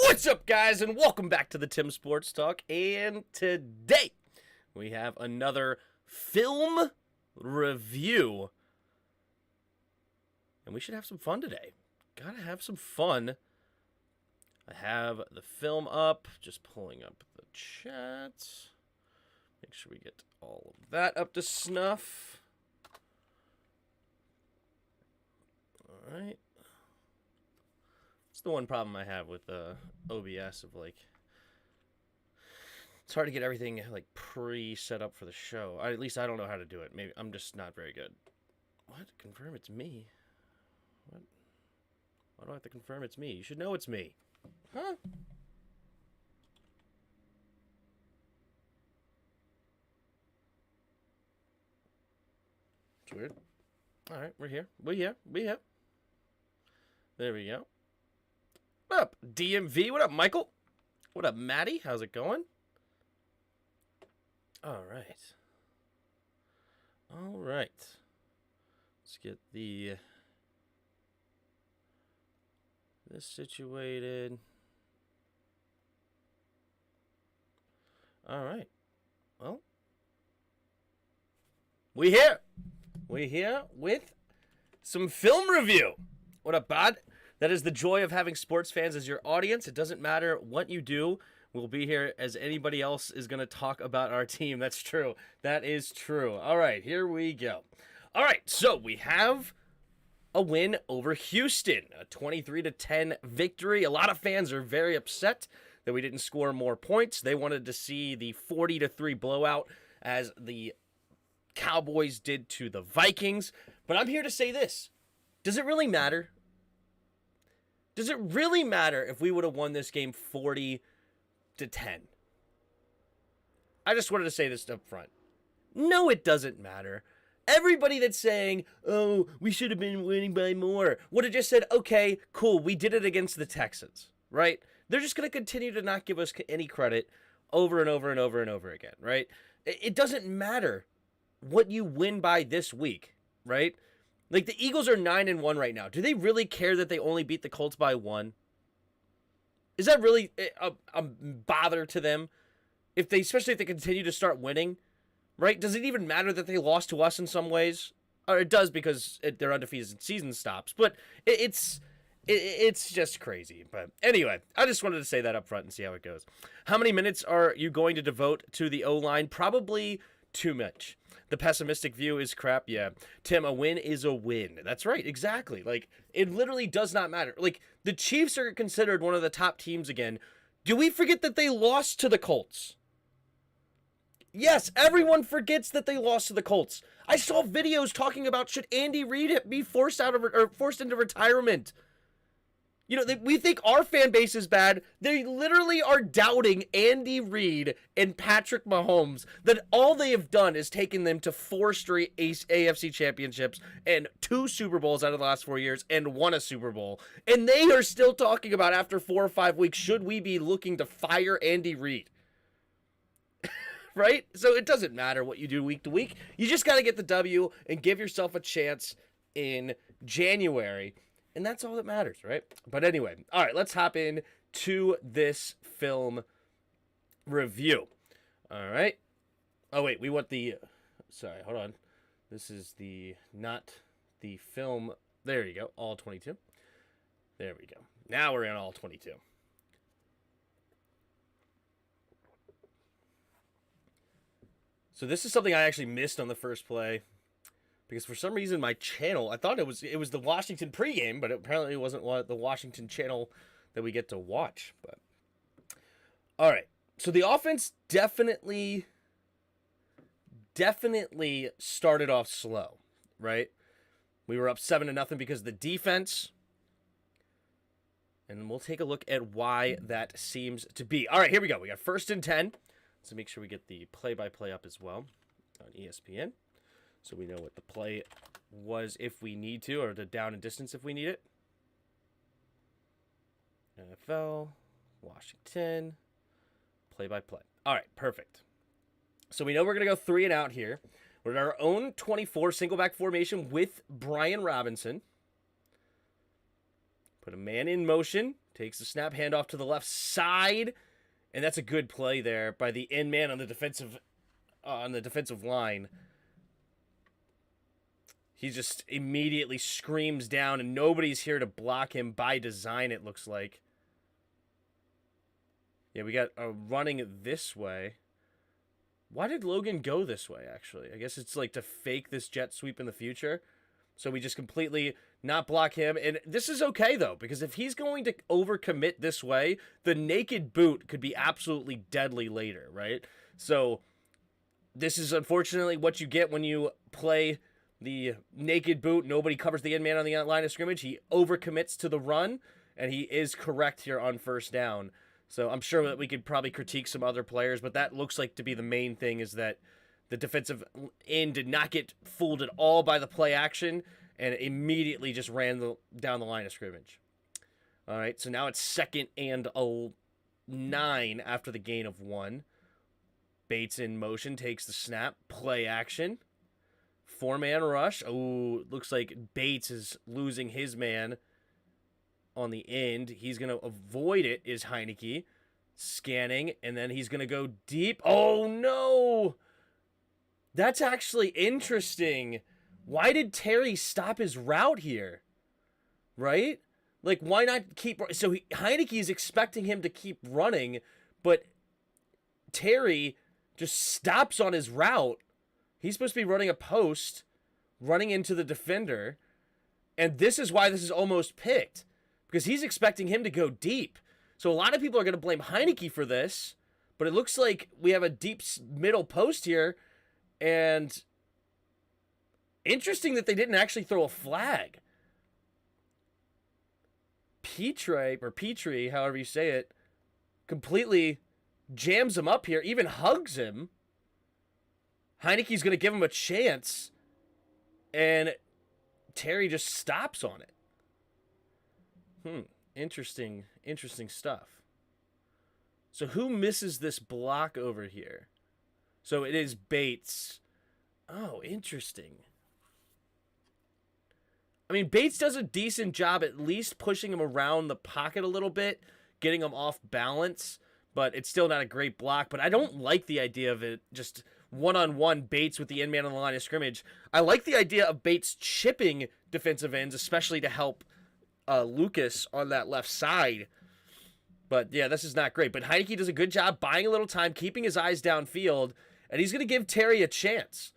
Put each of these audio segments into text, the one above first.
What's up, guys, and welcome back to the Tim Sports Talk. And today we have another film review, and we should have some fun today. Gotta have some fun. I have the film up, just pulling up the chat. Make sure we get all of that up to snuff. All right. It's the one problem I have with OBS of it's hard to get everything pre-set up for the show. At least I don't know how to do it. Maybe I'm just not very good. What? Confirm it's me. What? Why do I have to confirm it's me? You should know it's me. Huh? It's weird. All right, we're here. We here. There we go. What up, DMV? What up, Michael? What up, Maddie? How's it going? All right. Let's get this situated. All right. Well, we here with some film review. What up, bud? That is the joy of having sports fans as your audience. It doesn't matter what you do. We'll be here as anybody else is going to talk about our team. That's true. That is true. All right, here we go. All right, so we have a win over Houston, a 23-10 victory. A lot of fans are very upset that we didn't score more points. They wanted to see the 40-3 blowout as the Cowboys did to the Vikings. But I'm here to say this. Does it really matter? Does it really matter if we would have won this game 40-10? I just wanted to say this up front. No, it doesn't matter. Everybody that's saying, oh, we should have been winning by more, would have just said, okay, cool, we did it against the Texans, right? They're just going to continue to not give us any credit over and over and over and over again, right? It doesn't matter what you win by this week, right? Like, the Eagles are 9-1 right now. Do they really care that they only beat the Colts by 1? Is that really a bother to them? Especially if they continue to start winning, right? Does it even matter that they lost to us in some ways? Or it does because they're undefeated season stops. But it's just crazy. But anyway, I just wanted to say that up front and see how it goes. How many minutes are you going to devote to the O-line? Probably too much. The pessimistic view is crap. Yeah. Tim, a win is a win. That's right. Exactly. It literally does not matter. The Chiefs are considered one of the top teams again. Do we forget that they lost to the Colts? Yes, everyone forgets that they lost to the Colts. I saw videos talking about should Andy Reid be forced into retirement. You know, we think our fan base is bad. They literally are doubting Andy Reid and Patrick Mahomes, that all they have done is taken them to 4 straight AFC championships and 2 Super Bowls out of the last 4 years and 1 a Super Bowl. And they are still talking about, after 4 or 5 weeks, should we be looking to fire Andy Reid? Right? So it doesn't matter what you do week to week. You just got to get the W and give yourself a chance in January. And that's all that matters, right? But anyway, all right, let's hop in to this film review. All right. Oh, wait, we want sorry, hold on. This is not the film. There you go, all 22. There we go. Now we're in all 22. So this is something I actually missed on the first play. Because for some reason my channel, I thought it was the Washington pregame, but apparently it wasn't the Washington channel that we get to watch. But all right, so the offense definitely started off slow, right? We were up 7-0 because of the defense, and we'll take a look at why that seems to be. All right, here we go. We got 1st and 10. So make sure we get the play-by-play up as well on ESPN. So we know what the play was if we need to, or the down and distance if we need it. NFL, Washington, play-by-play. All right, perfect. So we know we're going to go 3 and out here. We're in our own 24 single back formation with Brian Robinson. Put a man in motion. Takes the snap, handoff to the left side. And that's a good play there by the end man on the defensive line. He just immediately screams down, and nobody's here to block him by design, it looks like. Yeah, we got a running this way. Why did Logan go this way, actually? I guess it's like to fake this jet sweep in the future. So we just completely not block him. And this is okay, though, because if he's going to overcommit this way, the naked boot could be absolutely deadly later, right? So this is unfortunately what you get when you play the naked boot. Nobody covers the end man on the line of scrimmage. He overcommits to the run, and he is correct here on first down. So I'm sure that we could probably critique some other players, but that looks like to be the main thing, is that the defensive end did not get fooled at all by the play action and immediately just ran down the line of scrimmage. All right, so now it's 2nd and 9 after the gain of 1. Bates in motion, takes the snap, play action. 4-man rush. Oh, looks like Bates is losing his man on the end. He's going to avoid it, is Heineke. Scanning, and then he's going to go deep. Oh, no! That's actually interesting. Why did Terry stop his route here? Right? Like, why not keep... So Heineke is expecting him to keep running, but Terry just stops on his route. He's supposed to be running a post, running into the defender, and this is why this is almost picked, because he's expecting him to go deep. So a lot of people are going to blame Heineke for this, but it looks like we have a deep middle post here, and interesting that they didn't actually throw a flag. Petrie, however you say it, completely jams him up here, even hugs him. Heineke's going to give him a chance, and Terry just stops on it. Interesting stuff. So who misses this block over here? So it is Bates. Oh, interesting. I mean, Bates does a decent job at least pushing him around the pocket a little bit, getting him off balance, but it's still not a great block. But I don't like the idea of it just one-on-one Bates with the end man on the line of scrimmage. I like the idea of Bates chipping defensive ends, especially to help Lucas on that left side. But yeah, this is not great. But Heineke does a good job buying a little time, keeping his eyes downfield, and he's going to give Terry a chance.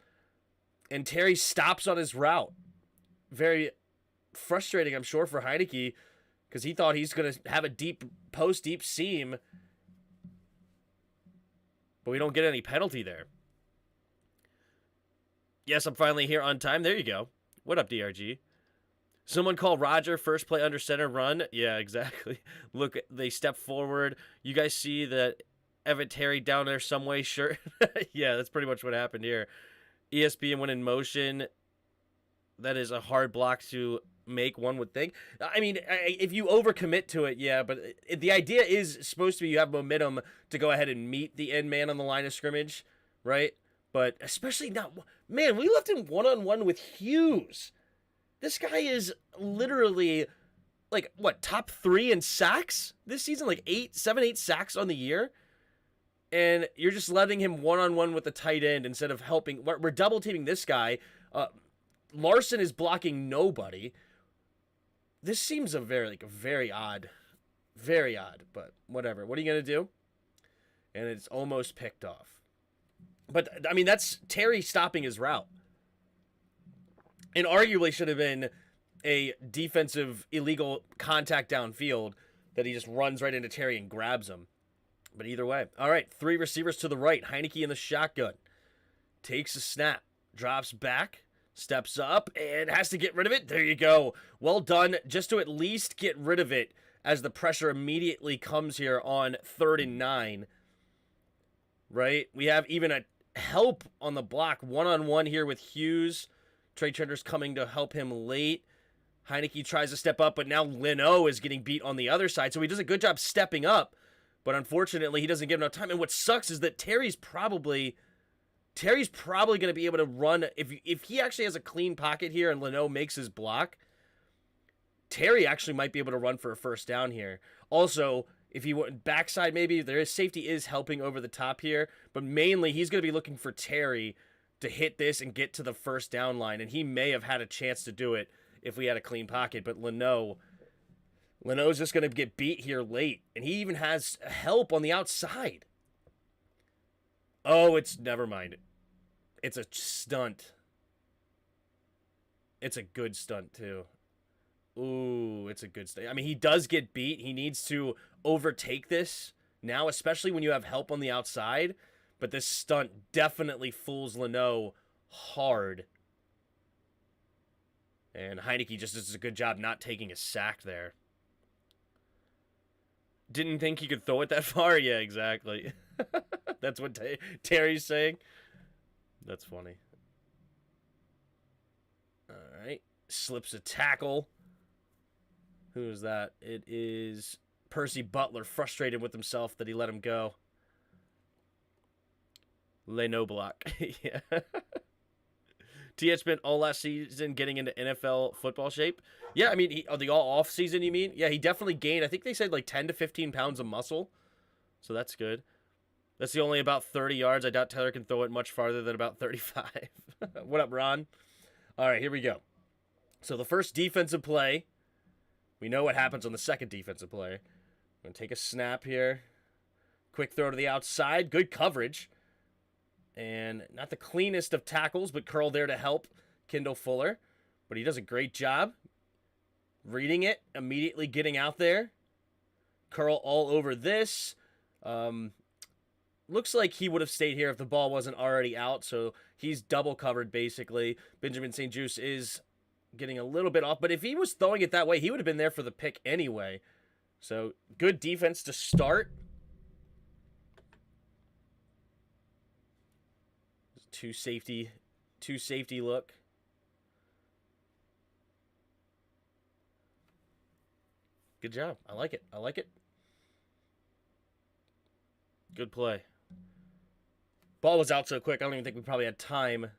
And Terry stops on his route. Very frustrating, I'm sure, for Heineke, because he thought he's going to have a deep post, deep seam. But we don't get any penalty there. Yes, I'm finally here on time. There you go. What up, DRG? Someone call Roger, first play under center run. Yeah, exactly. Look, they step forward. You guys see that Evan Terry down there some way? Sure. Yeah, that's pretty much what happened here. ESPN went in motion. That is a hard block to make, one would think. I mean, if you overcommit to it, yeah, but the idea is supposed to be you have momentum to go ahead and meet the end man on the line of scrimmage, right? But especially not... Man, we left him one-on-one with Hughes. This guy is literally, like, what, top 3 in sacks this season? Like 7, 8 sacks on the year? And you're just letting him one-on-one with the tight end instead of helping. We're double-teaming this guy. Larson is blocking nobody. This seems very odd. Very odd, but whatever. What are you going to do? And it's almost picked off. But, I mean, that's Terry stopping his route. And arguably should have been a defensive illegal contact downfield that he just runs right into Terry and grabs him. But either way. All right, 3 receivers to the right. Heineke in the shotgun. Takes a snap. Drops back. Steps up and has to get rid of it. There you go. Well done, just to at least get rid of it as the pressure immediately comes here on 3rd and 9. Right? We have even a help on the block. One-on-one here with Hughes. Trey Trender's coming to help him late. Heineke tries to step up, but now Leno is getting beat on the other side. So he does a good job stepping up, but unfortunately he doesn't give enough time. And what sucks is that Terry's probably going to be able to run. If he actually has a clean pocket here and Leno makes his block, Terry actually might be able to run for a first down here. Also, if he went backside, maybe safety is helping over the top here, but mainly he's going to be looking for Terry to hit this and get to the first down line, and he may have had a chance to do it if we had a clean pocket, but Leno's just going to get beat here late, and he even has help on the outside. Oh, never mind. It's a stunt. It's a good stunt, too. Ooh, it's a good stunt. I mean, he does get beat. He needs to overtake this now, especially when you have help on the outside. But this stunt definitely fools Leno hard. And Heineke just does a good job not taking a sack there. Didn't think he could throw it that far? Yeah, exactly. That's what Terry's saying. That's funny. All right. Slips a tackle. Who is that? It is Percy Butler, frustrated with himself that he let him go. Leno block. Yeah. TH spent all last season getting into NFL football shape. Yeah, I mean, the all off season, you mean? Yeah, he definitely gained, I think they said like 10 to 15 pounds of muscle. So that's good. That's the only about 30 yards. I doubt Taylor can throw it much farther than about 35. What up, Ron? All right, here we go. So the first defensive play, we know what happens on the second defensive play. I'm going to take a snap here. Quick throw to the outside. Good coverage. And not the cleanest of tackles, but Curl there to help Kendall Fuller. But he does a great job reading it, immediately getting out there. Curl all over this. Looks like he would have stayed here if the ball wasn't already out, so he's double covered basically. Benjamin St-Juste is getting a little bit off, but if he was throwing it that way, he would have been there for the pick anyway. So good defense to start. Two safety look. Good job. I like it. Good play. Ball was out so quick, I don't even think we probably had time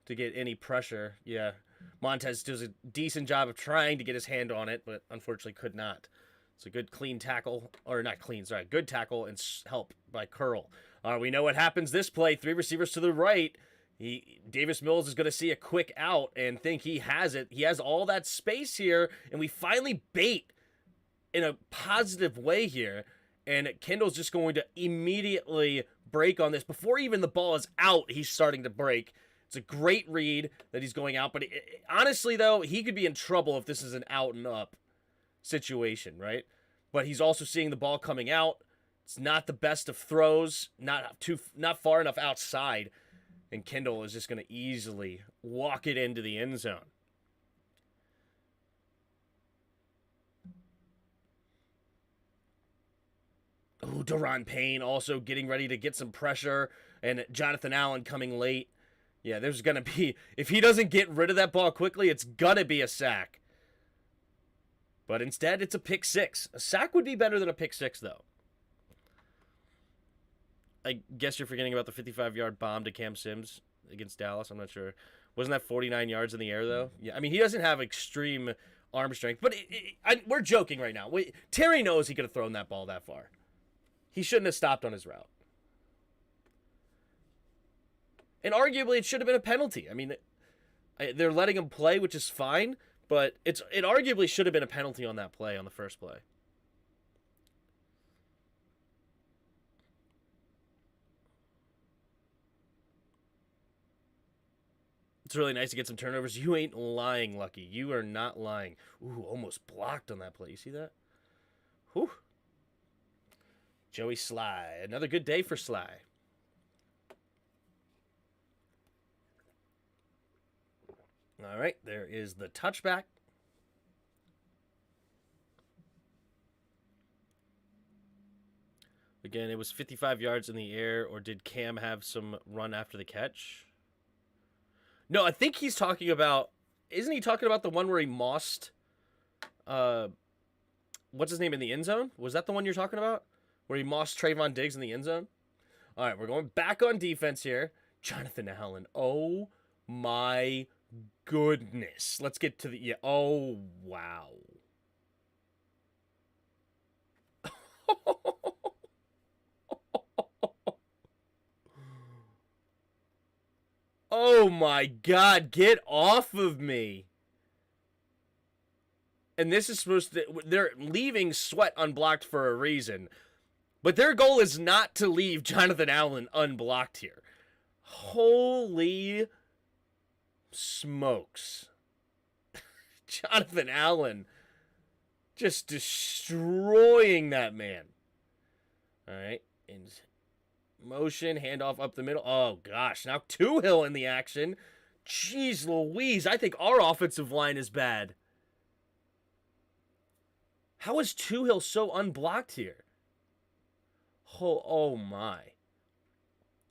to get any pressure. Yeah. Montez does a decent job of trying to get his hand on it, but unfortunately could not. It's a good clean tackle, or not clean, sorry, good tackle and help by Curl. We know what happens this play. 3 receivers to the right. Davis Mills is going to see a quick out and think he has it. He has all that space here, and we finally bait in a positive way here. And Kendall's just going to immediately break on this. Before even the ball is out, he's starting to break. It's a great read that he's going out. But honestly, though, he could be in trouble if this is an out and up situation, right? But he's also seeing the ball coming out. It's not the best of throws, not far enough outside. And Kendall is just going to easily walk it into the end zone. Ooh, Daron Payne also getting ready to get some pressure. And Jonathan Allen coming late. Yeah, there's going to be... If he doesn't get rid of that ball quickly, it's going to be a sack. But instead, it's a pick six. A sack would be better than a pick six, though. I guess you're forgetting about the 55-yard bomb to Cam Sims against Dallas. I'm not sure. Wasn't that 49 yards in the air, though? Yeah, I mean, he doesn't have extreme arm strength. But we're joking right now. Terry knows he could have thrown that ball that far. He shouldn't have stopped on his route. And arguably, it should have been a penalty. I mean, they're letting him play, which is fine. But it arguably should have been a penalty on that play, on the first play. It's really nice to get some turnovers. You ain't lying, Lucky. You are not lying. Ooh, almost blocked on that play. You see that? Whew. Joey Sly. Another good day for Sly. All right, there is the touchback. Again, it was 55 yards in the air, or did Cam have some run after the catch? No, I think he's talking about... Isn't he talking about the one where he mossed... what's his name in the end zone? Was that the one you're talking about? Where he mossed Trayvon Diggs in the end zone? All right, we're going back on defense here. Jonathan Allen. Oh my goodness. Let's get to the... Yeah. Oh, wow. Oh, my God. Get off of me. And this is supposed to... They're leaving Sweat unblocked for a reason. But their goal is not to leave Jonathan Allen unblocked here. Holy smokes. Jonathan Allen just destroying that man. All right. In motion, handoff up the middle. Oh, gosh. Now Tuhill in the action. Jeez Louise. I think our offensive line is bad. How is Tuhill so unblocked here? Oh my.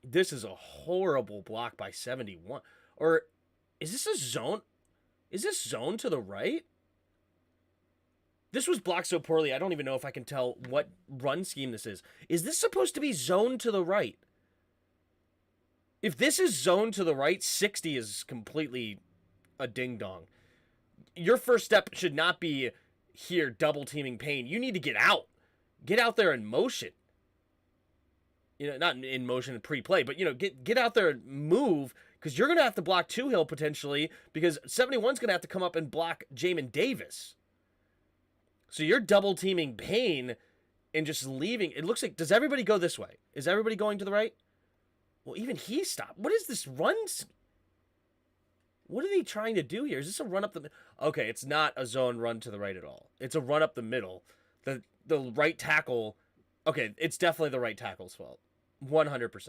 This is a horrible block by 71. Or is this a zone? Is this zone to the right? This was blocked so poorly, I don't even know if I can tell what run scheme this is. Is this supposed to be zone to the right? If this is zone to the right, 60 is completely a ding-dong. Your first step should not be here double teaming Payne. You need to get out. Get out there in motion. You know, not in motion and pre-play, but, you know, get out there and move, because you're going to have to block Tuhill potentially, because 71's going to have to come up and block Jamin Davis. So you're double teaming Payne and just leaving. It looks like, does everybody go this way? Is everybody going to the right? Well, even he stopped. What is this runs? What are they trying to do here? Is this a run up the... Okay, it's not a zone run to the right at all. It's a run up the middle. The right tackle... Okay, it's definitely the right tackle's fault. 100%.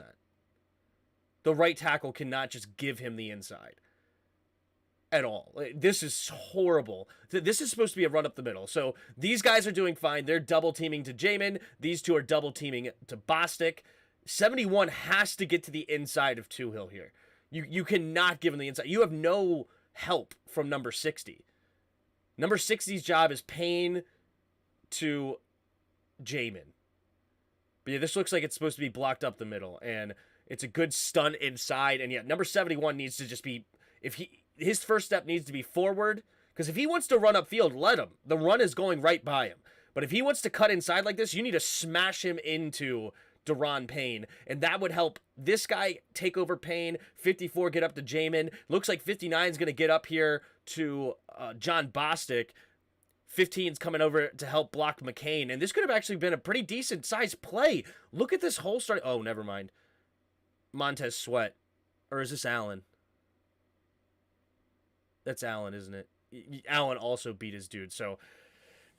The right tackle cannot just give him the inside. At all. This is horrible. This is supposed to be a run up the middle. So these guys are doing fine. They're double teaming to Jamin. These two are double teaming to Bostic. 71 has to get to the inside of Tuhill here. You cannot give him the inside. You have no help from number 60. Number 60's job is Payne to Jamin. But yeah, this looks like it's supposed to be blocked up the middle, and it's a good stunt inside. And yeah, number 71 needs to just be, his first step needs to be forward, because if he wants to run upfield, let him. The run is going right by him. But if he wants to cut inside like this, you need to smash him into Daron Payne, and that would help this guy take over Payne. 54 get up to Jamin. Looks like 59 is going to get up here to John Bostic. 15's coming over to help block McCain, and this could have actually been a pretty decent sized play. Look at this whole start. Oh, never mind. Montez Sweat. Or is this Allen? That's Allen, isn't it? Allen also beat his dude, so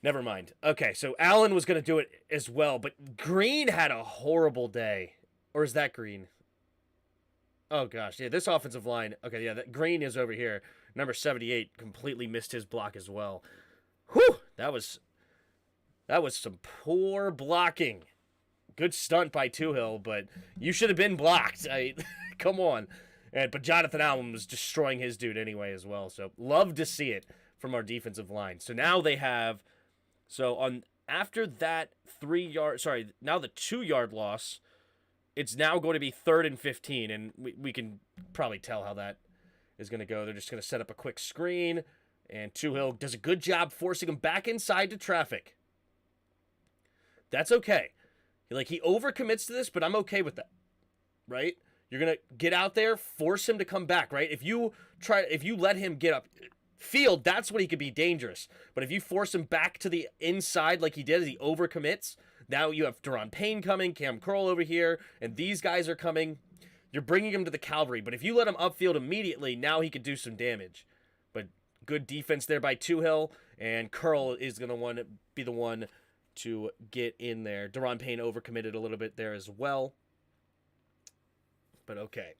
never mind. Okay, so Allen was going to do it as well, but Green had a horrible day. Or is that Green? Oh, gosh. Yeah, this offensive line. Okay, yeah, that Green is over here. Number 78 completely missed his block as well. Whew! That was some poor blocking. Good stunt by Tuhill, but you should have been blocked. Come on. But Jonathan Allen was destroying his dude anyway as well. So love to see it from our defensive line. So now they have, after that 3-yard, now the 2-yard loss, it's now going to be 3rd and 15, and we can probably tell how that is going to go. They're just going to set up a quick screen, and Tuhill does a good job forcing him back inside to traffic. That's okay. He overcommits to this, but I'm okay with that, right? You're going to get out there, force him to come back, right? If you let him get up field, that's when he could be dangerous. But if you force him back to the inside like he did as he overcommits, now you have Daron Payne coming, Cam Curl over here, and these guys are coming. You're bringing him to the cavalry. But if you let him upfield immediately, now he could do some damage. But good defense there by Tuhill, and Curl is going to be the one to get in there. Daron Payne overcommitted a little bit there as well. But okay.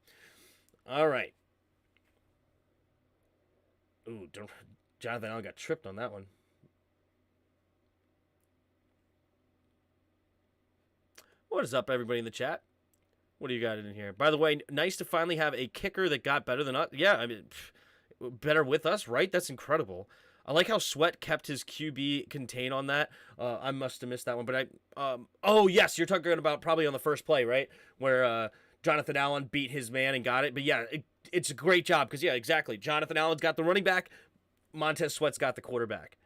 All right. Ooh, Jonathan Allen got tripped on that one. What is up, everybody in the chat? What do you got in here? By the way, nice to finally have a kicker that got better than us. Yeah, I mean, better with us, right? That's incredible. I like how Sweat kept his QB contained on that. I must have missed that one. But oh, yes, you're talking about probably on the first play, right? Where Jonathan Allen beat his man and got it. But yeah, it's a great job because, yeah, exactly. Jonathan Allen's got the running back. Montez Sweat's got the quarterback.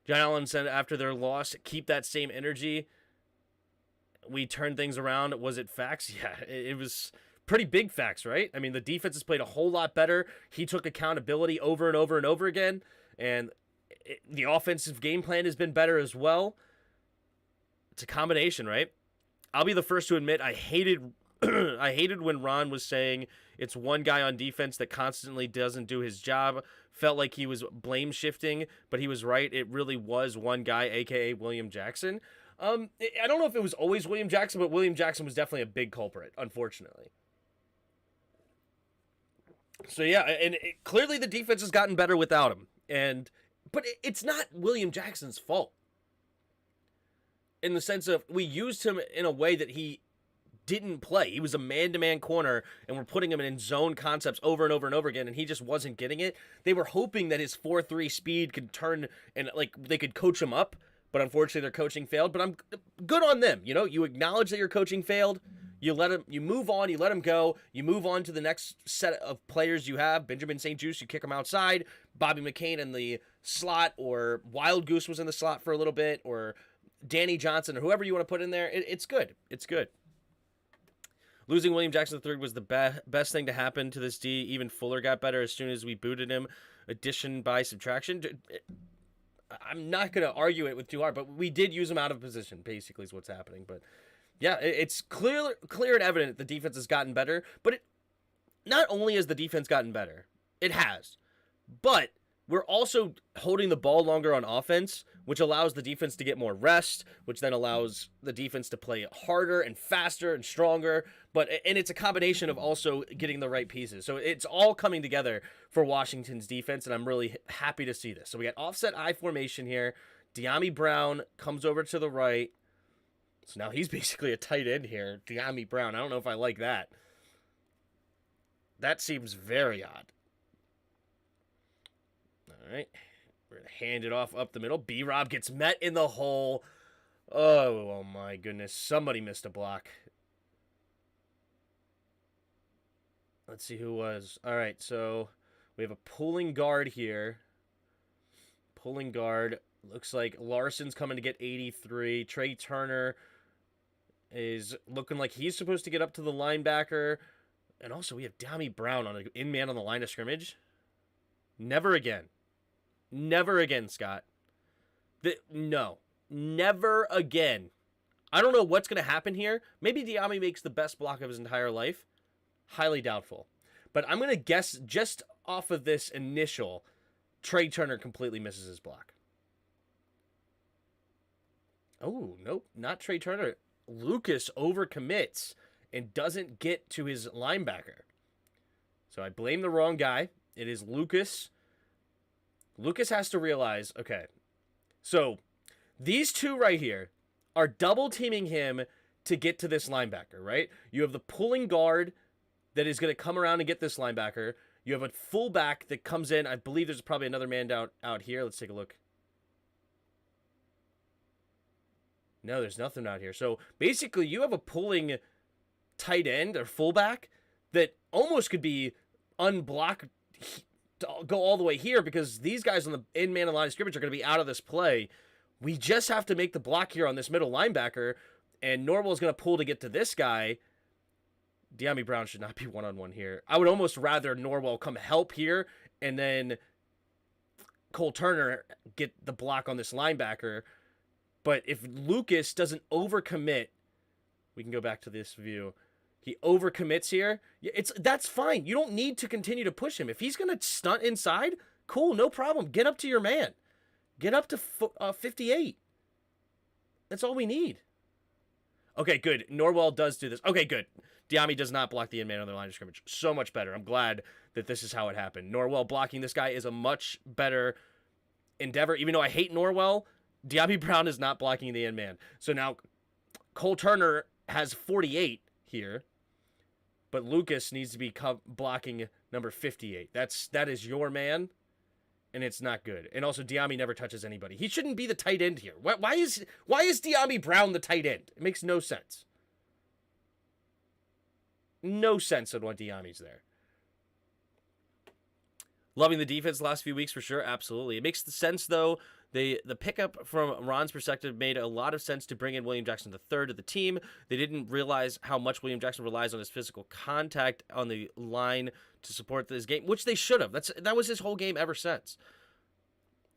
John Allen said after their loss, keep that same energy. We turned things around. Was it facts? Yeah, it was pretty big facts, right? I mean, the defense has played a whole lot better. He took accountability over and over and over again. And the offensive game plan has been better as well. It's a combination, right? I'll be the first to admit I hated I hated when Ron was saying it's one guy on defense that constantly doesn't do his job. Felt like he was blame shifting, but he was right. It really was one guy, aka William Jackson. I don't know if it was always William Jackson, but William Jackson was definitely a big culprit, unfortunately. So yeah, and clearly the defense has gotten better without him. But it's not William Jackson's fault. In the sense of we used him in a way that he didn't play. He was a man-to-man corner, and we're putting him in zone concepts over and over and over again, and he just wasn't getting it. They were hoping that his 4.3 speed could turn and like they could coach him up, but unfortunately their coaching failed. But I'm good on them. You know, you acknowledge that your coaching failed. You let him. You move on. You let him go. You move on to the next set of players you have. Benjamin St-Juste, you kick him outside. Bobby McCain in the slot, or Wild Goose was in the slot for a little bit, or Danny Johnson, or whoever you want to put in there. It's good. It's good. Losing William Jackson III was the best thing to happen to this D. Even Fuller got better as soon as we booted him. Addition by subtraction. I'm not going to argue it with too hard, but we did use him out of position, basically, is what's happening. But yeah, it's clear and evident the defense has gotten better. But not only has the defense gotten better, it has. But we're also holding the ball longer on offense, which allows the defense to get more rest, which then allows the defense to play harder and faster and stronger. And it's a combination of also getting the right pieces. So it's all coming together for Washington's defense, and I'm really happy to see this. So we got offset I formation here. Dyami Brown comes over to the right. So now he's basically a tight end here. Dyami Brown. I don't know if I like that. That seems very odd. All right. We're going to hand it off up the middle. B-Rob gets met in the hole. Oh my goodness. Somebody missed a block. Let's see who was. All right, so we have a pulling guard here. Pulling guard. Looks like Larson's coming to get 83. Trey Turner is looking like he's supposed to get up to the linebacker. And also we have Dyami Brown on an in-man on the line of scrimmage. Never again. Never again, Scott. No. Never again. I don't know what's going to happen here. Maybe Dyami makes the best block of his entire life. Highly doubtful. But I'm going to guess just off of this initial, Trey Turner completely misses his block. Oh, nope. Not Trey Turner. Lucas overcommits and doesn't get to his linebacker. So I blame the wrong guy. It is Lucas. Lucas has to realize, okay, so these two right here are double teaming him to get to this linebacker, right? You have the pulling guard that is going to come around and get this linebacker. You have a fullback that comes in. I believe there's probably another man out here. Let's take a look. No, there's nothing out here. So basically you have a pulling tight end or fullback that almost could be unblocked to go all the way here, because these guys on the in-man line of scrimmage are going to be out of this play. We just have to make the block here on this middle linebacker, and Norwell's going to pull to get to this guy. Dyami Brown should not be one-on-one here. I would almost rather Norwell come help here, and then Cole Turner get the block on this linebacker. But if Lucas doesn't overcommit, we can go back to this view. He overcommits here. That's fine. You don't need to continue to push him. If he's going to stunt inside, cool, no problem. Get up to your man. Get up to 58. That's all we need. Okay, good. Norwell does do this. Okay, good. Dyami does not block the in-man on the line of scrimmage. So much better. I'm glad that this is how it happened. Norwell blocking this guy is a much better endeavor. Even though I hate Norwell, Dyami Brown is not blocking the in-man. So now Cole Turner has 48 here. But Lucas needs to be blocking number 58. That is your man, and it's not good. And also, Dyami never touches anybody. He shouldn't be the tight end here. Why is Dyami Brown the tight end? It makes no sense. No sense on why Dyami's there. Loving the defense the last few weeks for sure. Absolutely. It makes sense, though. The pickup from Ron's perspective made a lot of sense to bring in William Jackson III to the team. They didn't realize how much William Jackson relies on his physical contact on the line to support this game, which they should have. That was his whole game ever since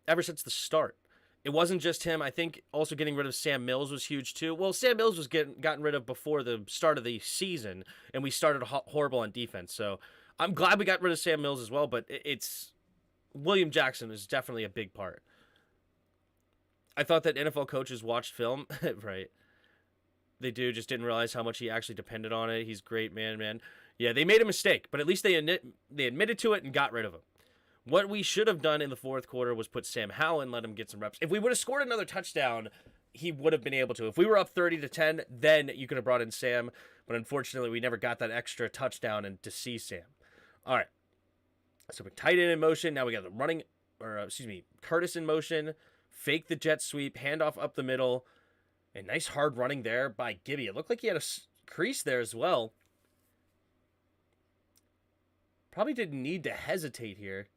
the start. It wasn't just him. I think also getting rid of Sam Mills was huge too. Well, Sam Mills was gotten rid of before the start of the season, and we started horrible on defense. So I'm glad we got rid of Sam Mills as well, but it's William Jackson is definitely a big part. I thought that NFL coaches watched film, right? They just didn't realize how much he actually depended on it. He's great, man. Yeah, they made a mistake, but at least they admitted to it and got rid of him. What we should have done in the fourth quarter was put Sam Howell and let him get some reps. If we would have scored another touchdown, he would have been able to. If we were up 30-10, then you could have brought in Sam, but unfortunately, we never got that extra touchdown and to see Sam. All right, so we're tight end in motion. Now we got Curtis in motion. Fake the jet sweep, handoff up the middle, and nice hard running there by Gibby. It looked like he had a crease there as well. Probably didn't need to hesitate here,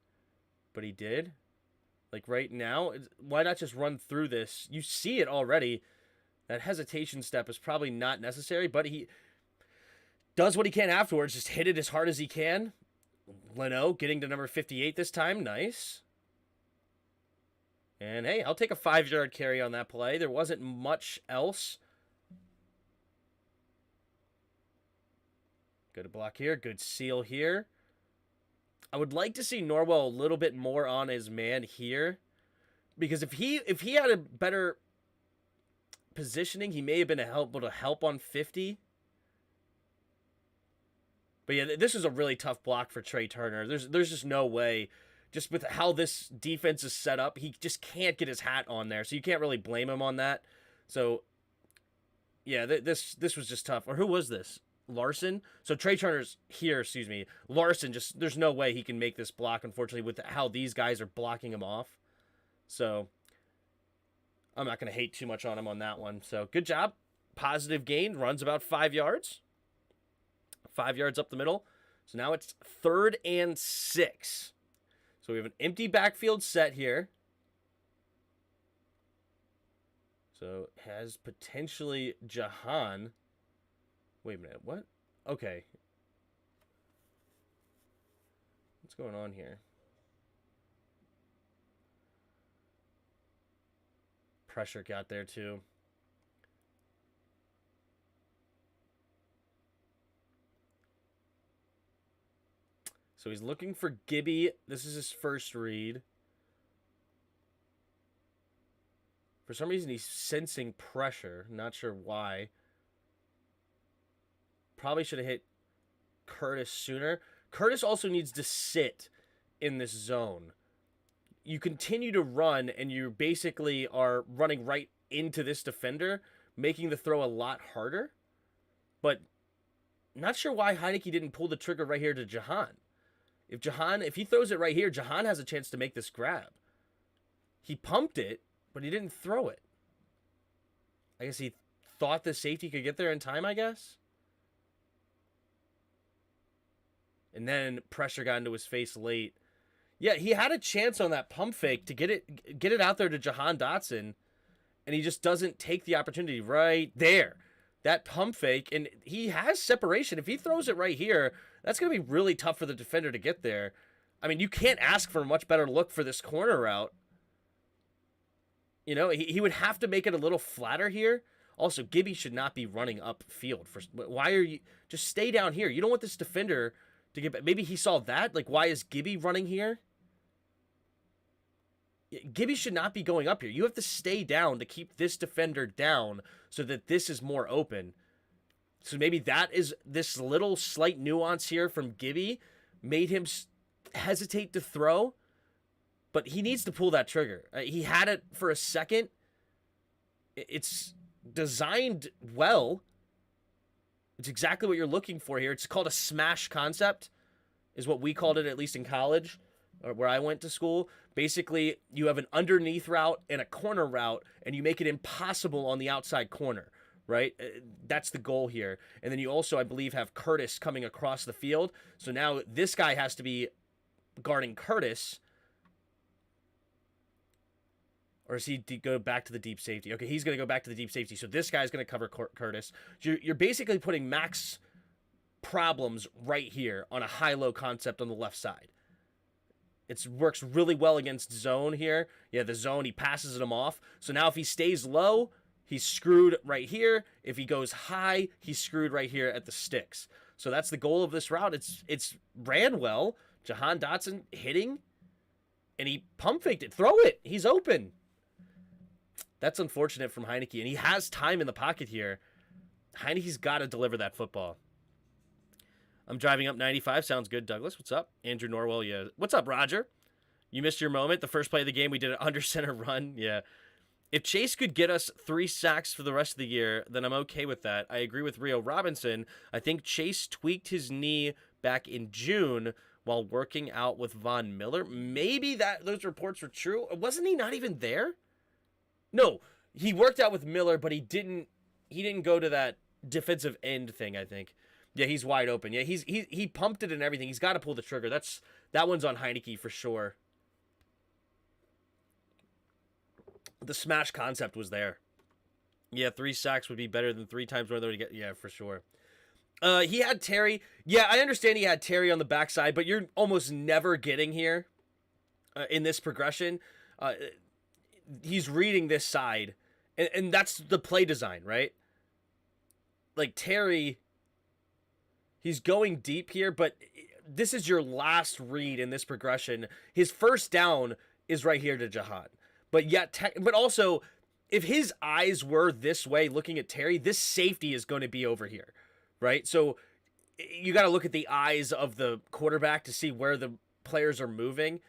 but he did. Like right now, why not just run through this? You see it already. That hesitation step is probably not necessary, but he does what he can afterwards. Just hit it as hard as he can. Leno getting to number 58 this time. Nice. And hey, I'll take a 5-yard carry on that play. There wasn't much else. Good block here. Good seal here. I would like to see Norwell a little bit more on his man here. Because if he had a better positioning, he may have been able to help on 50. But yeah, this is a really tough block for Trey Turner. There's just no way. Just with how this defense is set up, he just can't get his hat on there. So you can't really blame him on that. So, yeah, this was just tough. Or who was this? Larson? So Trey Turner's here, Larson, there's no way he can make this block, unfortunately, with how these guys are blocking him off. So, I'm not going to hate too much on him on that one. So, good job. Positive gain. Runs about 5 yards. 5 yards up the middle. So now it's 3rd and 6. So we have an empty backfield set here. So has potentially Jahan. Wait a minute, what? Okay. What's going on here? Pressure got there too. So he's looking for Gibby. This is his first read. For some reason, he's sensing pressure. Not sure why. Probably should have hit Curtis sooner. Curtis also needs to sit in this zone. You continue to run, and you basically are running right into this defender, making the throw a lot harder. But not sure why Heineke didn't pull the trigger right here to Jahan. If he throws it right here, Jahan has a chance to make this grab. He pumped it, but he didn't throw it. I guess he thought the safety could get there in time, I guess. And then pressure got into his face late. Yeah, he had a chance on that pump fake to get it out there to Jahan Dotson, and he just doesn't take the opportunity right there. That pump fake, and he has separation. If he throws it right here, that's going to be really tough for the defender to get there. I mean, you can't ask for a much better look for this corner route. You know, he would have to make it a little flatter here. Also, Gibby should not be running upfield. Why are you... Just stay down here. You don't want this defender to get... Maybe he saw that. Like, why is Gibby running here? Gibby should not be going up here. You have to stay down to keep this defender down so that this is more open. So maybe that is this little slight nuance here from Gibby made him hesitate to throw, but he needs to pull that trigger. He had it for a second. It's designed well. It's exactly what you're looking for here. It's called a smash concept, is what we called it, at least in college, or where I went to school. Basically, you have an underneath route and a corner route, and you make it impossible on the outside corner, right? That's the goal here. And then you also, I believe, have Curtis coming across the field. So now this guy has to be guarding Curtis. Or is he go back to the deep safety? Okay, he's going to go back to the deep safety. So this guy's going to cover Curtis. You're basically putting max problems right here on a high-low concept on the left side. It works really well against zone here. Yeah, the zone, he passes him off. So now if he stays low, he's screwed right here. If he goes high, he's screwed right here at the sticks. So that's the goal of this route. It's ran well. Jahan Dotson hitting, and he pump faked it. Throw it. He's open. That's unfortunate from Heineke, and he has time in the pocket here. Heineke's got to deliver that football. I'm driving up 95. Sounds good, Douglas. What's up? Andrew Norwell, yeah. What's up, Roger? You missed your moment. The first play of the game, we did an under center run. Yeah. If Chase could get us 3 sacks for the rest of the year, then I'm okay with that. I agree with Rio Robinson. I think Chase tweaked his knee back in June while working out with Von Miller. Maybe those reports were true. Wasn't he not even there? No, he worked out with Miller, but he didn't go to that defensive end thing, I think. Yeah, he's wide open. Yeah, he pumped it and everything. He's got to pull the trigger. That one's on Heineke for sure. The smash concept was there. Yeah, 3 sacks would be better than 3 times more than we get. Yeah, for sure. He had Terry. Yeah, I understand he had Terry on the backside, but you're almost never getting here in this progression. He's reading this side, and that's the play design, right? Like Terry, he's going deep here, but this is your last read in this progression. His first down is right here to Jahan. But also, if his eyes were this way looking at Terry, this safety is going to be over here, right? So you got to look at the eyes of the quarterback to see where the players are moving.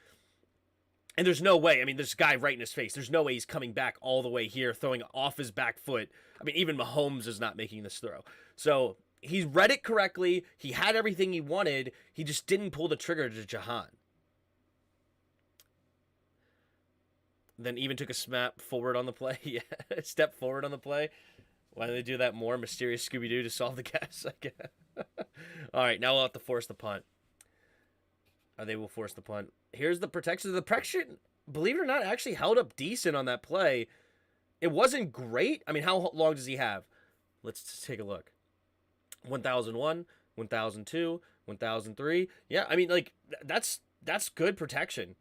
And there's no way, I mean, this guy right in his face, there's no way he's coming back all the way here, throwing off his back foot. I mean, even Mahomes is not making this throw. So he read it correctly. He had everything he wanted. He just didn't pull the trigger to Jahan. Then even took a snap forward on the play. Yeah, step forward on the play. Why do they do that more? Mysterious Scooby-Doo to solve the gas, I guess. All right, now we'll have to force the punt. They will force the punt. Here's the protection. The protection, believe it or not, actually held up decent on that play. It wasn't great. I mean, how long does he have? Let's take a look. 1001, 1002, 1003. Yeah, I mean, like, that's good protection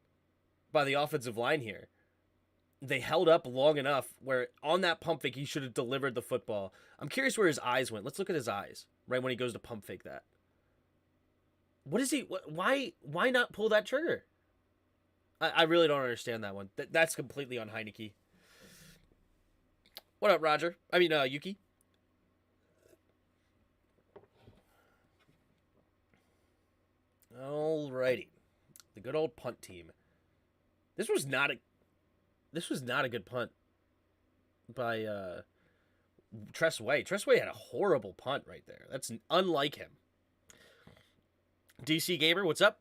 by the offensive line here. They held up long enough where on that pump fake, he should have delivered the football. I'm curious where his eyes went. Let's look at his eyes right when he goes to pump fake that. What is he? Why not pull that trigger? I really don't understand that one. That's completely on Heineke. What up, Roger? I mean, Yuki. Alrighty. The good old punt team. This was not a good punt by Tress Way. Tress Way had a horrible punt right there. That's unlike him. DC Gamer, what's up?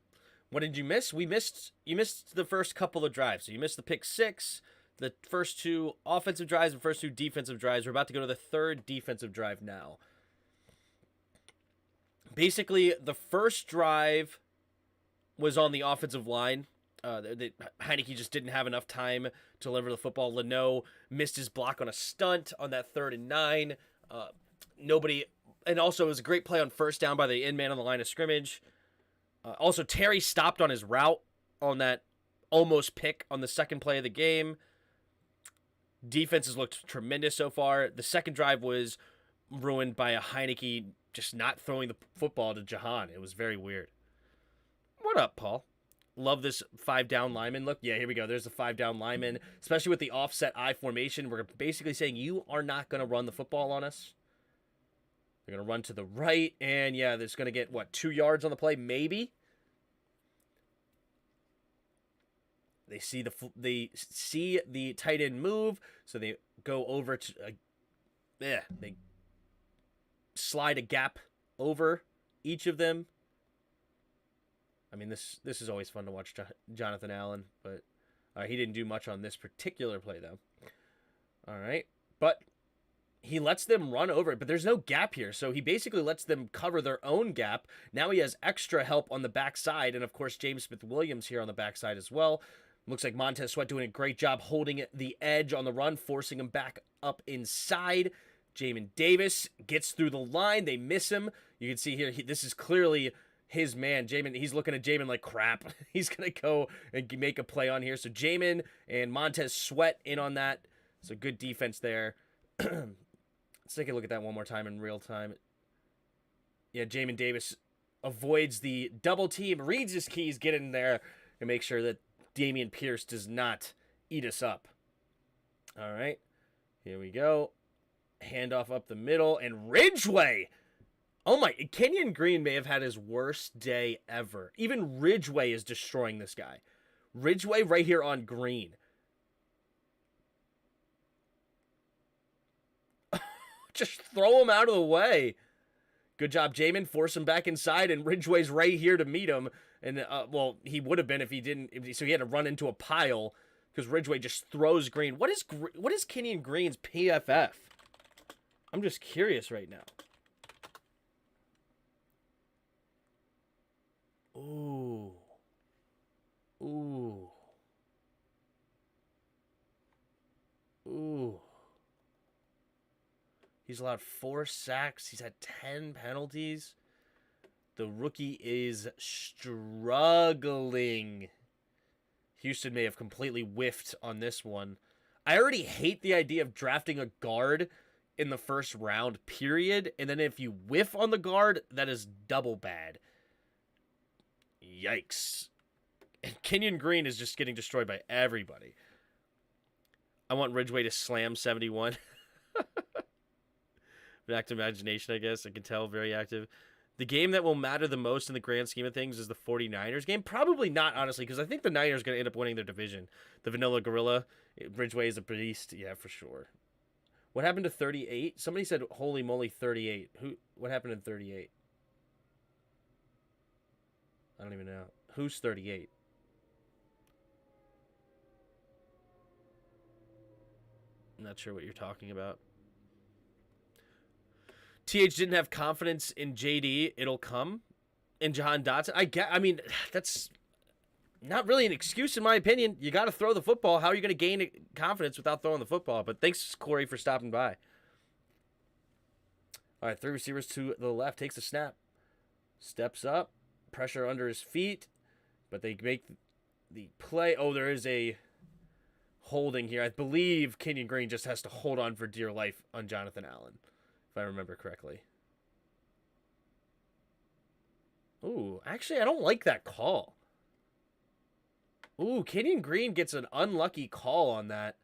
What did you miss? You missed the first couple of drives. So you missed the pick 6, the first 2 offensive drives, and first 2 defensive drives. We're about to go to the 3rd defensive drive now. Basically, the first drive was on the offensive line. Heineke just didn't have enough time to deliver the football. Leno missed his block on a stunt on that 3rd and 9. And also it was a great play on first down by the end man on the line of scrimmage. Also, Terry stopped on his route on that almost pick on the second play of the game. Defense has looked tremendous so far. The second drive was ruined by a Heineke just not throwing the football to Jahan. It was very weird. What up, Paul? Love this 5-down lineman look. Yeah, here we go. There's the 5-down lineman, especially with the offset I formation. We're basically saying you are not going to run the football on us. They're going to run to the right, and yeah, there's going to get, 2 yards on the play, maybe? They see the tight end move, so they go over to, they slide a gap over each of them. I mean, this is always fun to watch Jonathan Allen, but he didn't do much on this particular play, though. All right, but he lets them run over it, but there's no gap here. So he basically lets them cover their own gap. Now he has extra help on the backside. And of course, James Smith-Williams here on the backside as well. Looks like Montez Sweat doing a great job holding the edge on the run, forcing him back up inside. Jamin Davis gets through the line. They miss him. You can see here, this is clearly his man. Jamin, he's looking at Jamin like crap. He's going to go and make a play on here. So Jamin and Montez Sweat in on that. So good defense there. Let's take a look at that one more time in real time. Yeah, Jamin Davis avoids the double team, reads his keys, get in there, and make sure that Dameon Pierce does not eat us up. All right, here we go. Handoff up the middle, and Ridgeway. Oh my, Kenyon Green may have had his worst day ever. Even Ridgeway is destroying this guy. Ridgeway right here on Green. Just throw him out of the way. Good job, Jamin. Force him back inside, and Ridgeway's right here to meet him. And, well, he would have been if he didn't. So he had to run into a pile because Ridgeway just throws Green. What is Kenyon Green's PFF? I'm just curious right now. Ooh. Ooh. Ooh. He's allowed 4 sacks. He's had 10 penalties. The rookie is struggling. Houston may have completely whiffed on this one. I already hate the idea of drafting a guard in the first round, period. And then if you whiff on the guard, that is double bad. Yikes. And Kenyon Green is just getting destroyed by everybody. I want Ridgeway to slam 71. Active imagination, I guess. I can tell, very active. The game that will matter the most in the grand scheme of things is the 49ers game. Probably not, honestly, because I think the Niners are going to end up winning their division. The Vanilla Gorilla, Ridgeway is a beast. Yeah, for sure. What happened to 38? Somebody said, holy moly, 38. What happened in 38? I don't even know. Who's 38? I'm not sure what you're talking about. TH didn't have confidence in JD. It'll come. In Jahan Dotson. I mean, that's not really an excuse in my opinion. You got to throw the football. How are you going to gain confidence without throwing the football? But thanks, Corey, for stopping by. All right, 3 receivers to the left. Takes a snap. Steps up. Pressure under his feet. But they make the play. Oh, there is a holding here. I believe Kenyon Green just has to hold on for dear life on Jonathan Allen, if I remember correctly. Ooh, actually, I don't like that call. Ooh, Kenyon Green gets an unlucky call on that.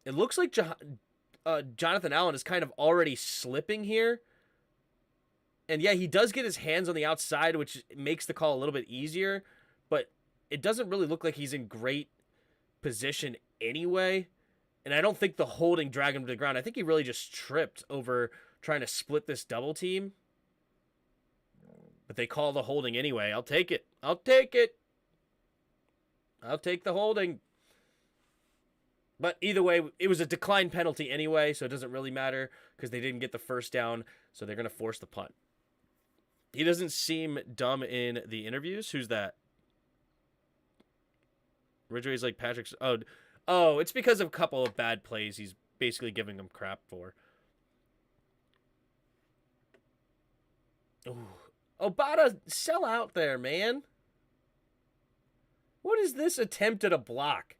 It looks like Jonathan Allen is kind of already slipping here. And yeah, he does get his hands on the outside, which makes the call a little bit easier. But it doesn't really look like he's in great position anyway. And I don't think the holding dragged him to the ground. I think he really just tripped over trying to split this double team. But they call the holding anyway. I'll take it. I'll take it. I'll take the holding. But either way, it was a decline penalty anyway, so it doesn't really matter because they didn't get the first down, so they're going to force the punt. He doesn't seem dumb in the interviews. Who's that? Ridgeway's like Patrick's... Oh, it's because of a couple of bad plays he's basically giving them crap for. Ooh. Obata, sell out there, man. What is this attempt at a block?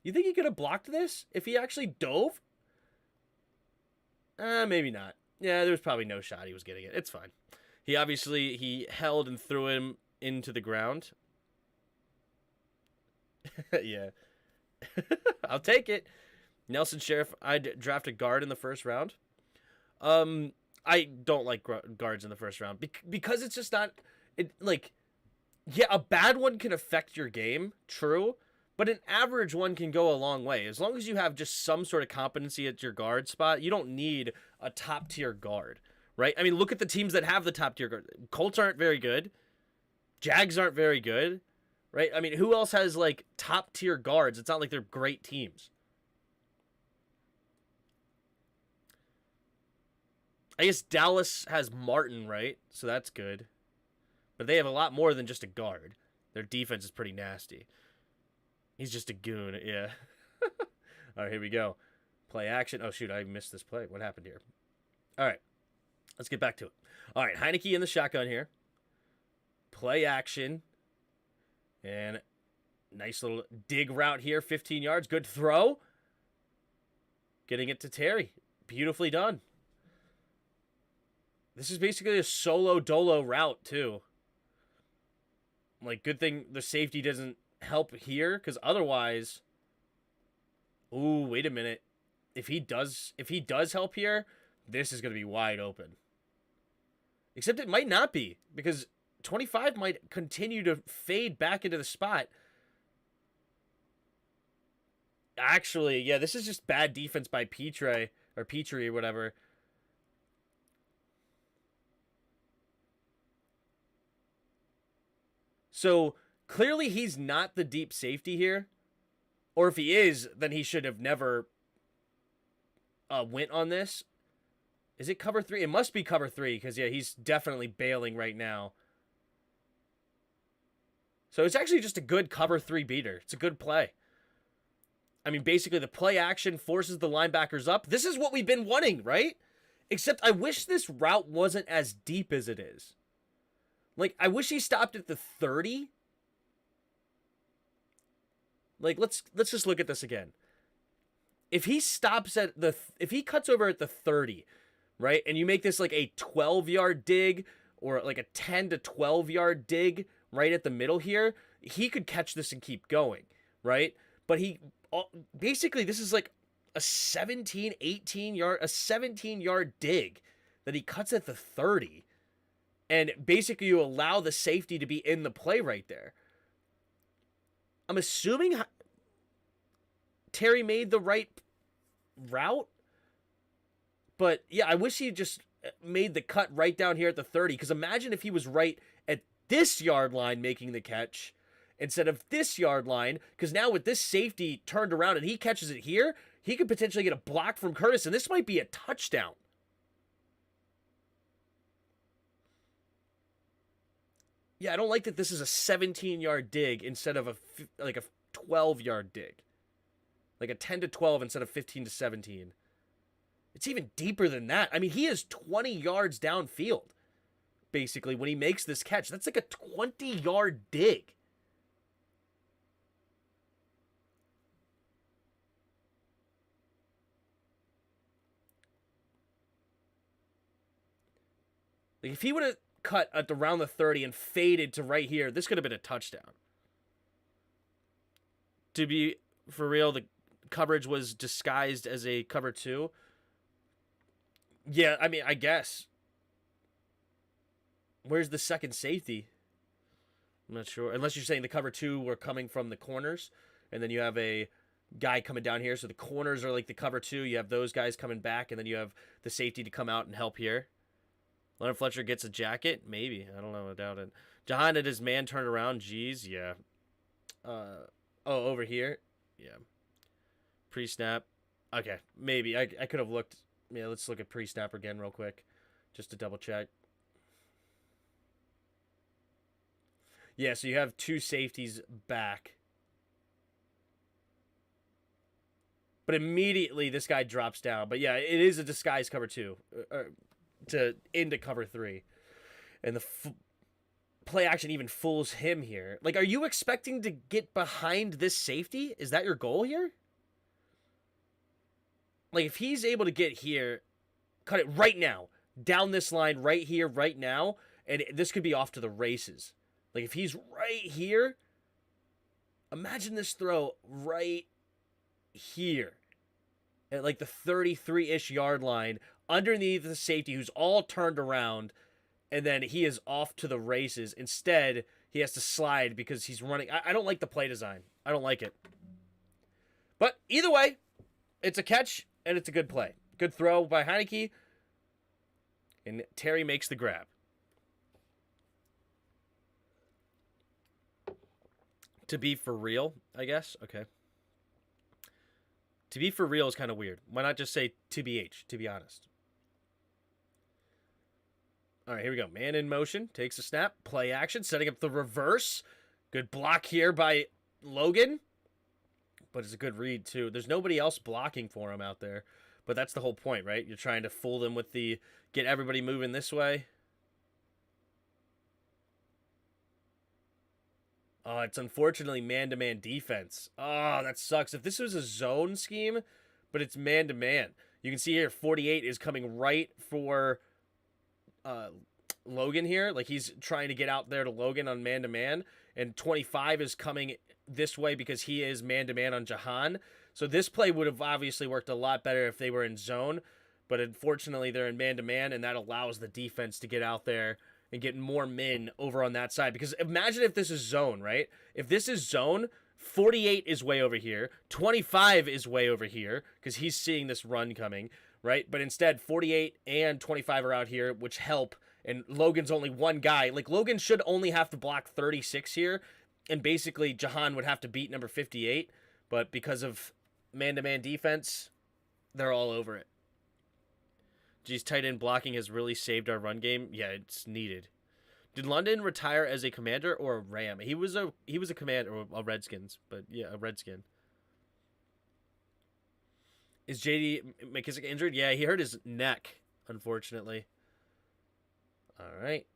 You think he could have blocked this if he actually dove? Maybe not. Yeah, there's probably no shot he was getting it. It's fine. He held and threw him into the ground. Yeah. I'll take it. Nelson Sheriff, I'd draft a guard in the first round. I don't like guards in the first round because it's just not yeah, a bad one can affect your game, true, but an average one can go a long way. As long as you have just some sort of competency at your guard spot, you don't need a top tier guard, right? I mean, look at the teams that have the top tier guard. Colts aren't very good. Jags aren't very good, right? I mean, who else has like top tier guards? It's not like they're great teams. I guess Dallas has Martin, right? So that's good. But they have a lot more than just a guard. Their defense is pretty nasty. He's just a goon, yeah. All right, here we go. Play action. Oh, shoot, I missed this play. What happened here? All right, let's get back to it. All right, Heineke in the shotgun here. Play action. And nice little dig route here, 15 yards. Good throw. Getting it to Terry. Beautifully done. This is basically a solo dolo route, too. Like, good thing the safety doesn't help here, because otherwise... Ooh, wait a minute. If he does help here, this is going to be wide open. Except it might not be, because 25 might continue to fade back into the spot. Actually, yeah, this is just bad defense by Petrie or whatever. So, clearly he's not the deep safety here. Or if he is, then he should have never went on this. Is it cover 3? It must be cover 3, because, yeah, he's definitely bailing right now. So it's actually just a good cover 3 beater. It's a good play. I mean, basically the play action forces the linebackers up. This is what we've been wanting, right? Except I wish this route wasn't as deep as it is. Like, I wish he stopped at the 30. Like, let's just look at this again. If he stops at if he cuts over at the 30, right? And you make this like a 12-yard dig or like a 10 to 12-yard dig right at the middle here, he could catch this and keep going, right? But basically this is like a 17-yard dig that he cuts at the 30. And basically you allow the safety to be in the play right there. I'm assuming Terry made the right route. But yeah, I wish he just made the cut right down here at the 30. Because imagine if he was right at this yard line making the catch instead of this yard line. Because now with this safety turned around and he catches it here, he could potentially get a block from Curtis. And this might be a touchdown. Yeah, I don't like that this is a 17-yard dig instead of a 12-yard dig. Like a 10 to 12 instead of 15 to 17. It's even deeper than that. I mean, he is 20 yards downfield, basically, when he makes this catch. That's like a 20-yard dig. Like, if he would have cut at around the 30 and faded to right here, this could have been a touchdown. To be for real, the coverage was disguised as a cover 2. Yeah, I mean, I guess. Where's the second safety? I'm not sure. Unless you're saying the cover 2 were coming from the corners, and then you have a guy coming down here. So the corners are like the cover 2. You have those guys coming back, and then you have the safety to come out and help here. Leonard Fletcher gets a jacket? Maybe. I don't know. I doubt it. Jahan at his man turned around. Jeez, yeah. Over here? Yeah. Pre-snap. Okay, maybe. I could have looked. Yeah, let's look at pre-snap again real quick. Just to double check. Yeah, so you have 2 safeties back. But immediately this guy drops down. But yeah, it is a disguise cover 2. Into cover 3. And the play action even fools him here. Like, are you expecting to get behind this safety? Is that your goal here? Like, if he's able to get here, cut it right now, down this line right here, right now, and this could be off to the races. Like, if he's right here, imagine this throw right here at like the 33-ish yard line underneath the safety who's all turned around, and then he is off to the races. Instead, he has to slide because he's running. I don't like the play design. I don't like it. But either way, it's a catch, and it's a good play. Good throw by Heineke, and Terry makes the grab. To be for real, I guess? Okay. To be for real is kind of weird. Why not just say TBH, to be honest? All right, here we go. Man in motion, takes a snap, play action, setting up the reverse. Good block here by Logan, but it's a good read too. There's nobody else blocking for him out there, but that's the whole point, right? You're trying to fool them with the get everybody moving this way. Oh, it's unfortunately man-to-man defense. Oh, that sucks. If this was a zone scheme, but it's man-to-man. You can see here 48 is coming right for Logan here. Like, he's trying to get out there to Logan on man-to-man. And 25 is coming this way because he is man-to-man on Jahan. So this play would have obviously worked a lot better if they were in zone. But unfortunately, they're in man-to-man, and that allows the defense to get out there and get more men over on that side. Because imagine if this is zone, right? If this is zone, 48 is way over here. 25 is way over here because he's seeing this run coming, right? But instead, 48 and 25 are out here, which help. And Logan's only one guy. Like, Logan should only have to block 36 here. And basically, Jahan would have to beat number 58. But because of man-to-man defense, they're all over it. Geez, tight end blocking has really saved our run game. Yeah, it's needed. Did London retire as a commander or a Ram? He was a commander, or a Redskins, but yeah, a Redskin. Is JD McKissick injured? Yeah, he hurt his neck, unfortunately. All right.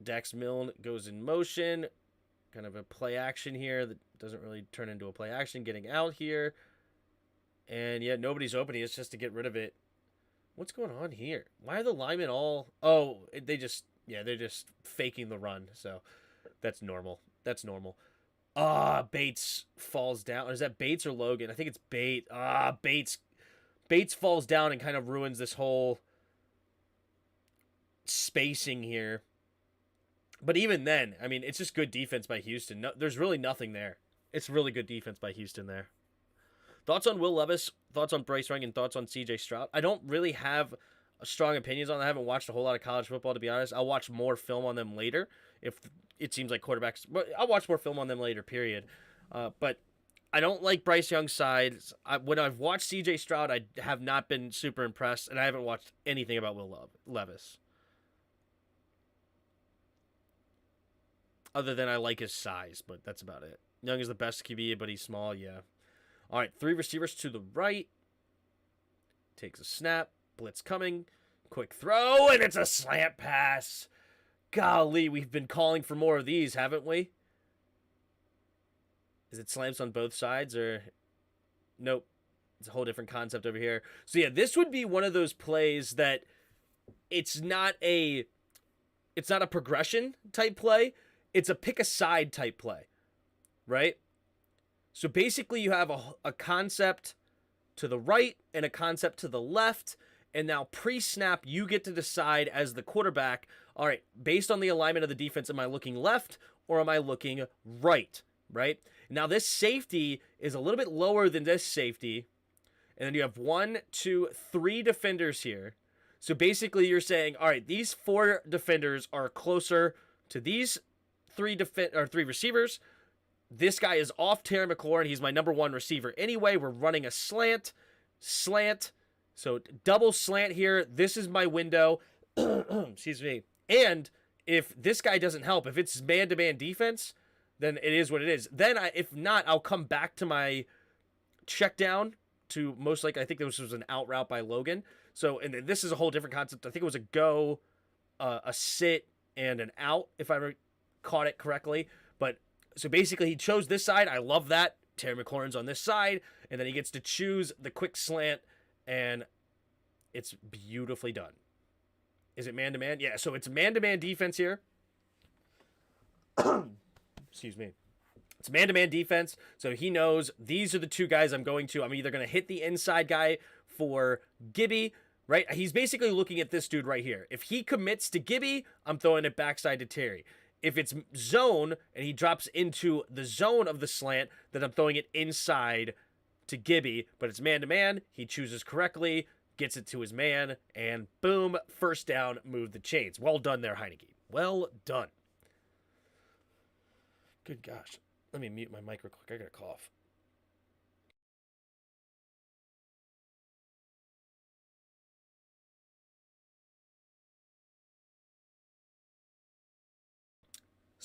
Dax Milne goes in motion. Kind of a play action here that doesn't really turn into a play action. Getting out here. And yeah, nobody's opening. It's just to get rid of it. What's going on here? Why are the linemen all... Oh, they're just faking the run. So that's normal. That's normal. Bates falls down. Is that Bates or Logan? I think it's Bates. Bates. Bates falls down and kind of ruins this whole spacing here. But even then, I mean, it's just good defense by Houston. No, there's really nothing there. It's really good defense by Houston there. Thoughts on Will Levis, thoughts on Bryce Young, and thoughts on CJ Stroud? I don't really have strong opinions on that. I haven't watched a whole lot of college football, to be honest. I'll watch more film on them later if it seems like quarterbacks. But I'll watch more film on them later, period. But I don't like Bryce Young's side. When I've watched CJ Stroud, I have not been super impressed, and I haven't watched anything about Will Levis. Other than I like his size, but that's about it. Young is the best QB, but he's small, yeah. All right, 3 receivers to the right. Takes a snap. Blitz coming. Quick throw, and it's a slant pass. Golly, we've been calling for more of these, haven't we? Is it slants on both sides, or... Nope. It's a whole different concept over here. So, yeah, this would be one of those plays that it's not a progression type play. It's a pick a side type play, right? So basically you have a concept to the right and a concept to the left, and now pre-snap you get to decide as the quarterback, all right, based on the alignment of the defense, am I looking left or am I looking right, right? Now this safety is a little bit lower than this safety, and then you have 1, 2, 3 defenders here. So basically you're saying, all right, these 4 defenders are closer to these 3 receivers. This guy is off Terry McLaurin. He's my number 1 receiver. Anyway, we're running a slant. So double slant here. This is my window. Excuse me. And if this guy doesn't help, if it's man-to-man defense, then it is what it is. Then, if not, I'll come back to my check down to most likely, I think this was an out route by Logan. So, and this is a whole different concept. I think it was a go, a sit, and an out, if I caught it correctly. But so basically, he chose this side. I love that. Terry McLaurin's on this side, and then he gets to choose the quick slant, and it's beautifully done. Is it man-to-man? Yeah, so it's man-to-man defense here. Excuse me. It's man-to-man defense, so he knows these are the 2 guys I'm going to. I'm either going to hit the inside guy for Gibby, right? He's basically looking at this dude right here. If he commits to Gibby, I'm throwing it backside to Terry. If it's zone and he drops into the zone of the slant, then I'm throwing it inside to Gibby. But it's man-to-man. He chooses correctly, gets it to his man, and boom, first down, move the chains. Well done there, Heineke. Well done. Good gosh. Let me mute my mic real quick. I got a cough.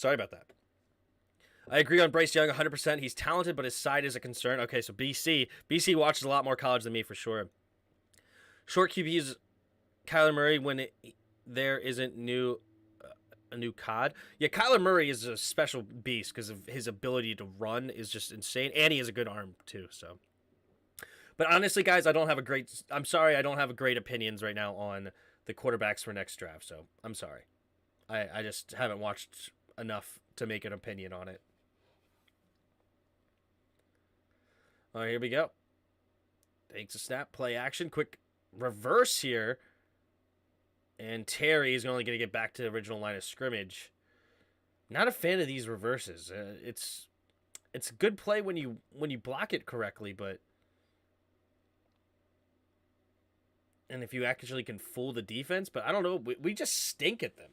Sorry about that. I agree on Bryce Young 100%. He's talented, but his side is a concern. Okay, so BC watches a lot more college than me for sure. Short QBs, Kyler Murray there isn't a new COD. Yeah, Kyler Murray is a special beast because of his ability to run is just insane, and he has a good arm too. So, but honestly, guys, I'm sorry, I don't have great opinions right now on the quarterbacks for next draft. So I'm sorry, I just haven't watched enough to make an opinion on it. All right, here we go. Takes a snap, play action, quick reverse here. And Terry is only going to get back to the original line of scrimmage. Not a fan of these reverses. It's a good play when you block it correctly, and if you actually can fool the defense, but I don't know. We just stink at them.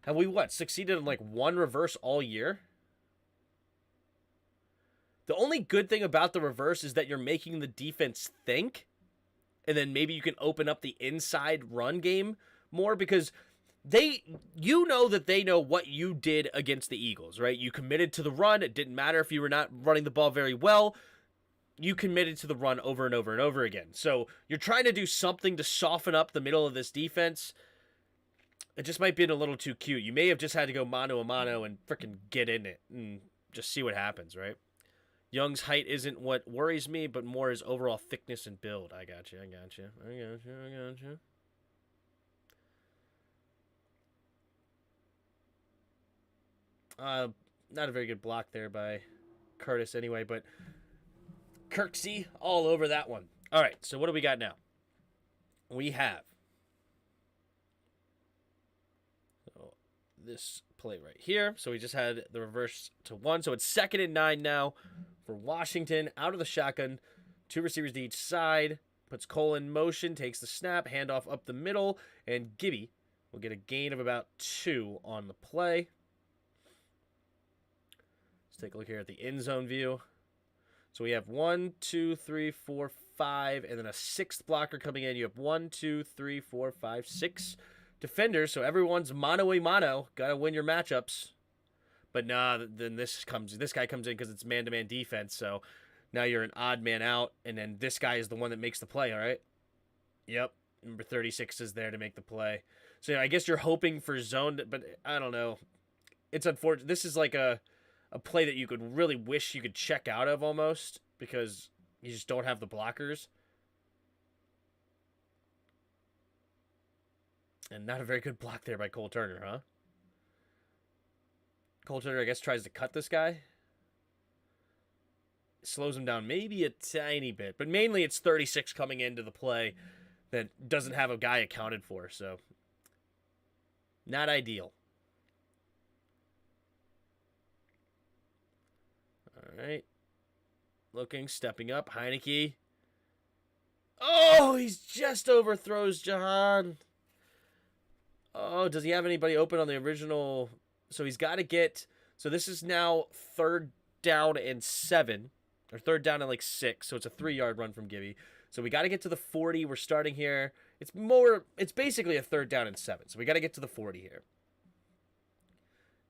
Have we succeeded in like one reverse all year? The only good thing about the reverse is that you're making the defense think, and then maybe you can open up the inside run game more because you know that they know what you did against the Eagles, right? You committed to the run. It didn't matter if you were not running the ball very well. You committed to the run over and over and over again. So you're trying to do something to soften up the middle of this defense. It just might be a little too cute. You may have just had to go mano a mano and freaking get in it and just see what happens, right? Young's height isn't what worries me, but more his overall thickness and build. I got you. Not a very good block there by Curtis anyway, but Kirksey all over that one. All right, so what do we got now? We have this play right here. So we just had the reverse to 1. So it's 2nd and 9 now for Washington. Out of the shotgun. 2 receivers to each side. Puts Cole in motion. Takes the snap. Handoff up the middle. And Gibby will get a gain of about 2 on the play. Let's take a look here at the end zone view. So we have 1, 2, 3, 4, 5. And then a 6th blocker coming in. You have 1, 2, 3, 4, 5, 6 defenders, so everyone's mano a mano. Gotta win your matchups. But then this guy comes in because it's man-to-man defense, so now you're an odd man out, and then this guy is the one that makes the play, all right? Yep, number 36 is there to make the play. So I guess you're hoping for zone, but I don't know. It's unfortunate. This is like a play that you could really wish you could check out of almost because you just don't have the blockers. And not a very good block there by Cole Turner, huh? Cole Turner, I guess, tries to cut this guy. Slows him down maybe a tiny bit. But mainly it's 36 coming into the play that doesn't have a guy accounted for. So, not ideal. All right. Looking, stepping up. Heineke. Oh, he just overthrows Jahan. Oh, does he have anybody open on the original? So he's got to get... So this is now 3rd down and 7. Or 3rd down and like 6. So it's a 3-yard run from Gibby. So we got to get to the 40. We're starting here. It's basically a 3rd down and 7. So we got to get to the 40 here.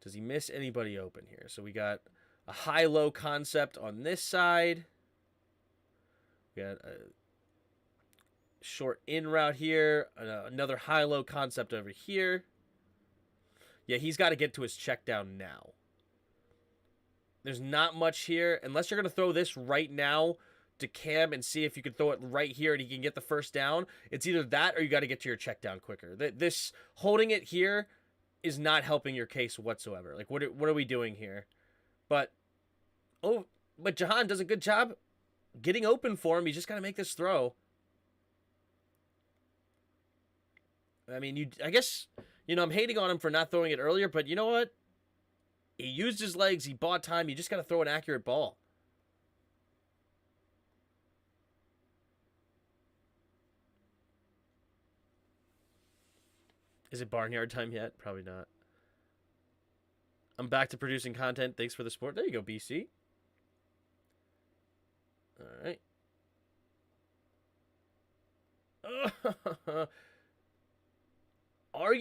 Does he miss anybody open here? So we got a high-low concept on this side. We got a short in route here. Another high-low concept over here. Yeah, he's got to get to his check down now. There's not much here. Unless you're going to throw this right now to Cam and see if you can throw it right here and he can get the first down. It's either that or you got to get to your check down quicker. This holding it here is not helping your case whatsoever. Like, what are we doing here? But Jahan does a good job getting open for him. You just got to make this throw. I mean, I guess, I'm hating on him for not throwing it earlier, but you know what? He used his legs. He bought time. You just got to throw an accurate ball. Is it barnyard time yet? Probably not. I'm back to producing content. Thanks for the support. There you go, BC. All right.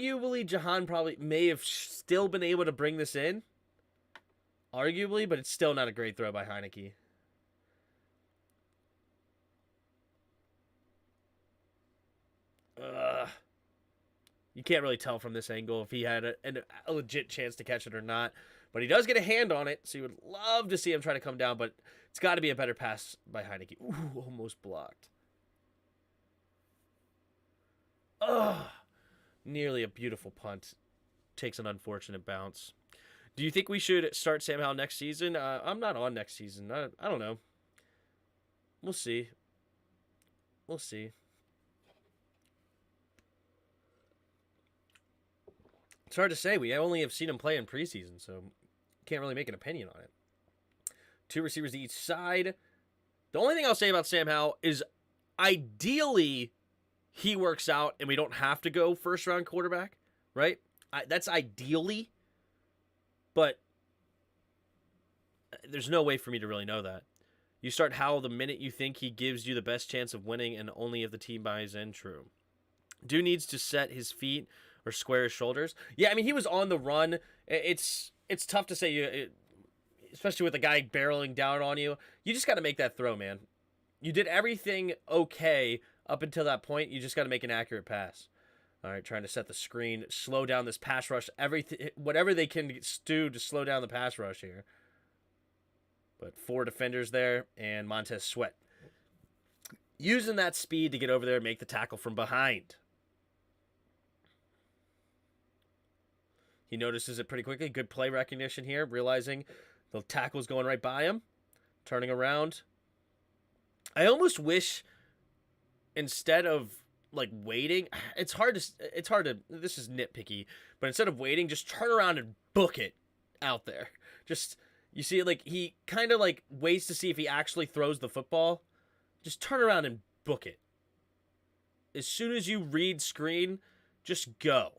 arguably, Jahan probably may have still been able to bring this in. Arguably, but it's still not a great throw by Heineke. You can't really tell from this angle if he had a legit chance to catch it or not. But he does get a hand on it, so you would love to see him try to come down, but it's got to be a better pass by Heineke. Ooh, almost blocked. Ugh. Nearly a beautiful punt. Takes an unfortunate bounce. Do you think we should start Sam Howell next season? I'm not on next season. I don't know. We'll see. We'll see. It's hard to say. We only have seen him play in preseason, so can't really make an opinion on it. 2 receivers to each side. The only thing I'll say about Sam Howell is ideally he works out and we don't have to go first-round quarterback, right? That's ideally, but there's no way for me to really know that. You start Howell the minute you think he gives you the best chance of winning and only if the team buys in. True. Dude needs to set his feet or square his shoulders. Yeah, I mean, he was on the run. It's tough to say, especially with a guy barreling down on you. You just got to make that throw, man. You did everything okay up until that point. You just got to make an accurate pass. All right, trying to set the screen, slow down this pass rush. Everything, whatever they can do to slow down the pass rush here. But 4 defenders there, and Montez Sweat using that speed to get over there and make the tackle from behind. He notices it pretty quickly. Good play recognition here, realizing the tackle's going right by him. Turning around. I almost wish instead of like waiting, it's hard to, this is nitpicky, but instead of waiting, just turn around and book it out there. Just, you see, like, he kind of like waits to see if he actually throws the football. Just turn around and book it. As soon as you read screen, just go.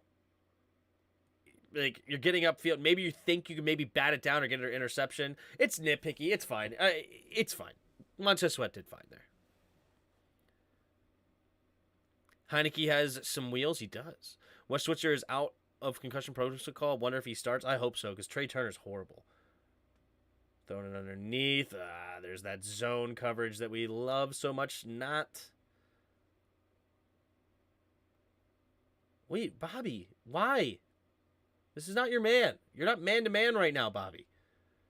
Like, you're getting upfield. Maybe you think you can maybe bat it down or get an interception. It's nitpicky. It's fine. It's fine. Montez Sweat did fine there. Heineke has some wheels. He does. Wes Switzer is out of concussion protocol. Wonder if he starts. I hope so, because Trey Turner's horrible. Throwing it underneath. There's that zone coverage that we love so much. Not. Wait, Bobby. Why? This is not your man. You're not man-to-man right now, Bobby.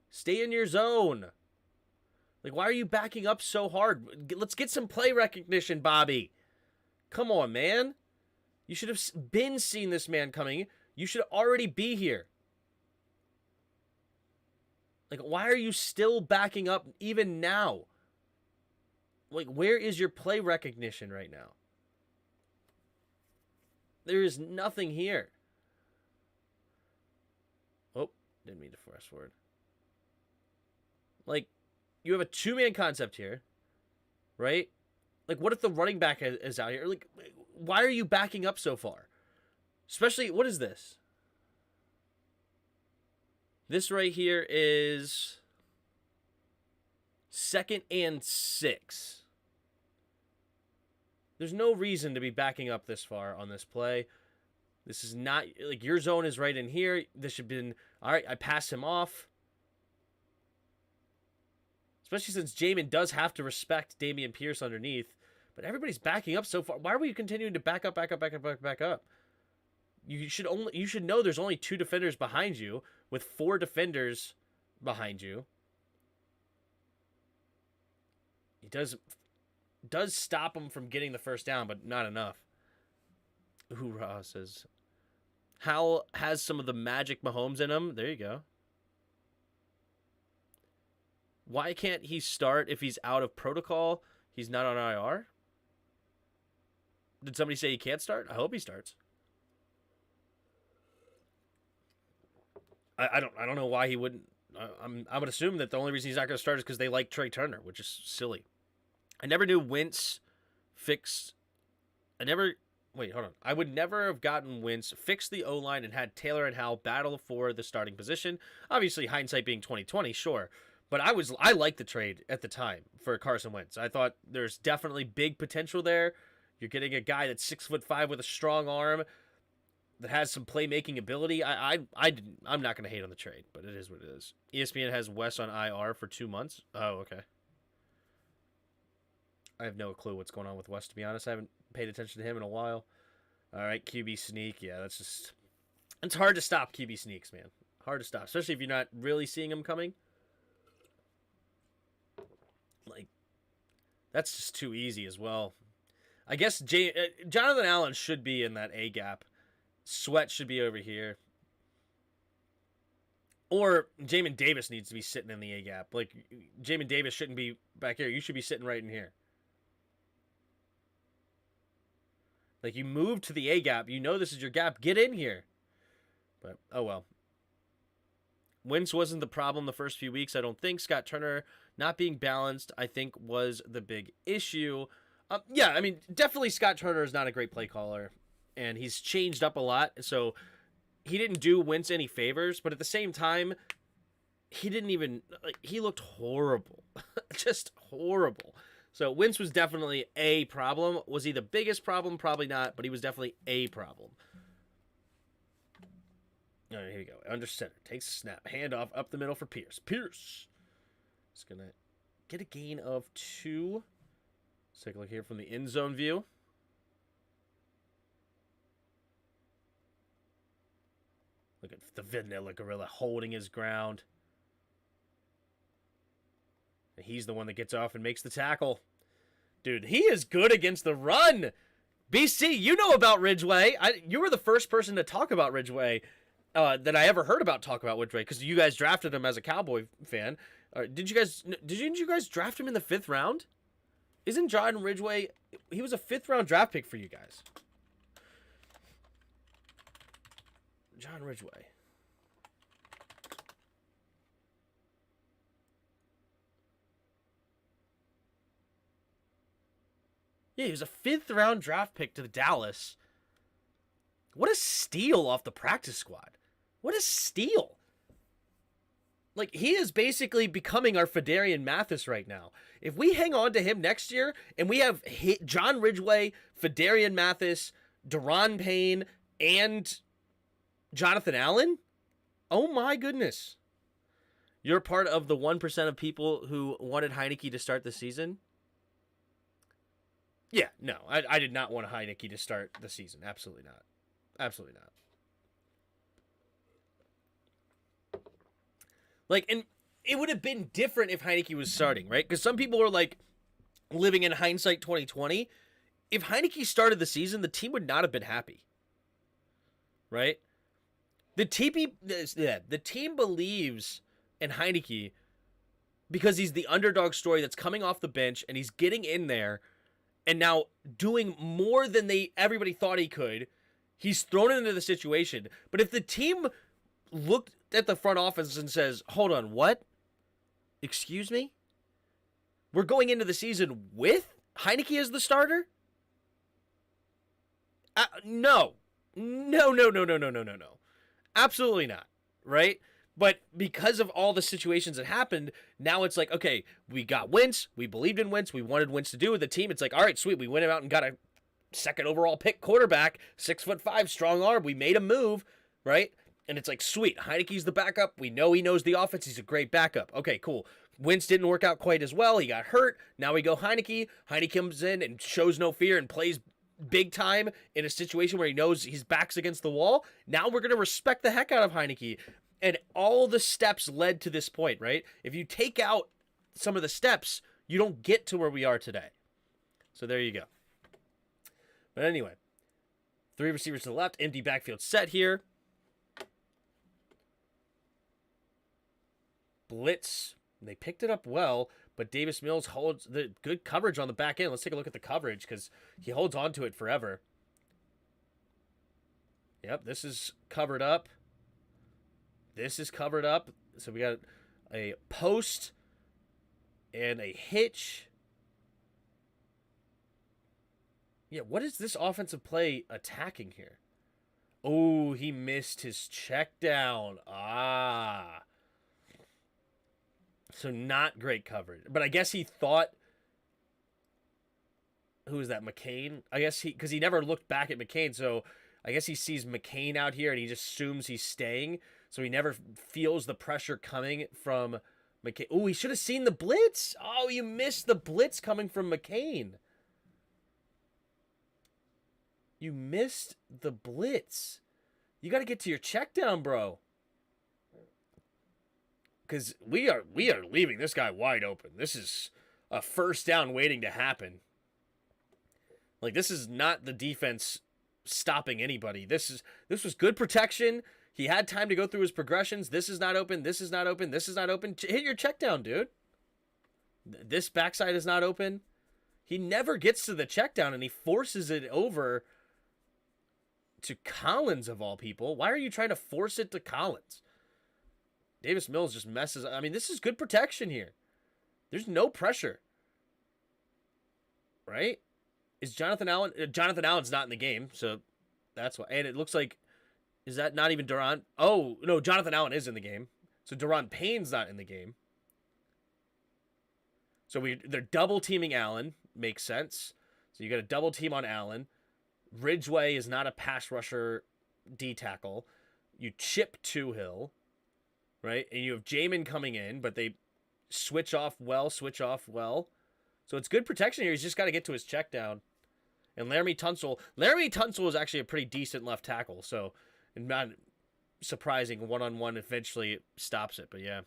Stay in your zone. Like, why are you backing up so hard? Let's get some play recognition, Bobby. Come on, man. You should have been seeing this man coming. You should already be here. Like, why are you still backing up even now? Like, where is your play recognition right now? There is nothing here. Oh, didn't mean to fast forward. Like, you have a 2-man concept here, right? Like, what if the running back is out here? Like, why are you backing up so far? Especially, what is this? This right here is 2nd and 6. There's no reason to be backing up this far on this play. This is not, like, your zone is right in here. This should have been, all right, I pass him off. Especially since Jamin does have to respect Dameon Pierce underneath. But everybody's backing up so far. Why are we continuing to back up? You should know there's only 2 defenders behind you with 4 defenders behind you. He does stop him from getting the first down, but not enough. Hoorah, says Howell has some of the magic Mahomes in him. There you go. Why can't he start if he's out of protocol? He's not on IR? Did somebody say he can't start? I hope he starts. I don't know why he wouldn't. I would assume that the only reason he's not going to start is because they like Trey Turner, which is silly. I never knew Wentz fixed. Wait, hold on. I would never have gotten Wentz, fixed the O-line, and had Taylor and Howell battle for the starting position. Obviously, hindsight being 2020, sure. But I liked the trade at the time for Carson Wentz. I thought there's definitely big potential there. You're getting a guy that's 6'5" with a strong arm. that has some playmaking ability. I'm not going to hate on the trade, but it is what it is. ESPN has Wes on IR for 2 months. Oh, okay. I have no clue what's going on with Wes, to be honest. I haven't paid attention to him in a while. All right, QB sneak. Yeah, that's just... It's hard to stop QB sneaks, man. Hard to stop, especially if you're not really seeing them coming. Like, that's just too easy as well. I guess Jonathan Allen should be in that A gap. Sweat should be over here. Or Jamin Davis needs to be sitting in the A gap. Like, Jamin Davis shouldn't be back here. You should be sitting right in here. Like, you move to the A gap. You know this is your gap. Get in here. But, oh well. Wentz wasn't the problem the first few weeks, I don't think. Scott Turner not being balanced, I think, was the big issue. Yeah, I mean, definitely Scott Turner is not a great play caller, and he's changed up a lot, so he didn't do Wentz any favors, but at the same time, he didn't even, like, he looked horrible. Just horrible. So Wentz was definitely a problem. Was he the biggest problem? Probably not, but he was definitely a problem. All right, here we go. Under center. Takes a snap. Handoff up the middle for Pierce. Pierce is going to get a gain of 2. Let's take a look here from the end zone view. Look at the Vanilla Gorilla holding his ground. And he's the one that gets off and makes the tackle. Dude, he is good against the run. BC, you know about Ridgeway. You were the first person to talk about Ridgeway that I ever heard about talk about Ridgeway, because you guys drafted him as a Cowboy fan. Didn't you guys draft him in the 5th round? Isn't John Ridgeway, he was a 5th round draft pick for you guys. John Ridgeway. Yeah, he was a 5th round draft pick to the Dallas. What a steal off the practice squad. What a steal. Like, he is basically becoming our Fedarian Mathis right now. If we hang on to him next year, and we have John Ridgeway, Fedarian Mathis, Daron Payne, and Jonathan Allen, oh my goodness. You're part of the 1% of people who wanted Heineke to start the season? Yeah, no, I did not want Heineke to start the season. Absolutely not. Absolutely not. Like, and it would have been different if Heineke was starting, right? Because some people are like living in hindsight 2020. If Heineke started the season, the team would not have been happy, right? The team believes in Heineke because he's the underdog story that's coming off the bench and he's getting in there and now doing more than everybody thought he could. He's thrown into the situation. But if the team looked at the front office and says, hold on, what? Excuse me? We're going into the season with Heineke as the starter? No. No. Absolutely not, right? But because of all the situations that happened, now it's like, okay, we got Wentz. We believed in Wentz. We wanted Wentz to do with the team. It's like, all right, sweet. We went out and got a 2nd overall pick quarterback, 6'5", strong arm. We made a move, right? And it's like, sweet, Heineke's the backup. We know he knows the offense. He's a great backup. Okay, cool. Wentz didn't work out quite as well. He got hurt. Now we go Heineke. Heineke comes in and shows no fear and plays big time in a situation where he knows his back's against the wall. Now we're going to respect the heck out of Heineke. And all the steps led to this point, right? If you take out some of the steps, you don't get to where we are today. So there you go. But anyway, 3 receivers to the left, empty backfield set here. Blitz. They picked it up well, but Davis Mills holds the good coverage on the back end. Let's take a look at the coverage because he holds on to it forever. Yep, this is covered up. This is covered up. So we got a post and a hitch. Yeah, what is this offensive play attacking here? Oh, he missed his check down. Ah. So not great coverage. But I guess he thought... Who is that, McCain? I guess because he never looked back at McCain, so I guess he sees McCain out here and he just assumes he's staying, so he never feels the pressure coming from McCain. Oh, he should have seen the blitz. Oh, you missed the blitz coming from McCain. You missed the blitz. You got to get to your check down, bro. Because we are leaving this guy wide open. This is a first down waiting to happen. Like, this is not the defense stopping anybody. This was good protection. He had time to go through his progressions. This is not open. This is not open. This is not open. Hit your check down, dude. This backside is not open. He never gets to the check down, and he forces it over to Collins, of all people. Why are you trying to force it to Collins? Davis Mills just messes up. I mean, this is good protection here. There's no pressure. Right? Is Jonathan Allen... Jonathan Allen's not in the game, so that's why. And it looks like... Is that not even Duran? Oh, no, Jonathan Allen is in the game. So Duran Payne's not in the game. So they're double-teaming Allen. Makes sense. So you got a double team on Allen. Ridgeway is not a pass rusher D-tackle. You chip Hill, right? And you have Jamin coming in, but they switch off well. So it's good protection here. He's just got to get to his check down. And Laramie Tunsil is actually a pretty decent left tackle, so not surprising. One-on-one eventually stops it, but yeah.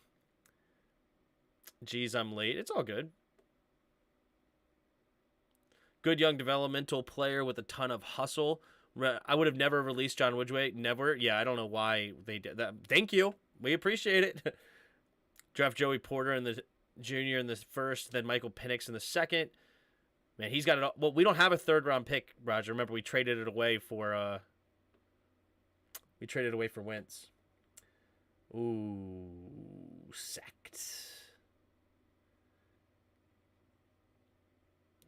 Geez, I'm late. It's all good. Good young developmental player with a ton of hustle. I would have never released John Ridgeway. Never. Yeah, I don't know why they did that. Thank you. We appreciate it. Draft Joey Porter in the junior in the first, then Michael Penix in the second. Man, he's got it all. Well, we don't have a third-round pick, Roger. Remember, we traded it away for Wentz. Ooh, sacked.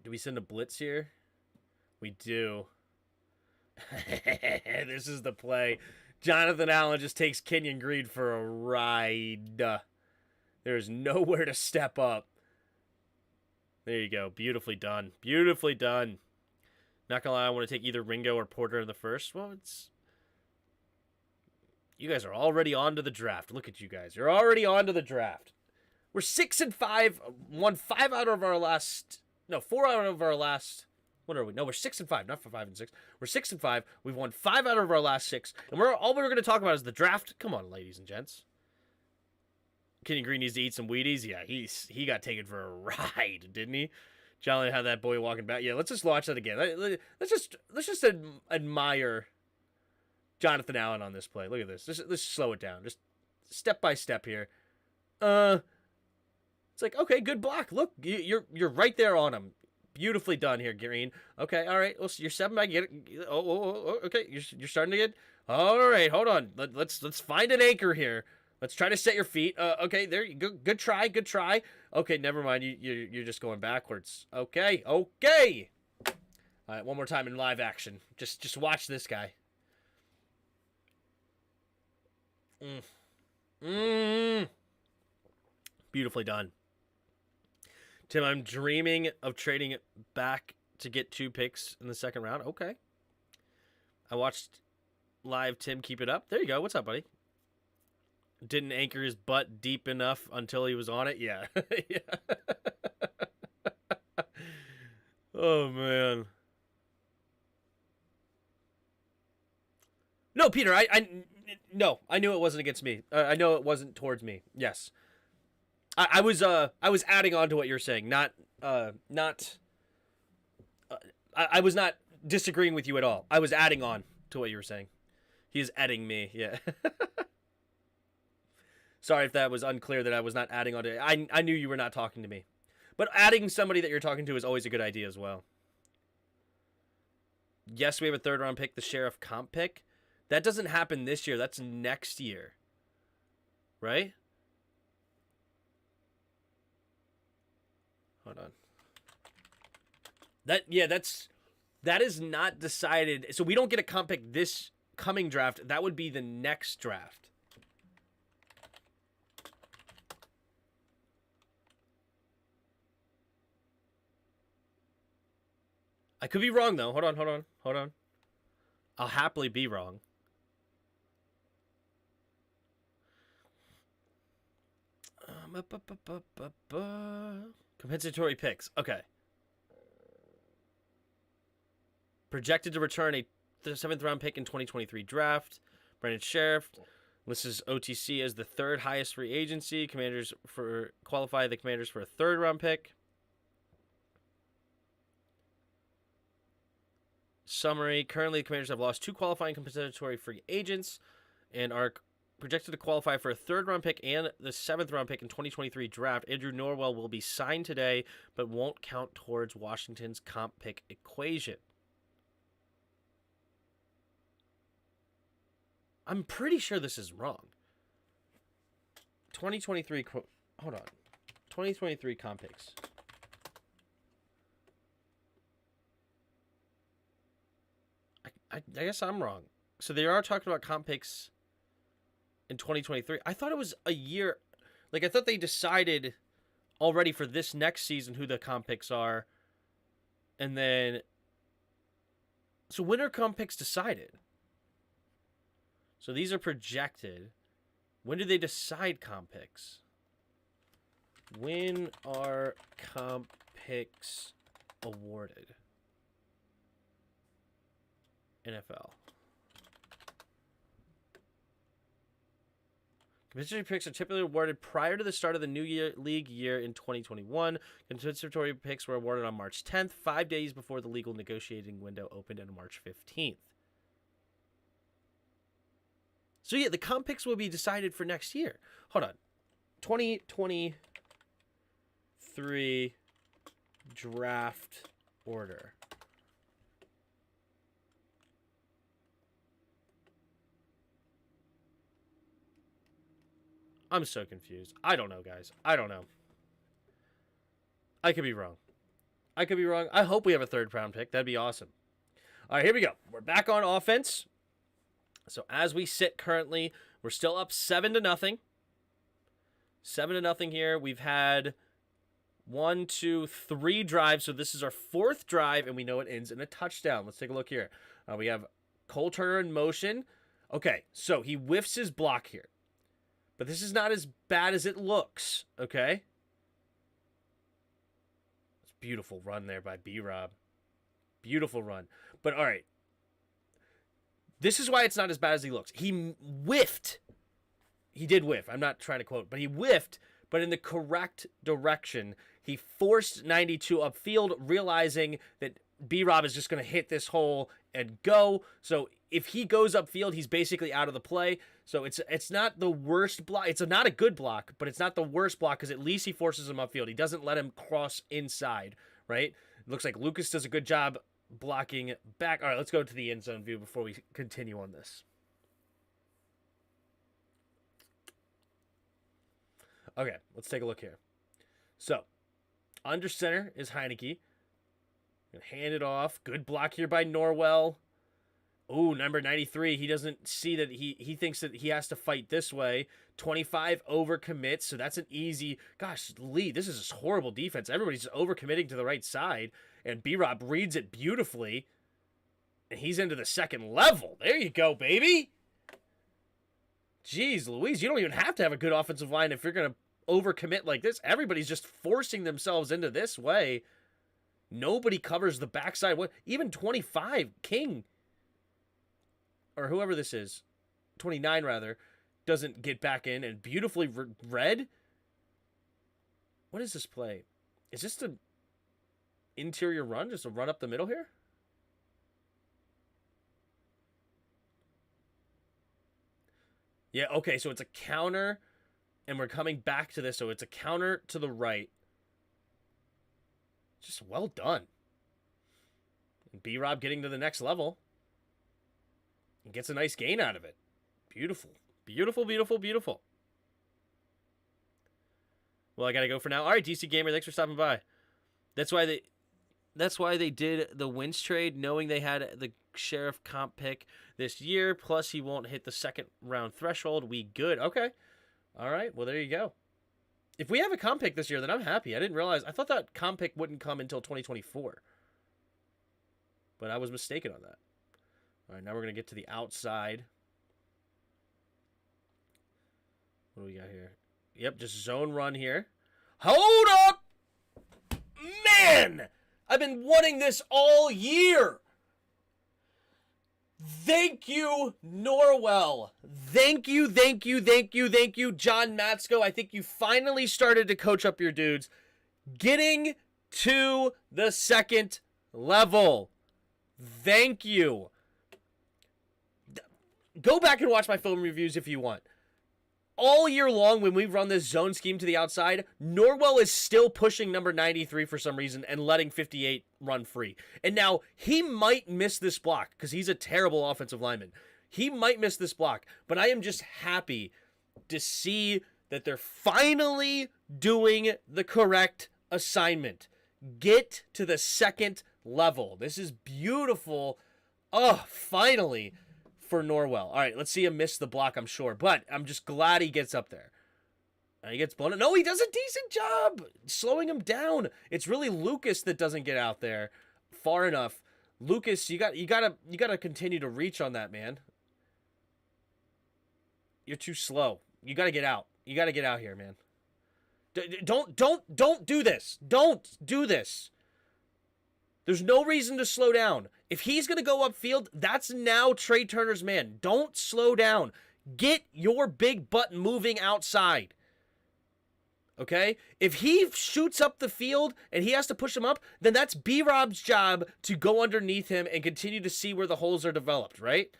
Do we send a blitz here? We do. This is the play. Jonathan Allen just takes Kenyon Green for a ride. There's nowhere to step up. There you go. Beautifully done. Beautifully done. Not gonna lie, I want to take either Ringo or Porter in the first. Well, you guys are already on to the draft. Look at you guys. You're already on to the draft. We're 6-5. Won 5 out of our last... No, 4 out of our last... What are we? No, we're 6-5, not for 5 and 6. We're 6-5. We've won 5 out of our last 6, and all we're going to talk about is the draft. Come on, ladies and gents. Kenny Green needs to eat some Wheaties. Yeah, he got taken for a ride, didn't he? Jolly had that boy walking back. Yeah, let's just watch that again. Let's just admire Jonathan Allen on this play. Look at this. Let's slow it down. Just step by step here. It's like, okay, good block. Look, you're right there on him. Beautifully done here, Green. Okay, all right. Well, you're 7 back. Get it. Oh, okay. You're starting to get. All right, hold on. Let's find an anchor here. Let's try to set your feet. Okay, there you go. Good try. Okay, never mind. You're just going backwards. Okay. All right, one more time in live action. Just watch this guy. Beautifully done. Tim, I'm dreaming of trading it back to get 2 picks in the second round. Okay. I watched live Tim keep it up. There you go. What's up, buddy? Didn't anchor his butt deep enough until he was on it. Yeah. Yeah. Oh, man. No, Peter, no, I knew it wasn't against me. I know it wasn't towards me. Yes. I was adding on to what you're saying, I was not disagreeing with you at all. I was adding on to what you were saying. He is adding me, yeah. Sorry if that was unclear that I was not adding on to it. I knew you were not talking to me. But adding somebody that you're talking to is always a good idea as well. Yes, we have a 3rd round pick, the Sheriff comp pick. That doesn't happen this year. That's next year. Right? Hold on. That is not decided. So we don't get a comp pick this coming draft. That would be the next draft. I could be wrong though. Hold on. I'll happily be wrong. Compensatory picks. Okay. Projected to return a 7th round pick in 2023 draft. Brandon Sheriff lists OTC as the 3rd highest free agency. Commanders qualify the Commanders for a 3rd round pick. Summary. Currently, the Commanders have lost 2 qualifying compensatory free agents and are projected to qualify for a 3rd round pick and the 7th round pick in 2023 draft. Andrew Norwell will be signed today, but won't count towards Washington's comp pick equation. I'm pretty sure this is wrong. 2023, hold on. 2023 comp picks. I guess I'm wrong. So they are talking about comp picks in 2023. I thought it was a year. Like, I thought they decided already for this next season who the comp picks are. And then, so when are comp picks decided? So these are projected. When do they decide comp picks? When are comp picks awarded? NFL. Compensatory picks are typically awarded prior to the start of the new league year in 2021. Compensatory picks were awarded on March 10th, 5 days before the legal negotiating window opened on March 15th. So yeah, the comp picks will be decided for next year. Hold on. 2023 draft order. I'm so confused. I don't know, guys. I don't know. I could be wrong. I hope we have a 3rd round pick. That'd be awesome. All right, here we go. We're back on offense. So as we sit currently, we're still up 7-0. 7-0 here. We've had 1, 2, 3 drives. So this is our 4th drive, and we know it ends in a touchdown. Let's take a look here. We have Cole Turner in motion. Okay, so he whiffs his block here. But this is not as bad as it looks, okay? It's a beautiful run there by B-Rob. Beautiful run. But all right. This is why it's not as bad as he looks. He whiffed. He did whiff. I'm not trying to quote, but he whiffed, but in the correct direction. He forced 92 upfield, realizing that B-Rob is just going to hit this hole and go. So if he goes upfield, he's basically out of the play. So it's not the worst block. It's not a good block, but it's not the worst block because at least he forces him upfield. He doesn't let him cross inside, right? It looks like Lucas does a good job blocking back. All right, let's go to the end zone view before we continue on this. Okay, let's take a look here. So, under center is Heineke. Hand it off. Good block here by Norwell. Ooh, number 93. He doesn't see that he thinks that he has to fight this way. 25 overcommits, so that's an easy. Gosh, Lee, this is a horrible defense. Everybody's just overcommitting to the right side, and B-Rob reads it beautifully, and he's into the 2nd level. There you go, baby. Jeez, Louise, you don't even have to have a good offensive line if you're going to overcommit like this. Everybody's just forcing themselves into this way. Nobody covers the backside. What? Even 25, King, or whoever this is, 29 rather, doesn't get back in and beautifully read. What is this play? Is this an interior run? Just a run up the middle here? Yeah, okay, so it's a counter, and we're coming back to this, so it's a counter to the right. Just well done. And B-Rob getting to the next level. And gets a nice gain out of it. Beautiful. Beautiful, beautiful, beautiful. Well, I gotta go for now. All right, DC Gamer, thanks for stopping by. That's why they did the Wentz trade, knowing they had the Sheriff comp pick this year. Plus, he won't hit the 2nd round threshold. We good. Okay. All right. Well, there you go. If we have a comp pick this year, then I'm happy. I didn't realize. I thought that comp pick wouldn't come until 2024. But I was mistaken on that. All right, now we're going to get to the outside. What do we got here? Yep, just zone run here. Hold up! Man! I've been wanting this all year. Thank you, Norwell. Thank you, John Matsko. I think you finally started to coach up your dudes. Getting to the second level. Thank you. Go back and watch my film reviews if you want. All year long, when we run this zone scheme to the outside, Norwell is still pushing number 93 for some reason and letting 58 run free. And now, he might miss this block because he's a terrible offensive lineman. He might miss this block, but I am just happy to see that they're finally doing the correct assignment. Get to the second level. This is beautiful. Oh, finally. For Norwell. All right, let's see him miss the block, I'm sure. But I'm just glad he gets up there. And he gets blown up. No, he does a decent job slowing him down. It's really Lucas that doesn't get out there far enough. Lucas, you gotta continue to reach on that, man. You're too slow. You gotta get out. You gotta get out here, man. Don't do this. Don't do this. There's no reason to slow down. If he's going to go upfield, that's now Trey Turner's man. Don't slow down. Get your big butt moving outside. Okay? If he shoots up the field and he has to push him up, then that's B-Rob's job to go underneath him and continue to see where the holes are developed, right?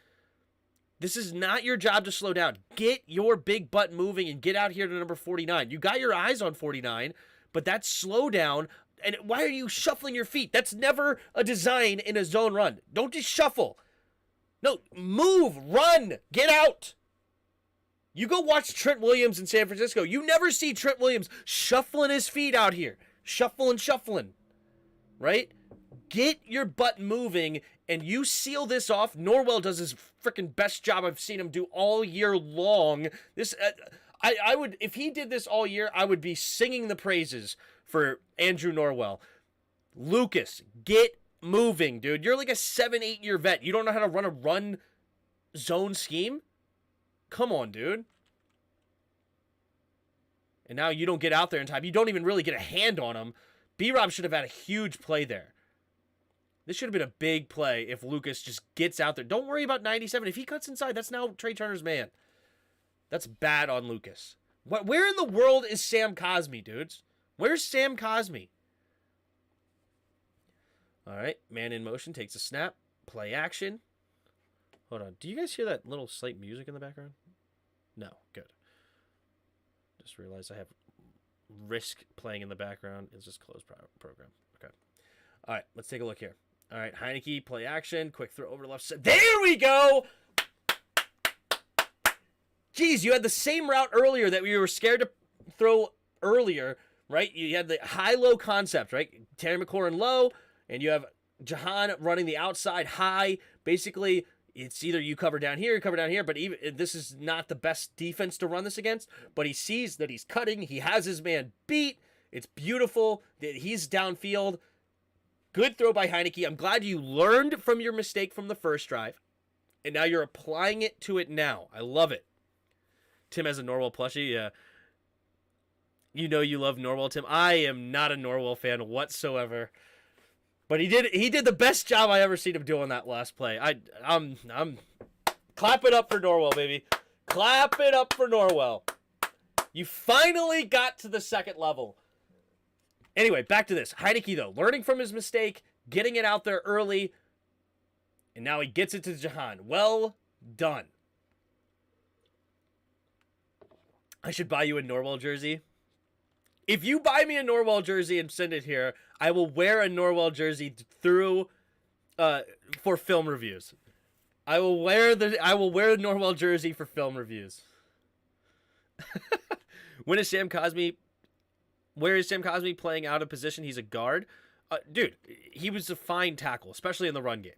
This is not your job to slow down. Get your big butt moving and get out here to number 49. You got your eyes on 49, but that's slow down. And why are you shuffling your feet? That's never a design in a zone run. Don't just shuffle. No, move, run, get out. You go watch Trent Williams in San Francisco. You never see Trent Williams shuffling his feet out here. Shuffling. Right? Get your butt moving, and you seal this off. Norwell does his freaking best job I've seen him do all year long. This, I would, if he did this all year, I would be singing the praises for Andrew Norwell. Lucas, get moving, dude. You're like a 7-8 year vet. You don't know how to run a run zone scheme? Come on, dude. And now you don't get out there in time. You don't even really get a hand on him. B-Rob should have had a huge play there. This should have been a big play if Lucas just gets out there. Don't worry about 97. If he cuts inside, that's now Trey Turner's man. That's bad on Lucas. Where in the world is Sam Cosmi, dudes? Where's Sam Cosmi? All right, man in motion, takes a snap, play action. Hold on, do you guys hear that little slight music in the background? No, good. Just realized I have Risk playing in the background. It's just closed program. Okay. All right, let's take a look here. All right, Heineke, play action, quick throw over to left side. There we go! Geez, you had the same route earlier that we were scared to throw earlier, right? You had the high-low concept, right? Terry McLaurin low, and you have Jahan running the outside high. Basically, it's either you cover down here, but even this is not the best defense to run this against, but he sees that he's cutting. He has his man beat. It's beautiful that he's downfield. Good throw by Heineke. I'm glad you learned from your mistake from the first drive, and now you're applying it to it now. I love it. Tim has a Norwell plushie. Yeah. You know you love Norwell, Tim. I am not a Norwell fan whatsoever. But he did the best job I ever seen him do on that last play. I'm clap it up for Norwell, baby. Clap it up for Norwell. You finally got to the second level. Anyway, back to this. Heineke, though, learning from his mistake, getting it out there early, and now he gets it to Jahan. Well done. I should buy you a Norwell jersey. If you buy me a Norwell jersey and send it here, I will wear a Norwell jersey through for film reviews. I will wear the Norwell jersey for film reviews. Where is Sam Cosmi playing out of position? He's a guard. Dude, he was a fine tackle, especially in the run game.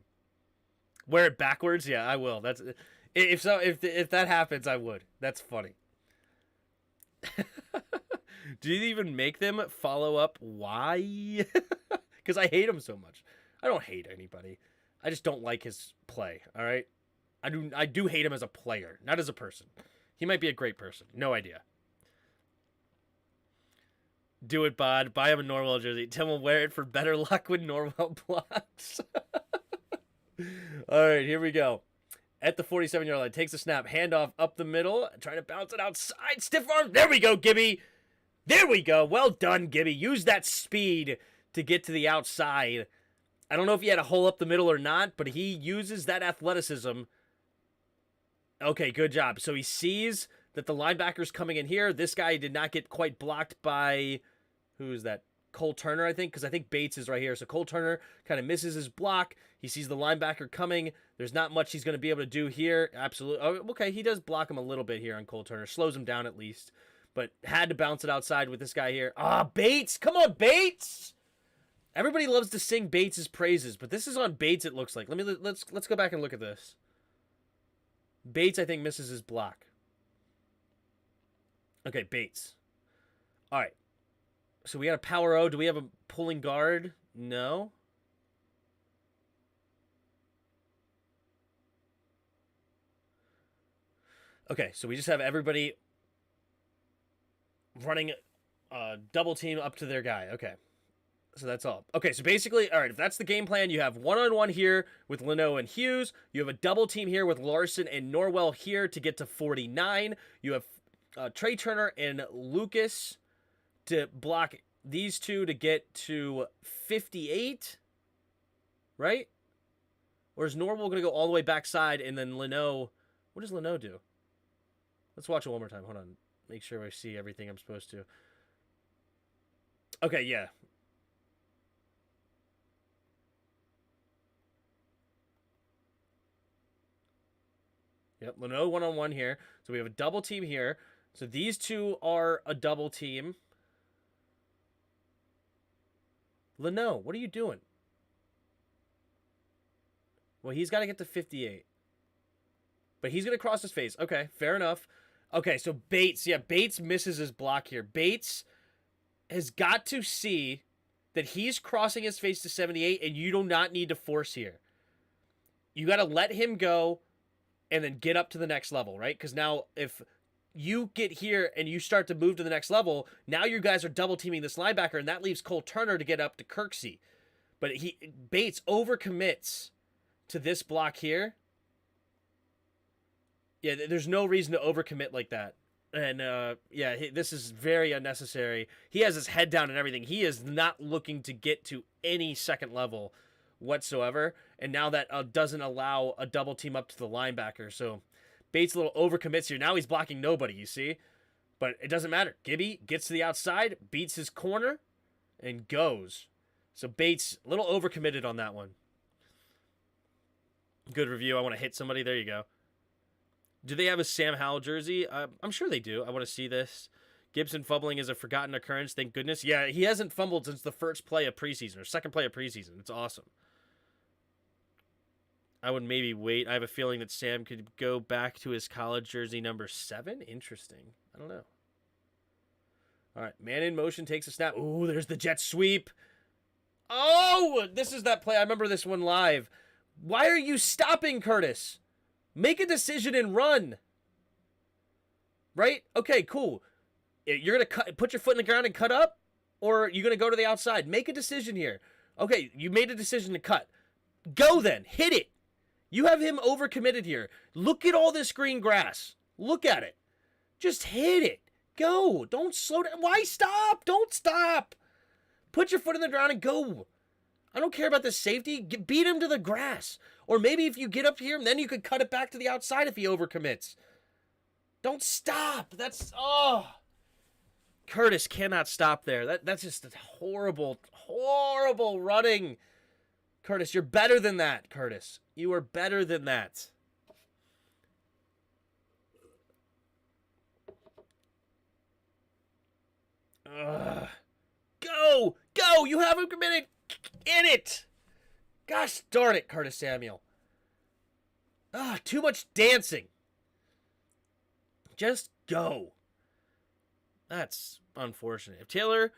Wear it backwards? Yeah, I will. That's if that happens, I would. That's funny. Do you even make them follow up? Why? Because I hate them so much. I don't hate anybody. I just don't like his play, all right? I do hate him as a player, not as a person. He might be a great person. No idea. Do it, Bod. Buy him a Norwell jersey. Tim will wear it for better luck when Norwell blocks. All right, here we go. At the 47-yard line, takes a snap, handoff up the middle, trying to bounce it outside. Stiff arm. There we go, Gibby. There we go. Well done, Gibby. Use that speed to get to the outside. I don't know if he had a hole up the middle or not, but he uses that athleticism. Okay, good job. So he sees that the linebacker's coming in here. This guy did not get quite blocked by, who is that? Cole Turner, I think, because I think Bates is right here. So Cole Turner kind of misses his block. He sees the linebacker coming. There's not much he's going to be able to do here. Absolutely. Oh, okay, he does block him a little bit here on Cole Turner. Slows him down at least. But had to bounce it outside with this guy here. Bates! Come on, Bates! Everybody loves to sing Bates' praises, but this is on Bates, it looks like. Let's go back and look at this. Bates, I think, misses his block. Okay, Bates. All right. So we got a power O. Do we have a pulling guard? No. Okay, so we just have everybody running double team up to their guy. Okay. So that's all. Okay, so basically, all right, if that's the game plan, you have one-on-one here with Leno and Hughes. You have a double team here with Larson and Norwell here to get to 49. You have Trey Turner and Lucas to block these two to get to 58, right? Or is Norwell going to go all the way backside and then Leno, what does Leno do? Let's watch it one more time. Hold on. Make sure I see everything I'm supposed to. Okay, yeah. Yep, Leno one-on-one here. So we have a double team here. So these two are a double team. Leno, what are you doing? Well, he's got to get to 58. But he's going to cross his face. Okay, fair enough. Okay, so Bates. Yeah, Bates misses his block here. Bates has got to see that he's crossing his face to 78, and you do not need to force here. You got to let him go and then get up to the next level, right? Because now if you get here and you start to move to the next level, now you guys are double teaming this linebacker, and that leaves Cole Turner to get up to Kirksey. But Bates overcommits to this block here. Yeah, there's no reason to overcommit like that. And, this is very unnecessary. He has his head down and everything. He is not looking to get to any second level whatsoever. And now that doesn't allow a double team up to the linebacker. So Bates a little overcommits here. Now he's blocking nobody, you see? But it doesn't matter. Gibby gets to the outside, beats his corner, and goes. So Bates a little overcommitted on that one. Good review. I want to hit somebody. There you go. Do they have a Sam Howell jersey? I'm sure they do. I want to see this. Gibson fumbling is a forgotten occurrence. Thank goodness. Yeah, he hasn't fumbled since the first play of preseason or second play of preseason. It's awesome. I would maybe wait. I have a feeling that Sam could go back to his college jersey number 7. Interesting. I don't know. All right, man in motion takes a snap. Ooh, there's the jet sweep. Oh, this is that play. I remember this one live. Why are you stopping, Curtis? Make a decision and run. Right? Okay, cool. You're going to put your foot in the ground and cut up? Or are you going to go to the outside? Make a decision here. Okay, you made a decision to cut. Go then. Hit it. You have him overcommitted here. Look at all this green grass. Look at it. Just hit it. Go. Don't slow down. Why stop? Don't stop. Put your foot in the ground and go. I don't care about the safety. Beat him to the grass. Or maybe if you get up here, then you could cut it back to the outside if he overcommits. Don't stop. Curtis cannot stop there. That's just horrible, horrible running. Curtis, you're better than that, Curtis. You are better than that. Go! Go! You haven't committed in it! Gosh darn it, Curtis Samuel. Too much dancing. Just go. That's unfortunate. If Taylor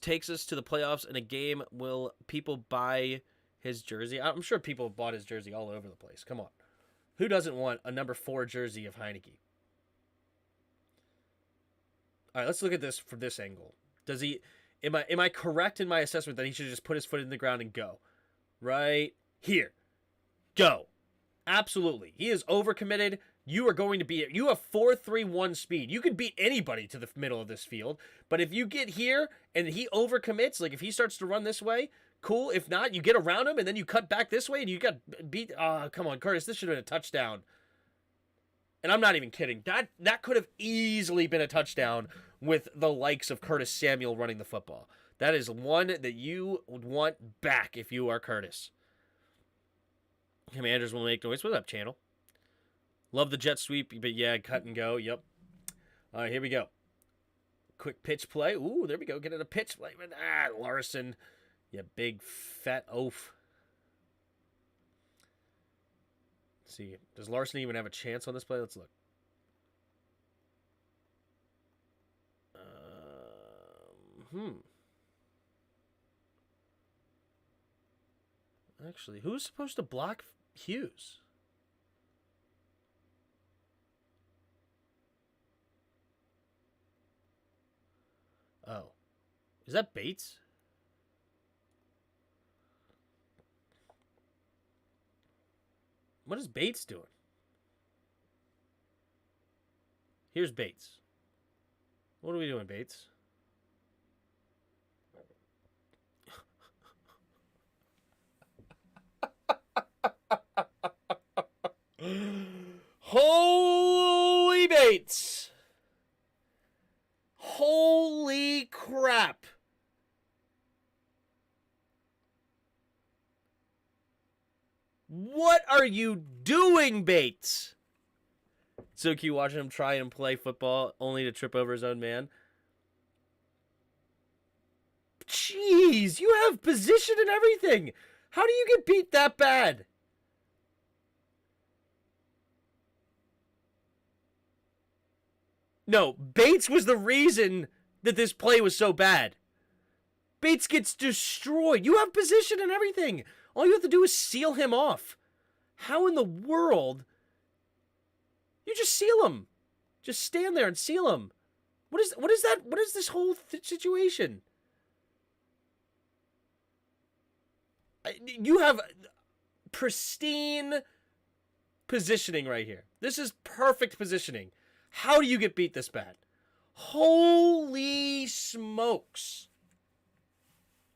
takes us to the playoffs in a game, will people buy his jersey. I'm sure people have bought his jersey all over the place. Come on. Who doesn't want a number 4 jersey of Heineke? All right, let's look at this from this angle. Does he? Am I correct in my assessment that he should just put his foot in the ground and go? Right here. Go. Absolutely. He is overcommitted. You are going to be. You have 4.31 speed. You could beat anybody to the middle of this field. But if you get here and he overcommits, like if he starts to run this way, cool. If not, you get around him and then you cut back this way and you got beat. Come on, Curtis. This should have been a touchdown. And I'm not even kidding. That could have easily been a touchdown with the likes of Curtis Samuel running the football. That is one that you would want back if you are Curtis. Commanders will make noise. What's up, channel? Love the jet sweep, but yeah, cut and go. Yep. All right, here we go. Quick pitch play. Ooh, there we go. Get in a pitch play. Larson. Yeah, big fat oaf. Let's see. Does Larson even have a chance on this play? Let's look. Actually, who's supposed to block Hughes? Oh. Is that Bates? What is Bates doing? Here's Bates. What are we doing, Bates? Holy Bates! Holy crap! What are you doing, Bates? So cute watching him try and play football only to trip over his own man. Jeez, you have position and everything. How do you get beat that bad? No, Bates was the reason that this play was so bad. Bates gets destroyed. You have position and everything. All you have to do is seal him off. How in the world? You just seal him. Just stand there and seal him. What is that? What is this whole situation? You have pristine positioning right here. This is perfect positioning. How do you get beat this bad? Holy smokes.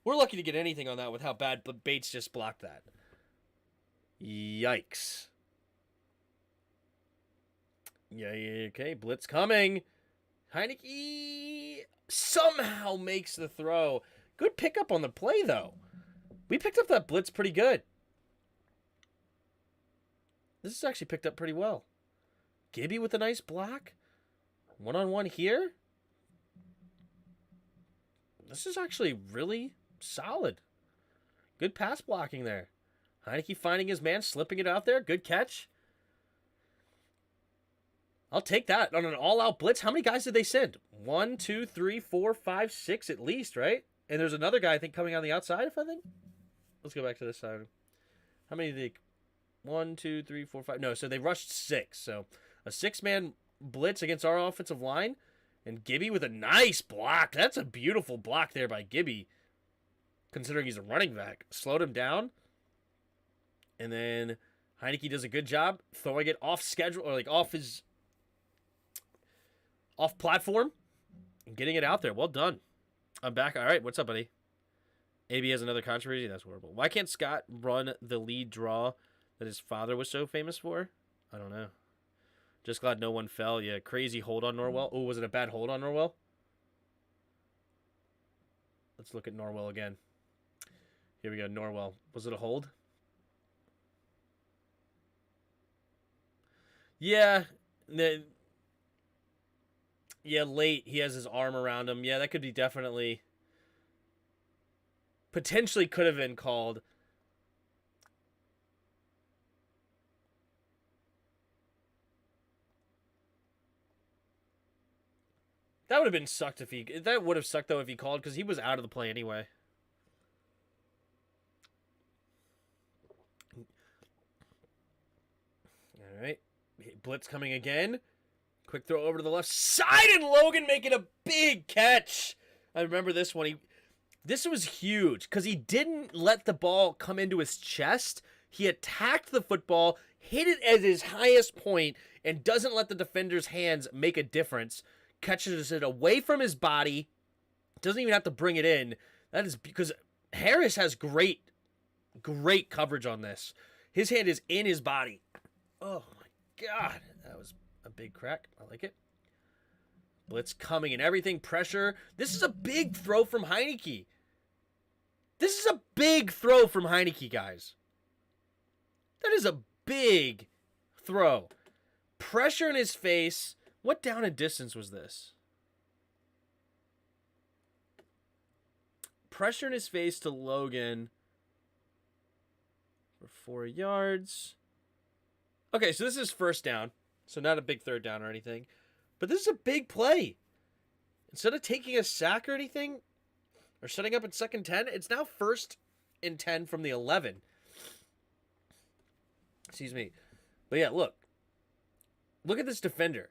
We're lucky to get anything on that with how bad Bates just blocked that. Yikes. Yeah, okay, blitz coming. Heineke somehow makes the throw. Good pickup on the play, though. We picked up that blitz pretty good. This is actually picked up pretty well. Gibby with a nice block. One-on-one here. This is actually really solid. Good pass blocking there. Heineke finding his man, slipping it out there. Good catch. I'll take that on an all-out blitz. How many guys did they send? 1, 2, 3, 4, 5, 6 at least, right? And there's another guy, I think, coming on the outside, if I think. Let's go back to this side. How many did they... 1, 2, 3, 4, 5... No, so they rushed 6. So a 6-man blitz against our offensive line. And Gibby with a nice block. That's a beautiful block there by Gibby. Considering he's a running back. Slowed him down. And then Heineke does a good job throwing it off schedule, or like off platform, and getting it out there. Well done. I'm back. All right, what's up, buddy? AB has another controversy. That's horrible. Why can't Scott run the lead draw that his father was so famous for? I don't know. Just glad no one fell. Yeah, crazy hold on Norwell. Oh, was it a bad hold on Norwell? Let's look at Norwell again. Here we go, Norwell. Was it a hold? Yeah. Yeah, late. He has his arm around him. Yeah, that could be definitely... Potentially could have been called. That would have been sucked if he... That would have sucked, though, if he called, because he was out of the play anyway. right. Blitz coming again. Quick throw over to the left side, and Logan making a big catch. I remember this one. This was huge because he didn't let the ball come into his chest. He attacked the football, hit it at his highest point, and doesn't let the defender's hands make a difference. Catches it away from his body. Doesn't even have to bring it in. That is because Harris has great coverage on this. His hand is in his body. Oh my God. That was a big crack. I like it. Blitz coming and everything. Pressure. This is a big throw from Heinicke. This is a big throw from Heinicke, guys. That is a big throw. Pressure in his face. What down and distance was this? Pressure in his face to Logan for 4 yards. Okay, so this is first down. So not a big third down or anything. But this is a big play. Instead of taking a sack or anything, or setting up at 2nd and 10, it's now 1st and 10 from the 11. Excuse me. But yeah, look. Look at this defender.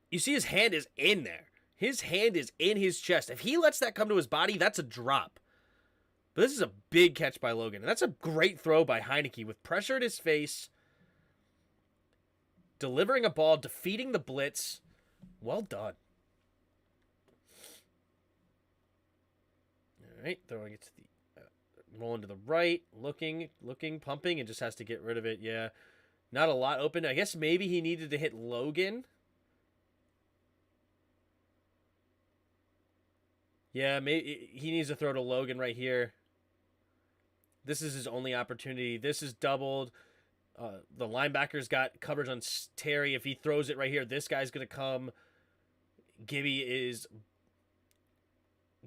You see his hand is in there. His hand is in his chest. If he lets that come to his body, that's a drop. But this is a big catch by Logan. And that's a great throw by Heinicke with pressure at his face. Delivering a ball, defeating the blitz. Well done. All right, throwing it to the rolling to the right, looking, pumping, and just has to get rid of it. Yeah, not a lot open. I guess maybe he needed to hit Logan. Yeah, maybe he needs to throw to Logan right here. This is his only opportunity. This is doubled. The linebacker's got coverage on Terry. If he throws it right here, this guy's going to come. Gibby is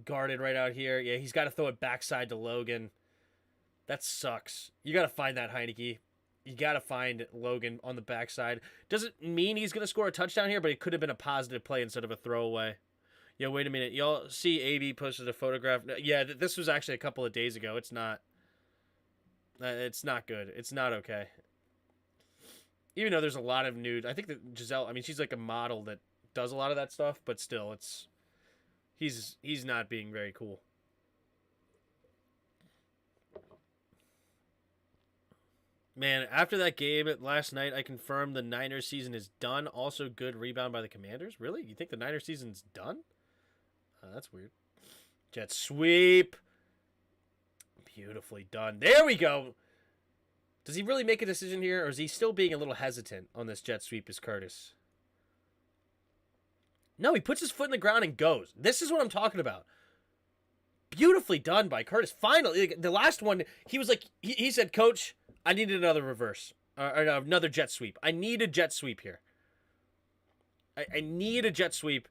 guarded right out here. Yeah, he's got to throw it backside to Logan. That sucks. You got to find that, Heinicke. You got to find Logan on the backside. Doesn't mean he's going to score a touchdown here, but it could have been a positive play instead of a throwaway. Yeah, wait a minute. Y'all see AB posted a photograph. Yeah, this was actually a couple of days ago. It's not. It's not good. It's not okay. Even though there's a lot of nude. I think that Giselle, I mean, she's like a model that does a lot of that stuff, but still, it's he's not being very cool. Man, after that game last night, I confirmed the Niners season is done. Also, good rebound by the Commanders. Really? You think the Niners season's done? That's weird. Jet sweep. Beautifully done. There we go. Does he really make a decision here, or is he still being a little hesitant on this jet sweep as Curtis? No, he puts his foot in the ground and goes. This is what I'm talking about. Beautifully done by Curtis. Finally, the last one, he was like, he said, Coach, I needed another reverse. Or another jet sweep. I need a jet sweep here. I need a jet sweep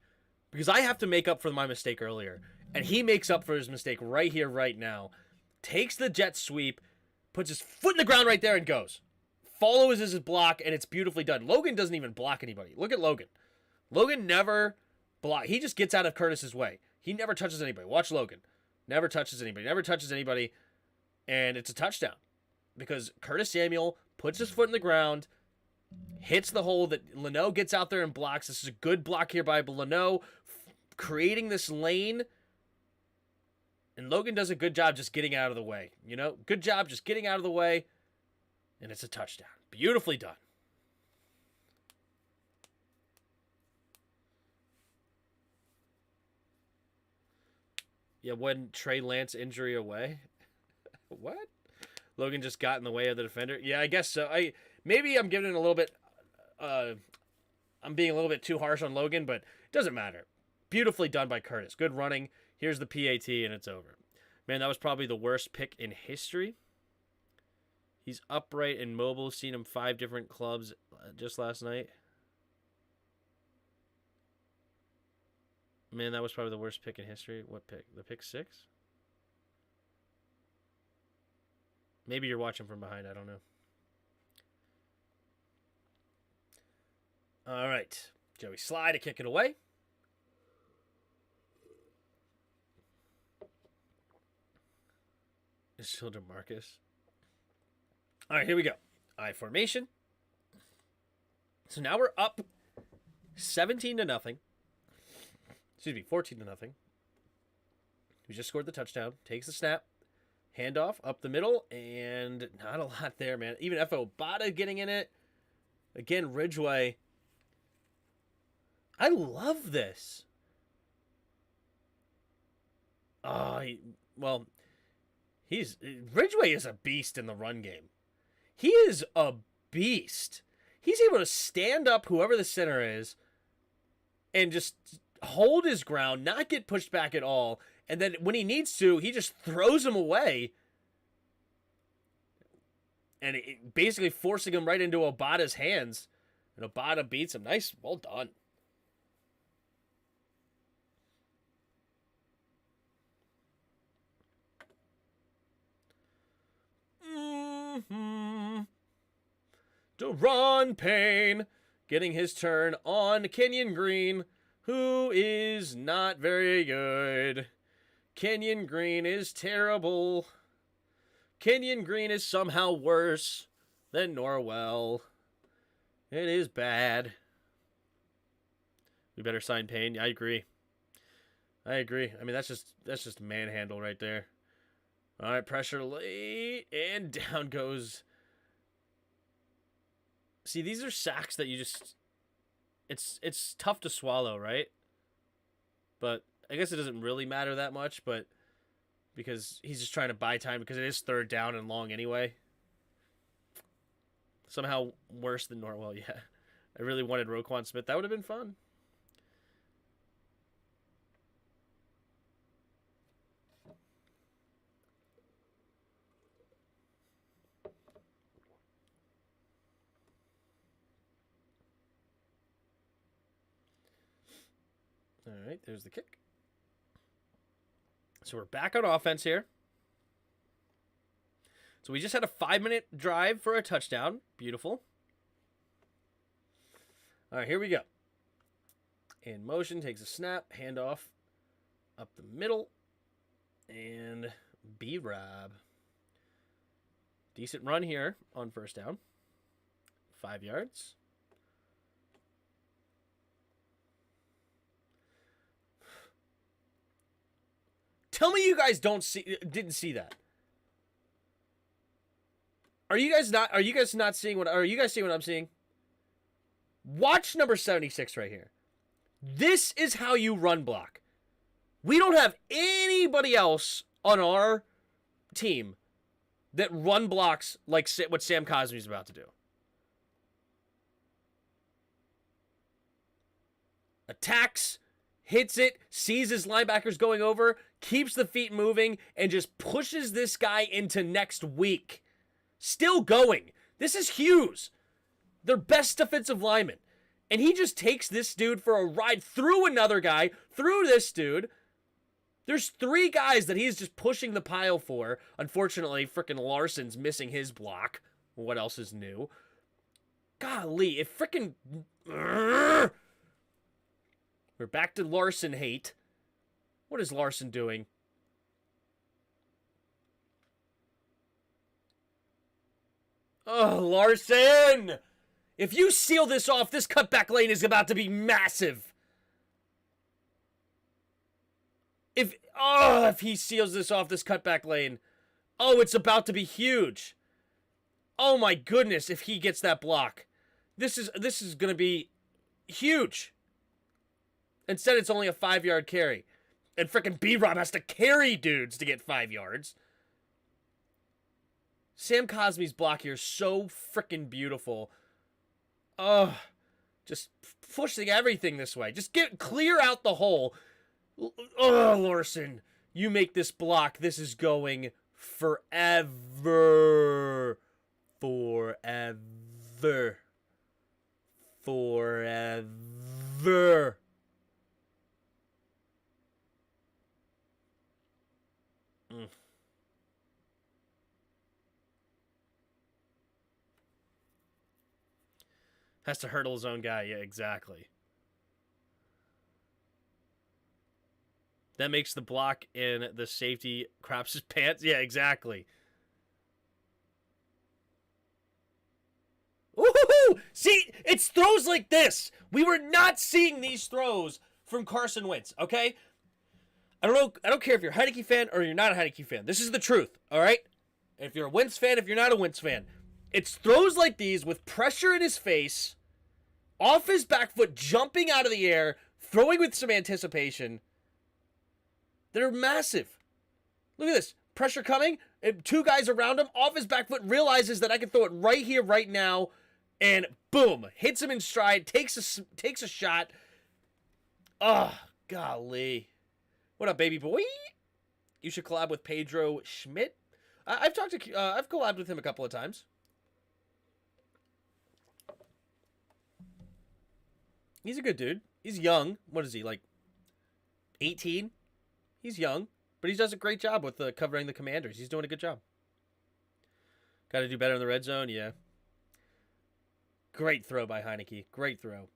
because I have to make up for my mistake earlier. And he makes up for his mistake right here, right now. Takes the jet sweep, puts his foot in the ground right there and goes. Follows his block, and it's beautifully done. Logan doesn't even block anybody. Look at Logan. Logan never block. He just gets out of Curtis's way. He never touches anybody. Watch Logan. Never touches anybody. Never touches anybody. And it's a touchdown. Because Curtis Samuel puts his foot in the ground, hits the hole that Leno gets out there and blocks. This is a good block here by Leno, creating this lane. And Logan does a good job just getting out of the way. You know, good job just getting out of the way. And it's a touchdown. Beautifully done. Yeah, when Trey Lance injury away. What? Logan just got in the way of the defender. Yeah, I guess so. Maybe I'm giving it a little bit. I'm being a little bit too harsh on Logan, but it doesn't matter. Beautifully done by Curtis. Good running. Here's the PAT, and it's over. Man, that was probably the worst pick in history. He's upright and mobile. Seen him 5 different clubs just last night. Man, that was probably the worst pick in history. What pick? The pick 6? Maybe you're watching from behind. I don't know. All right. Joey Sly to kick it away. It's still DeMarcus. All right, here we go. I formation. So now we're up 17-0. Excuse me, 14-0. We just scored the touchdown. Takes the snap. Handoff up the middle. And not a lot there, man. Even F.O. Bada getting in it. Again, Ridgeway. I love this. Ridgeway is a beast in the run game. He is a beast. He's able to stand up whoever the center is and just hold his ground, not get pushed back at all. And then when he needs to, he just throws him away. And basically forcing him right into Obata's hands. And Obata beats him. Nice. Well done. Deron Payne getting his turn on Kenyon Green, who is not very good. Kenyon Green is terrible. Kenyon Green is somehow worse than Norwell. It is bad. We better sign Payne. I agree. I mean, that's just manhandle right there. All right, pressure late, and down goes. See, these are sacks that you just... It's tough to swallow, right? But I guess it doesn't really matter that much, but because he's just trying to buy time because it is third down and long anyway. Somehow worse than Norwell, yeah. I really wanted Roquan Smith. That would have been fun. All right, there's the kick. So we're back on offense here. So we just had a 5-minute drive for a touchdown. Beautiful. All right, here we go. In motion, takes a snap, handoff up the middle, and B-Rob. Decent run here on first down. 5 yards. Tell me you guys didn't see that. Are you guys not seeing what I'm seeing? Watch number 76 right here. This is how you run block. We don't have anybody else on our team that run blocks like what Sam Cosmi's about to do. Attacks, hits it, sees his linebackers going over, keeps the feet moving, and just pushes this guy into next week. Still going. This is Hughes, their best defensive lineman. And he just takes this dude for a ride through another guy, through this dude. There's 3 guys that he's just pushing the pile for. Unfortunately, frickin' Larson's missing his block. What else is new? Golly, if frickin'... We're back to Larson hate. What is Larson doing? Oh, Larson! If you seal this off, this cutback lane is about to be massive. If he seals this off, this cutback lane, it's about to be huge. Oh my goodness, if he gets that block. This is going to be huge. Instead, it's only a 5-yard carry. And frickin' B-Rob has to carry dudes to get 5 yards. Sam Cosmi's block here is so frickin' beautiful. Just pushing everything this way. Just clear out the hole. Larson, you make this block. This is going forever. Forever. Forever. Has to hurdle his own guy. Yeah, exactly. That makes the block in the safety craps his pants. Yeah, exactly. Woohoo! See, it's throws like this. We were not seeing these throws from Carson Wentz, okay? I don't know. I don't care if you're a Heineke fan or you're not a Heineke fan. This is the truth, all right? If you're a Wentz fan, if you're not a Wentz fan. It's throws like these with pressure in his face, off his back foot, jumping out of the air, throwing with some anticipation. They're massive. Look at this. Pressure coming. Two guys around him. Off his back foot. Realizes that I can throw it right here, right now. And boom. Hits him in stride. Takes a shot. Oh, golly. What up, baby boy? You should collab with Pedro Schmidt. I've collabed with him a couple of times. He's a good dude. He's young. What is he, like 18? He's young, but he does a great job with covering the Commanders. He's doing a good job. Got to do better in the red zone, yeah. Great throw by Heineke. Great throw.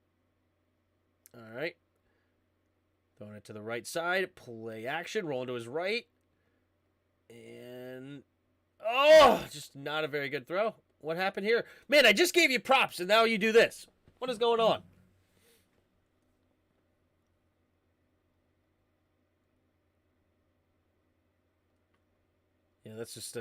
All right. Throwing it to the right side. Play action. Rolling to his right. And, oh, just not a very good throw. What happened here? Man, I just gave you props, and now you do this. What is going on? Yeah, that's just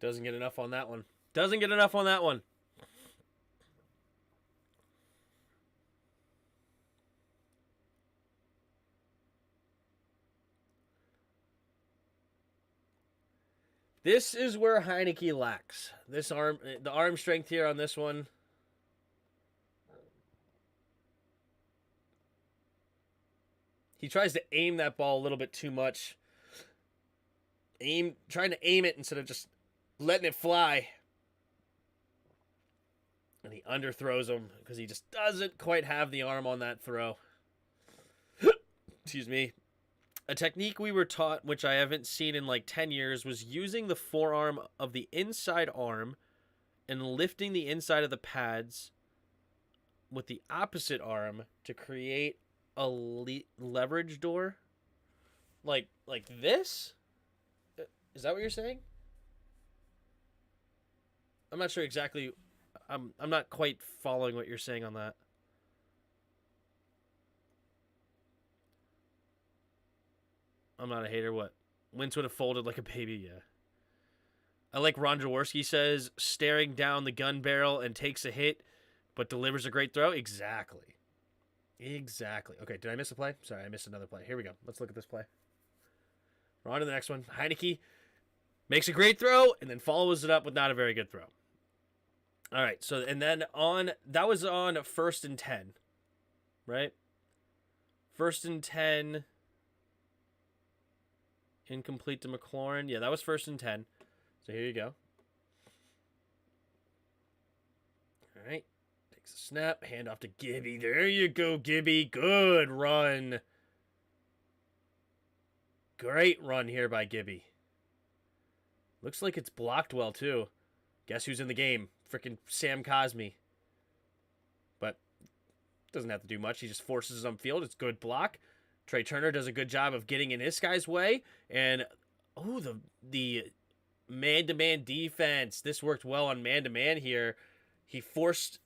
doesn't get enough on that one. Doesn't get enough on that one. This is where Heineke lacks. The arm strength here on this one. He tries to aim that ball a little bit too much. Trying to aim it instead of just letting it fly. And he underthrows him because he just doesn't quite have the arm on that throw. Excuse me. A technique we were taught, which I haven't seen in like 10 years, was using the forearm of the inside arm and lifting the inside of the pads with the opposite arm to create a leverage door. Like this? Is that what you're saying? I'm not sure exactly. I'm not quite following what you're saying on that. I'm not a hater. What? Wentz would have folded like a baby, yeah. I like Ron Jaworski says, staring down the gun barrel and takes a hit, but delivers a great throw. Exactly. Okay, did I miss a play? Sorry, I missed another play. Here we go. Let's look at this play. We're on to the next one. Heineke makes a great throw and then follows it up with not a very good throw. All right, so and then that was on 1st and 10, right? 1st and 10. Incomplete to McLaurin. Yeah, that was 1st and 10. So here you go. All right. Takes a snap. Hand off to Gibby. There you go, Gibby. Good run. Great run here by Gibby. Looks like it's blocked well, too. Guess who's in the game? Freaking Sam Cosmi. But doesn't have to do much. He just forces him upfield. It's good block. Trey Turner does a good job of getting in this guy's way. And, oh, the man-to-man defense. This worked well on man-to-man here. He forced...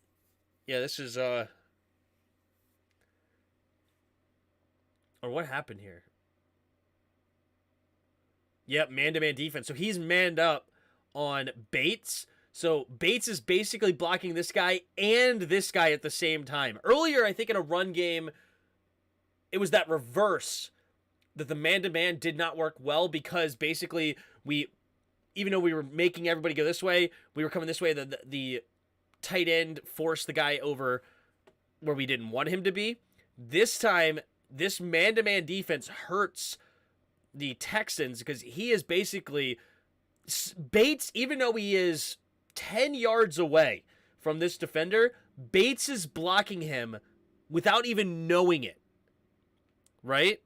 Yeah, this is... Or what happened here? Yep, man-to-man defense. So he's manned up on Bates. So Bates is basically blocking this guy and this guy at the same time. Earlier, I think in a run game... It was that reverse that the man-to-man did not work well because basically even though we were making everybody go this way, we were coming this way. The tight end forced the guy over where we didn't want him to be. This time, this man-to-man defense hurts the Texans because he is basically Bates, even though he is 10 yards away from this defender, Bates is blocking him without even knowing it. Right?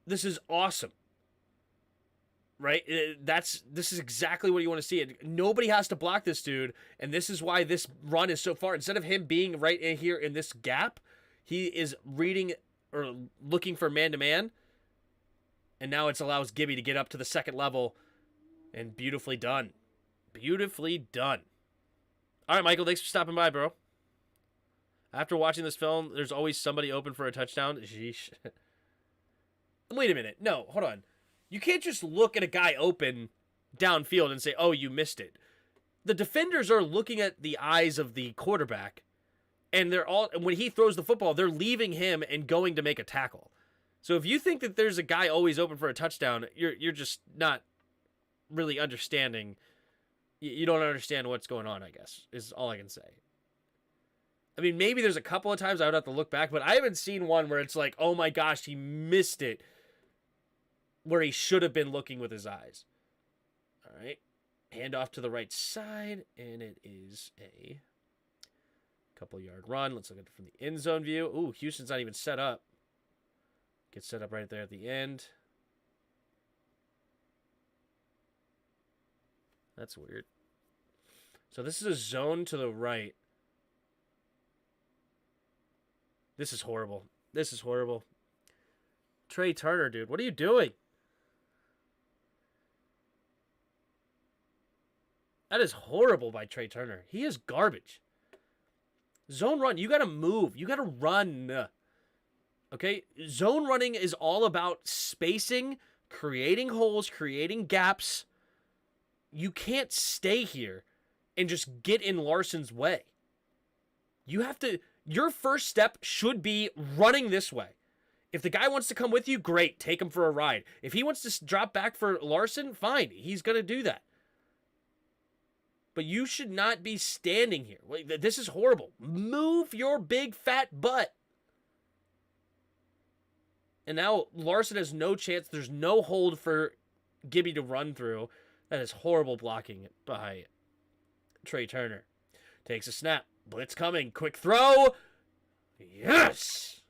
This is awesome. Right? This is exactly what you want to see. Nobody has to block this dude, and this is why this run is so far. Instead of him being right in here in this gap, he is reading or looking for man-to-man. And now it allows Gibby to get up to the second level. And beautifully done. Beautifully done. All right, Michael, thanks for stopping by, bro. After watching this film, there's always somebody open for a touchdown. Sheesh. Wait a minute. No, hold on. You can't just look at a guy open downfield and say, oh, you missed it. The defenders are looking at the eyes of the quarterback, and when he throws the football, they're leaving him and going to make a tackle. So if you think that there's a guy always open for a touchdown, you're just not really understanding. You don't understand what's going on, I guess, is all I can say. I mean, maybe there's a couple of times I would have to look back, but I haven't seen one where it's like, oh my gosh, he missed it, where he should have been looking with his eyes. All right. Hand off to the right side, and it is a couple-yard run. Let's look at it from the end zone view. Ooh, Houston's not even set up. Gets set up right there at the end. That's weird. So this is a zone to the right. This is horrible. This is horrible. Trey Turner, dude, what are you doing? That is horrible by Trey Turner. He is garbage. Zone run, you got to move. You got to run. Okay? Zone running is all about spacing, creating holes, creating gaps. You can't stay here and just get in Larson's way. You have to, your first step should be running this way. If the guy wants to come with you, great, take him for a ride. If he wants to drop back for Larson, fine, he's going to do that. But you should not be standing here. This is horrible. Move your big fat butt. And now Larson has no chance. There's no hold for Gibby to run through. That is horrible blocking by Trey Turner. Takes a snap. Blitz coming. Quick throw. Yes!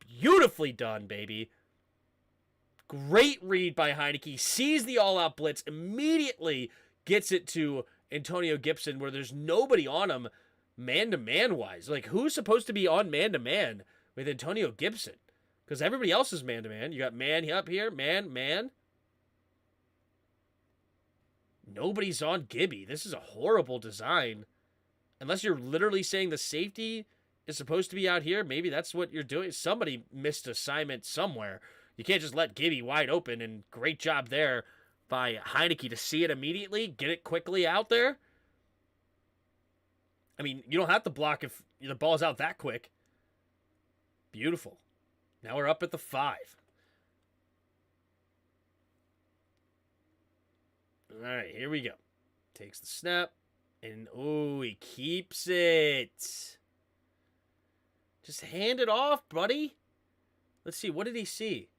Beautifully done, baby. Great read by Heineke. Sees the all-out blitz. Immediately gets it to Antonio Gibson where there's nobody on him man-to-man wise. Like, who's supposed to be on man-to-man with Antonio Gibson? Because everybody else is man-to-man. You got man up here, man. Nobody's on Gibby. This is a horrible design. Unless you're literally saying the safety is supposed to be out here. Maybe that's what you're doing. Somebody missed assignment somewhere. You can't just let Gibby wide open, and great job there by Heineke to see it immediately, get it quickly out there. I mean, you don't have to block if the ball's out that quick. Beautiful. Now we're up at the 5. All right, here we go. Takes the snap, and oh, he keeps it. Just hand it off, buddy. Let's see, what did he see?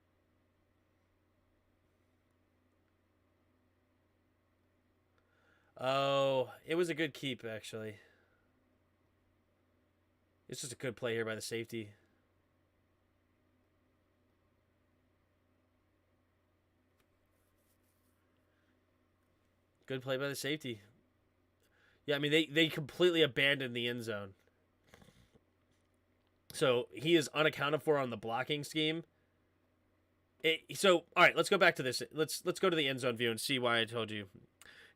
Oh, it was a good keep, actually. It's just a good play here by the safety. Good play by the safety. Yeah, I mean, they completely abandoned the end zone. So he is unaccounted for on the blocking scheme. All right, let's go back to this. Let's go to the end zone view and see why I told you.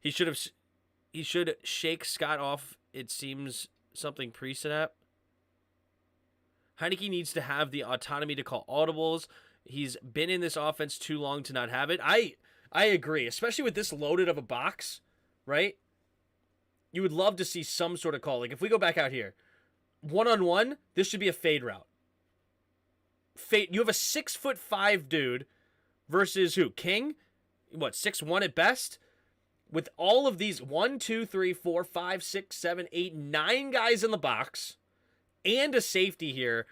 He should shake Scott off, it seems, something pre-snap. Heineke needs to have the autonomy to call audibles. He's been in this offense too long to not have it. I agree, especially with this loaded of a box, right? You would love to see some sort of call. Like, if we go back out here, one-on-one, this should be a fade route. You have a 6'5" dude versus who? King? What, 6'1" at best? With all of these 1, 2, 3, 4, 5, 6, 7, 8, 9 guys in the box and a safety here,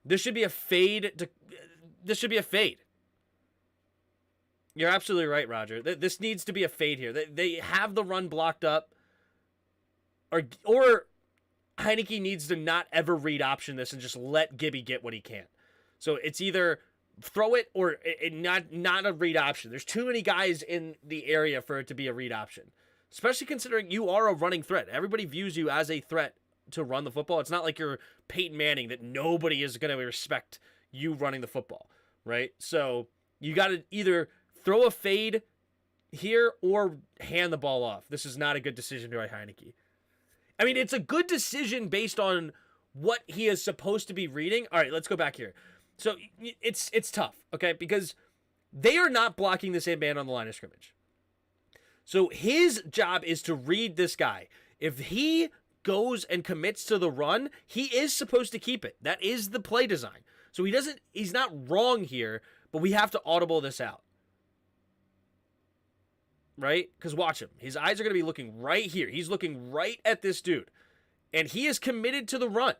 this should be a fade. This should be a fade. You're absolutely right, Roger. This needs to be a fade here. They have the run blocked up, or Heineke needs to not ever read option this and just let Gibby get what he can. So it's either throw it or not a read option. There's too many guys in the area for it to be a read option, especially considering you are a running threat. Everybody views you as a threat to run the football. It's not like you're Peyton Manning that nobody is going to respect you running the football, right? So you got to either throw a fade here or hand the ball off. This is not a good decision by Heineke. I mean, it's a good decision based on what he is supposed to be reading. All right, let's go back here. So it's tough, okay? Because they are not blocking the same man on the line of scrimmage. So his job is to read this guy. If he goes and commits to the run, he is supposed to keep it. That is the play design. So he's not wrong here, but we have to audible this out. Right? Because watch him. His eyes are going to be looking right here. He's looking right at this dude. And he is committed to the run.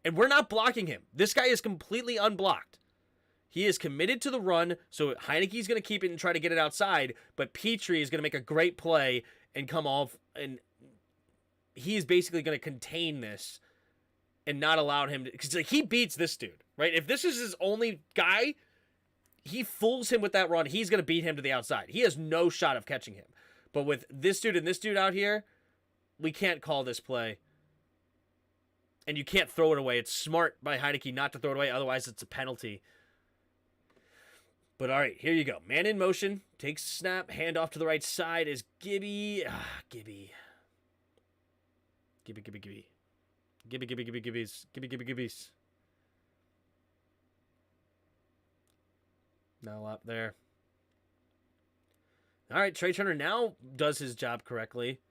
And we're not blocking him. This guy is completely unblocked. He is committed to the run, so Heineke's going to keep it and try to get it outside, but Petrie is going to make a great play and come off, and he is basically going to contain this and not allow him to, because he beats this dude, right? If this is his only guy, he fools him with that run, he's going to beat him to the outside. He has no shot of catching him. But with this dude and this dude out here, we can't call this play. And you can't throw it away. It's smart by Heineke not to throw it away, otherwise it's a penalty. But all right, here you go. Man in motion, takes snap, hand off to the right side is Gibby. Gibby. Gibbies. Not a lot there. All right, Trey Turner now does his job correctly.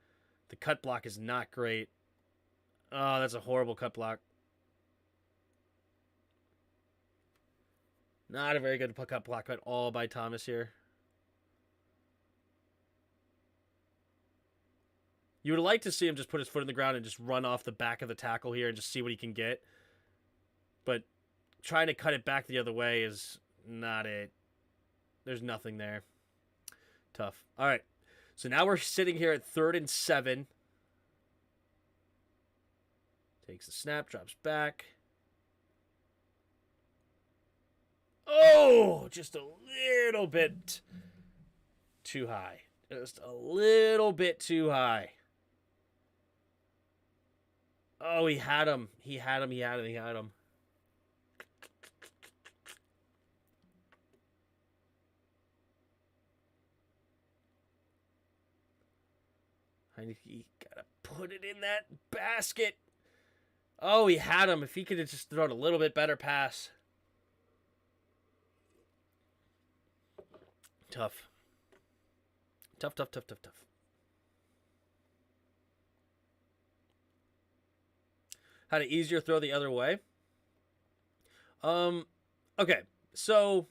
The cut block is not great. Oh, that's a horrible cut block. Not a very good cut block at all by Thomas here. You would like to see him just put his foot in the ground and just run off the back of the tackle here and just see what he can get. But trying to cut it back the other way is not it. There's nothing there. Tough. All right. So now we're sitting here at 3rd and 7. Takes the snap, drops back. Oh, just a little bit too high. Just a little bit too high. Oh, he had him. He had him. He gotta put it in that basket. Oh, he had him. If he could have just thrown a little bit better pass. Tough. Had an easier throw the other way. Okay, so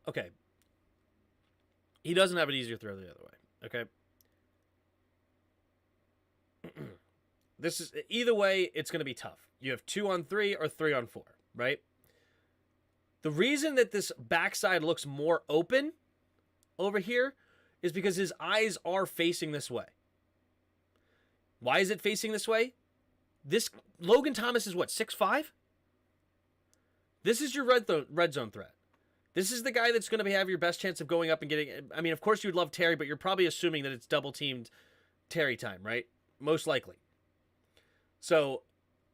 okay. He doesn't have an easier throw the other way. Okay. This is either way, it's going to be tough. You have 2-on-3 or 3-on-4, right? The reason that this backside looks more open over here is because his eyes are facing this way. Why is it facing this way? This Logan Thomas is what, 6'5"? This is your red zone threat. This is the guy that's going to have your best chance of going up and getting. I mean, of course you'd love Terry, but you're probably assuming that it's double teamed Terry time, right? Most likely. So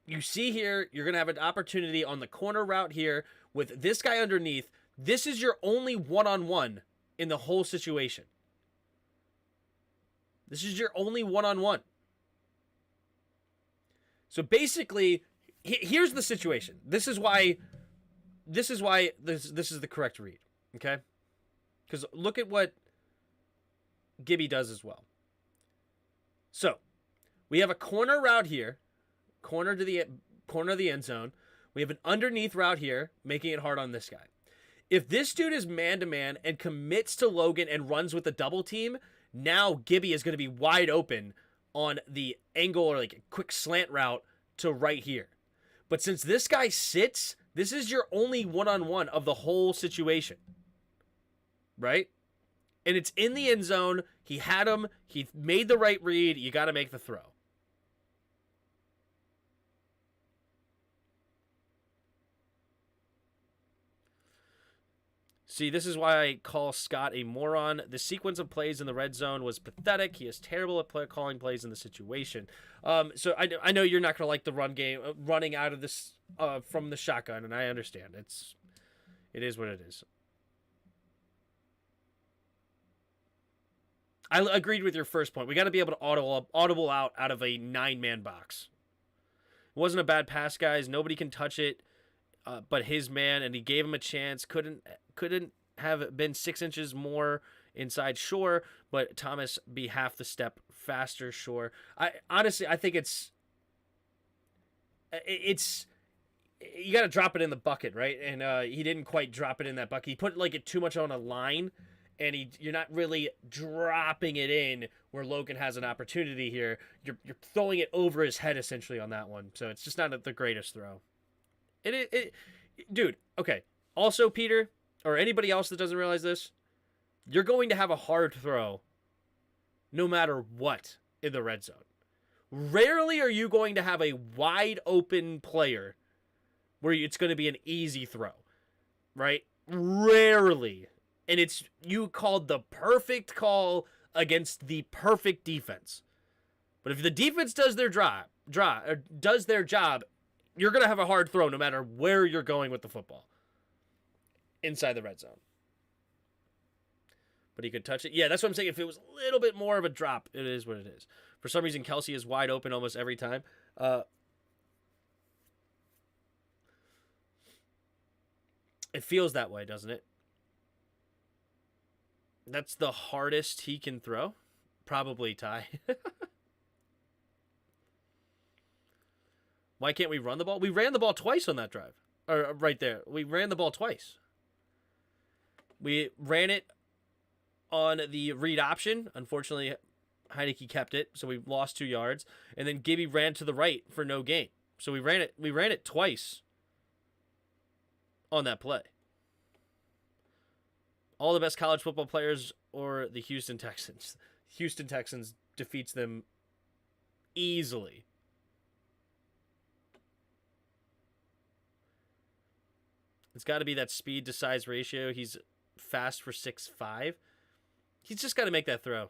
you see here, you're going to have an opportunity on the corner route here with this guy underneath. This is your only one-on-one in the whole situation. This is your only one-on-one. So basically, here's the situation. This is why this is the correct read, okay? Because look at what Gibby does as well. So we have a corner route here, corner of the end zone. We have an underneath route here, making it hard on this guy. If this dude is man-to-man and commits to Logan and runs with the double team, now Gibby is going to be wide open on the angle or like a quick slant route to right here. But since this guy sits, this is your only one-on-one of the whole situation. Right? And it's in the end zone. He had him. He made the right read. You got to make the throw. See, this is why I call Scott a moron. The sequence of plays in the red zone was pathetic. He is terrible at calling plays in the situation. So I know you're not going to like the run game, running out of this from the shotgun, and I understand. It is what it is. I agreed with your first point. We got to be able to audible out of a 9-man box. It wasn't a bad pass, guys. Nobody can touch it. But his man, and he gave him a chance. Couldn't have been 6 inches more inside, sure, but Thomas be half the step faster, sure. I think it's you got to drop it in the bucket, right? And he didn't quite drop it in that bucket. He put it too much on a line, and you're not really dropping it in where Logan has an opportunity here. You're throwing it over his head essentially on that one, so it's just not the greatest throw. Dude, okay. Also, Peter, or anybody else that doesn't realize this, you're going to have a hard throw no matter what in the red zone. Rarely are you going to have a wide open player where it's going to be an easy throw, right? Rarely. And you called the perfect call against the perfect defense. But if the defense does their job, you're going to have a hard throw no matter where you're going with the football inside the red zone. But he could touch it. Yeah, that's what I'm saying. If it was a little bit more of a drop, it is what it is. For some reason, Kelsey is wide open almost every time. It feels that way, doesn't it? That's the hardest he can throw? Probably, Ty. Why can't we run the ball? We ran the ball twice on that drive. Or right there. We ran the ball twice. We ran it on the read option. Unfortunately, Heineke kept it, so we lost 2 yards. And then Gibby ran to the right for no gain. So we ran it twice on that play. All the best college football players or the Houston Texans. Houston Texans defeats them easily. It's got to be that speed to size ratio. He's fast for 6'5". He's just got to make that throw.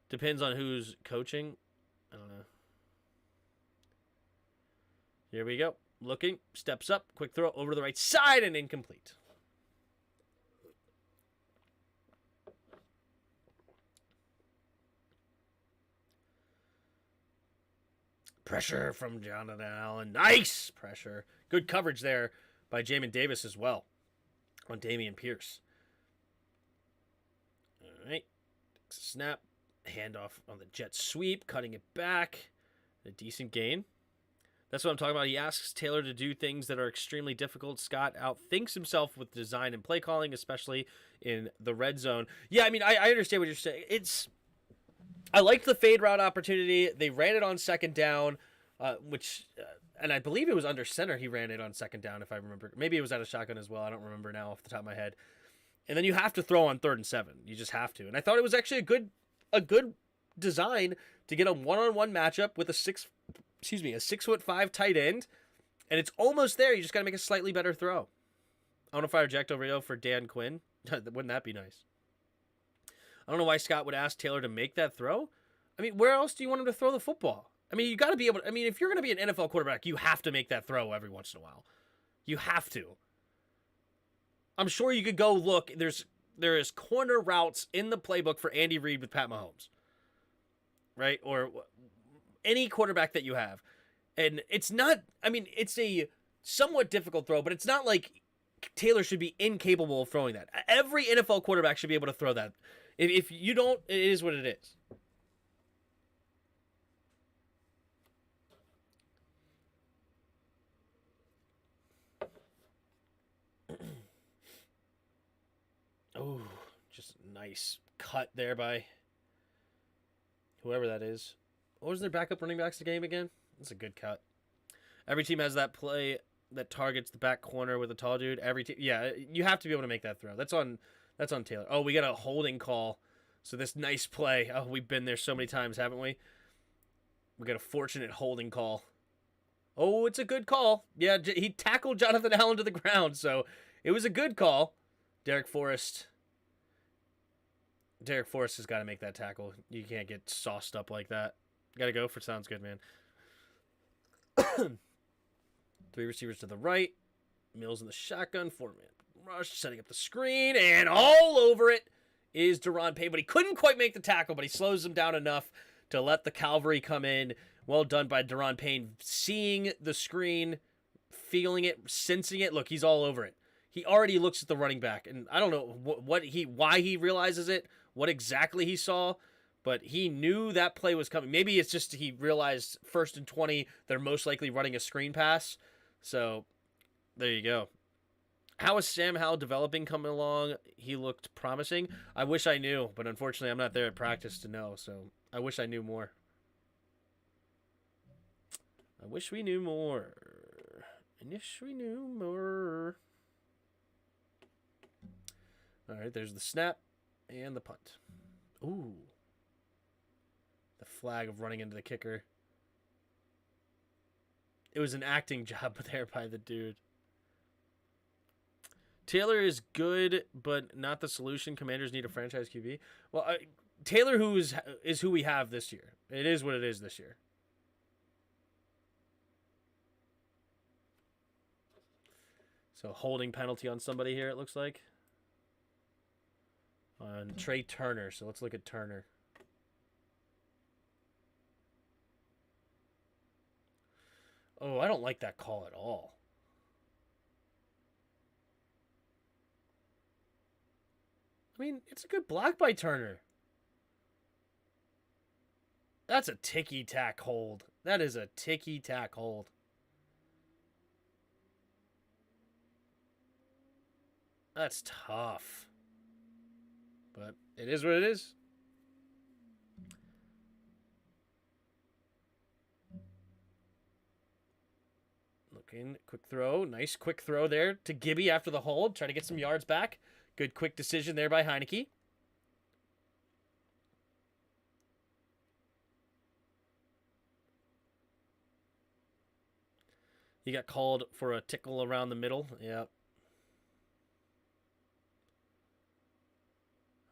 Depends on who's coaching. I don't know. Here we go. Looking. Steps up. Quick throw over to the right side and incomplete. Pressure from Jonathan Allen. Nice pressure. Good coverage there by Jamin Davis as well on Dameon Pierce. All right. Snap. Handoff on the jet sweep. Cutting it back. A decent gain. That's what I'm talking about. He asks Taylor to do things that are extremely difficult. Scott outthinks himself with design and play calling, especially in the red zone. Yeah, I mean, I understand what you're saying. I liked the fade route opportunity. They ran it on second down, and I believe it was under center he ran it on second down, if I remember. Maybe it was out of shotgun as well. I don't remember now off the top of my head. And then you have to throw on 3rd and 7. You just have to. And I thought it was actually a good design to get a one-on-one matchup with a 6'5" tight end. And it's almost there. You just got to make a slightly better throw. I want to fire Jack Del Rio for Dan Quinn. Wouldn't that be nice? I don't know why Scott would ask Taylor to make that throw. I mean, where else do you want him to throw the football? I mean, you got to be able to. I mean, if you're going to be an NFL quarterback, you have to make that throw every once in a while. You have to. I'm sure you could go look. There is corner routes in the playbook for Andy Reid with Pat Mahomes, right? Or any quarterback that you have. And it's not. I mean, it's a somewhat difficult throw, but it's not like Taylor should be incapable of throwing that. Every NFL quarterback should be able to throw that. If you don't, it is what it is. Oh, just nice cut there by whoever that is. What was their backup running backs the game again? That's a good cut. Every team has that play that targets the back corner with a tall dude. Every team, yeah, you have to be able to make that throw. That's on Taylor. Oh, we got a holding call. So this nice play. Oh, we've been there so many times, haven't we? We got a fortunate holding call. Oh, it's a good call. Yeah, he tackled Jonathan Allen to the ground, so it was a good call. Derek Forrest has got to make that tackle. You can't get sauced up like that. Got to go for sounds good, man. 3 receivers to the right. Mills in the shotgun. 4-man rush, setting up the screen, and all over it is Daron Payne, but he couldn't quite make the tackle, but he slows him down enough to let the cavalry come in. Well done by Daron Payne, seeing the screen, feeling it, sensing it. Look, he's all over it. He already looks at the running back, and I don't know why he realizes it, what exactly he saw, but he knew that play was coming. Maybe it's just he realized 1st and 20, they're most likely running a screen pass. So there you go. How is Sam Howell developing, coming along? He looked promising. I wish I knew, but unfortunately I'm not there at practice to know, so I wish I knew more. I wish we knew more. I wish we knew more. All right, there's the snap and the punt. Ooh. The flag of running into the kicker. It was an acting job there by the dude. Taylor is good, but not the solution. Commanders need a franchise QB. Well, Taylor is who we have this year. It is what it is this year. So holding penalty on somebody here, it looks like. On Trey Turner. So let's look at Turner. Oh, I don't like that call at all. I mean, it's a good block by Turner. That's a ticky-tack hold. That is a ticky-tack hold. That's tough. But it is what it is. Looking, quick throw. Nice quick throw there to Gibby after the hold. Try to get some yards back. Good quick decision there by Heineke. He got called for a tickle around the middle. Yep.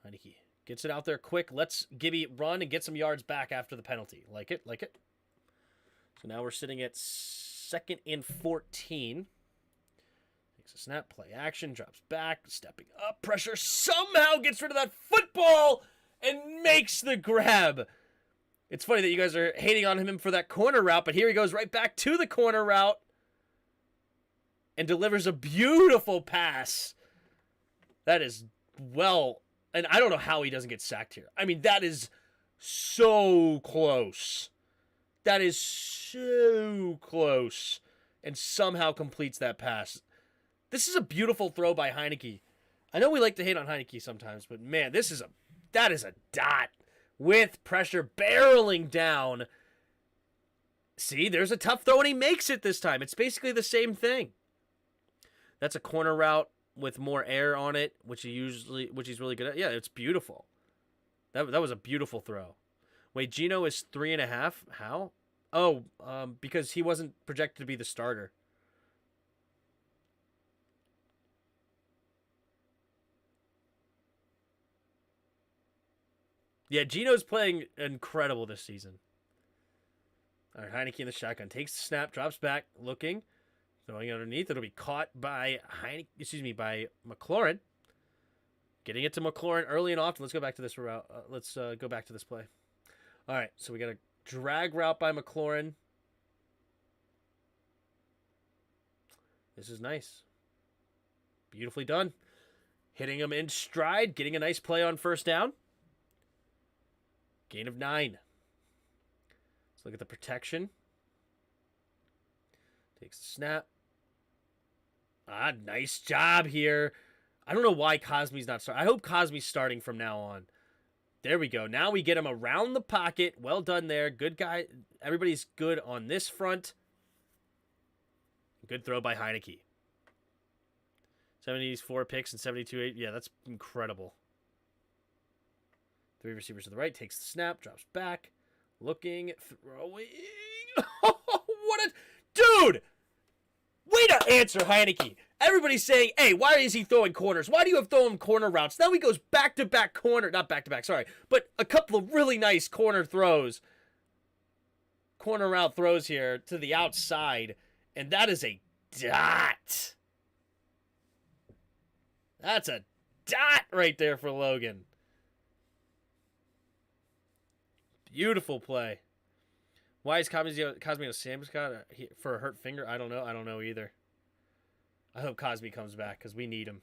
Heineke gets it out there quick. Let's Gibby run and get some yards back after the penalty. Like it, like it. So now we're sitting at 2nd and 14. Takes a snap, play action, drops back, stepping up, pressure, somehow gets rid of that football and makes the grab. It's funny that you guys are hating on him for that corner route, but here he goes right back to the corner route and delivers a beautiful pass. That is well, and I don't know how he doesn't get sacked here. I mean, that is so close. That is so close. And somehow completes that pass. This is a beautiful throw by Heineke. I know we like to hate on Heineke sometimes, but man, that is a dot with pressure barreling down. See, there's a tough throw and he makes it this time. It's basically the same thing. That's a corner route with more air on it, which he's really good at. Yeah, it's beautiful. That was a beautiful throw. Wait, Geno is 3.5. How? Oh, because he wasn't projected to be the starter. Yeah, Geno's playing incredible this season. All right, Heineke in the shotgun. Takes the snap, drops back, looking. Throwing it underneath. It'll be caught by by McLaurin. Getting it to McLaurin early and often. Let's go back to this route. Let's go back to this play. All right, so we got a drag route by McLaurin. This is nice. Beautifully done. Hitting him in stride. Getting a nice play on first down. Gain of 9. Let's look at the protection. Takes the snap. Nice job here. I don't know why Cosme's not starting. I hope Cosme's starting from now on. There we go. Now we get him around the pocket. Well done there. Good guy. Everybody's good on this front. Good throw by Heineke. 74 picks and 72-8. Yeah, that's incredible. 3 receivers to the right. Takes the snap. Drops back. Looking, throwing. What a... Dude! Way to answer, Heineke. Everybody's saying, hey, why is he throwing corners? Why do you have thrown corner routes? Now he goes back-to-back corner. Not back-to-back, sorry. But a couple of really nice corner throws. Corner route throws here to the outside. And that is a dot. That's a dot right there for Logan. Beautiful play. Why is Cosme Samuels got for a hurt finger? I don't know. I don't know either. I hope Cosme comes back because we need him.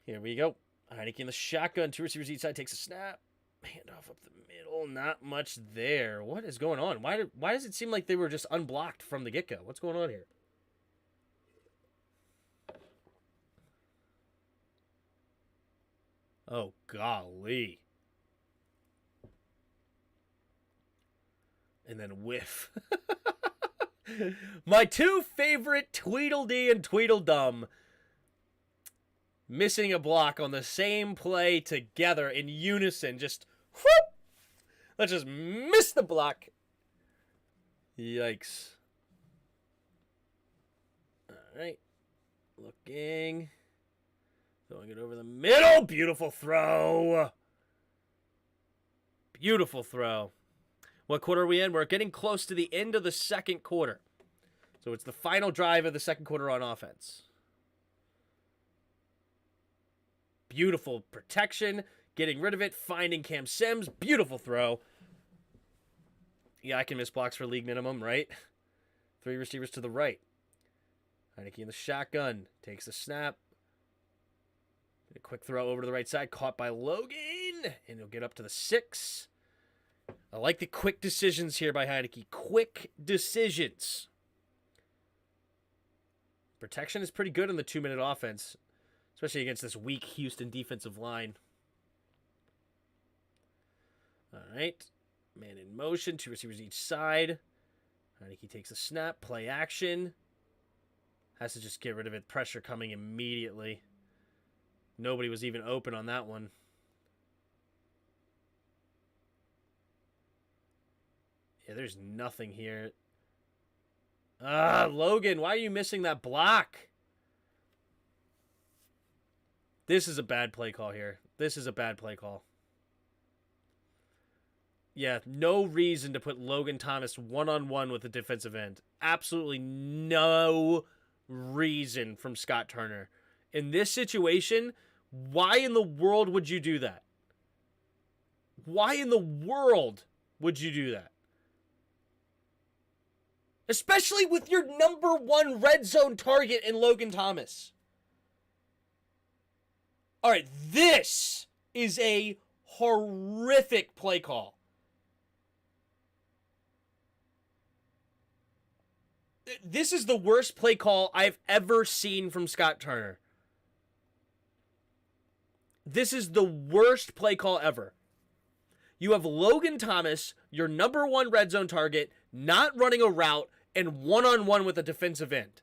Here we go. Heineke in the shotgun. Two receivers each side. Takes a snap. Handoff up the middle. Not much there. What is going on? Why does it seem like they were just unblocked from the get-go? What's going on here? Oh, golly. And then whiff. My two favorite Tweedledee and Tweedledum missing a block on the same play together in unison. Just whoop! Let's just miss the block. Yikes. All right. Looking. Throwing it over the middle. Beautiful throw. Beautiful throw. What quarter are we in? We're getting close to the end of the second quarter. So it's the final drive of the second quarter on offense. Beautiful protection. Getting rid of it. Finding Cam Sims. Beautiful throw. Yeah, I can miss blocks for league minimum, right? Three receivers to the right. Heineke in the shotgun. Takes the snap. A quick throw over to the right side. Caught by Logan. And he'll get up to the 6. I like the quick decisions here by Heineke. Quick decisions. Protection is pretty good in the 2-minute offense, especially against this weak Houston defensive line. All right. Man in motion. Two receivers each side. Heineke takes a snap. Play action. Has to just get rid of it. Pressure coming immediately. Nobody was even open on that one. Yeah, there's nothing here. Logan, why are you missing that block? This is a bad play call here. This is a bad play call. Yeah, no reason to put Logan Thomas one-on-one with the defensive end. Absolutely no reason from Scott Turner. In this situation, why in the world would you do that? Why in the world would you do that? Especially with your number one red zone target in Logan Thomas. All right, this is a horrific play call. This is the worst play call I've ever seen from Scott Turner. This is the worst play call ever. You have Logan Thomas, your number one red zone target, not running a route and one-on-one with a defensive end.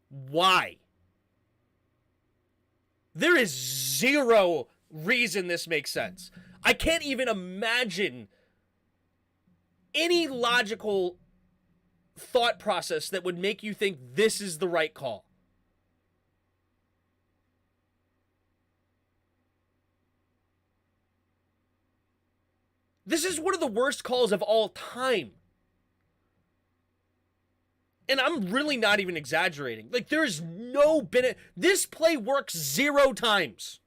Why? There is zero reason this makes sense. I can't even imagine any logical thought process that would make you think this is the right call. This is one of the worst calls of all time. And I'm really not even exaggerating. Like, there's no benefit. This play works 0 times.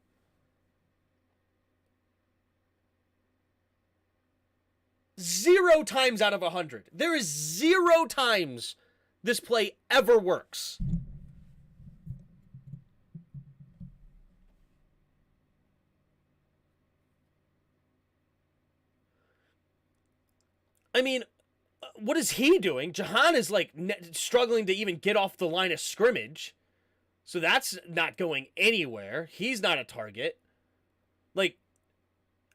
Zero times out of 100. There is 0 times this play ever works. I mean, what is he doing? Jahan is like struggling to even get off the line of scrimmage. So that's not going anywhere. He's not a target. Like,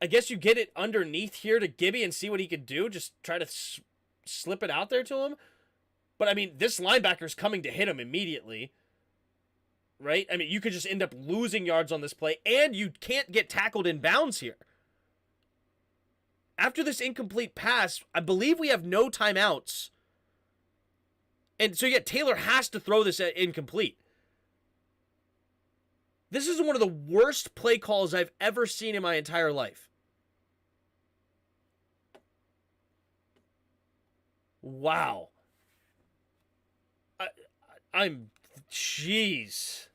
I guess you get it underneath here to Gibby and see what he can do. Just try to slip it out there to him. But, I mean, this linebacker's coming to hit him immediately. Right? I mean, you could just end up losing yards on this play. And you can't get tackled in bounds here. after this incomplete pass, I believe we have no timeouts. And so, yeah, Taylor has to throw this incomplete. This is one of the worst play calls I've ever seen in my entire life. Wow. Jeez.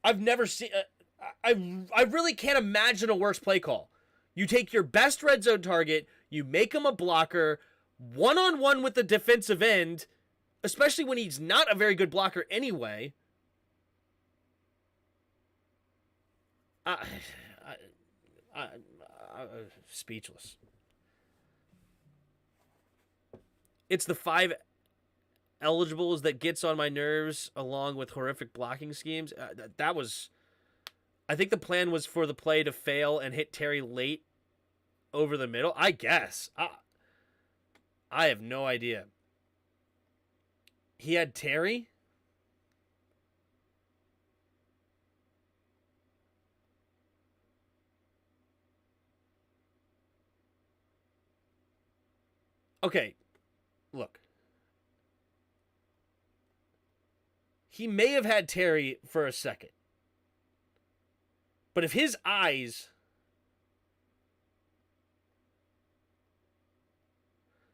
I've never seen, I really can't imagine a worse play call. You take your best red zone target, you make him a blocker, one-on-one with the defensive end, especially when he's not a very good blocker anyway. Speechless. It's the 5 eligibles that gets on my nerves, along with horrific blocking schemes. That was, I think the plan was for the play to fail and hit Terry late over the middle. I guess. I have no idea. He had Terry? Okay, look. He may have had Terry for a second. But if his eyes...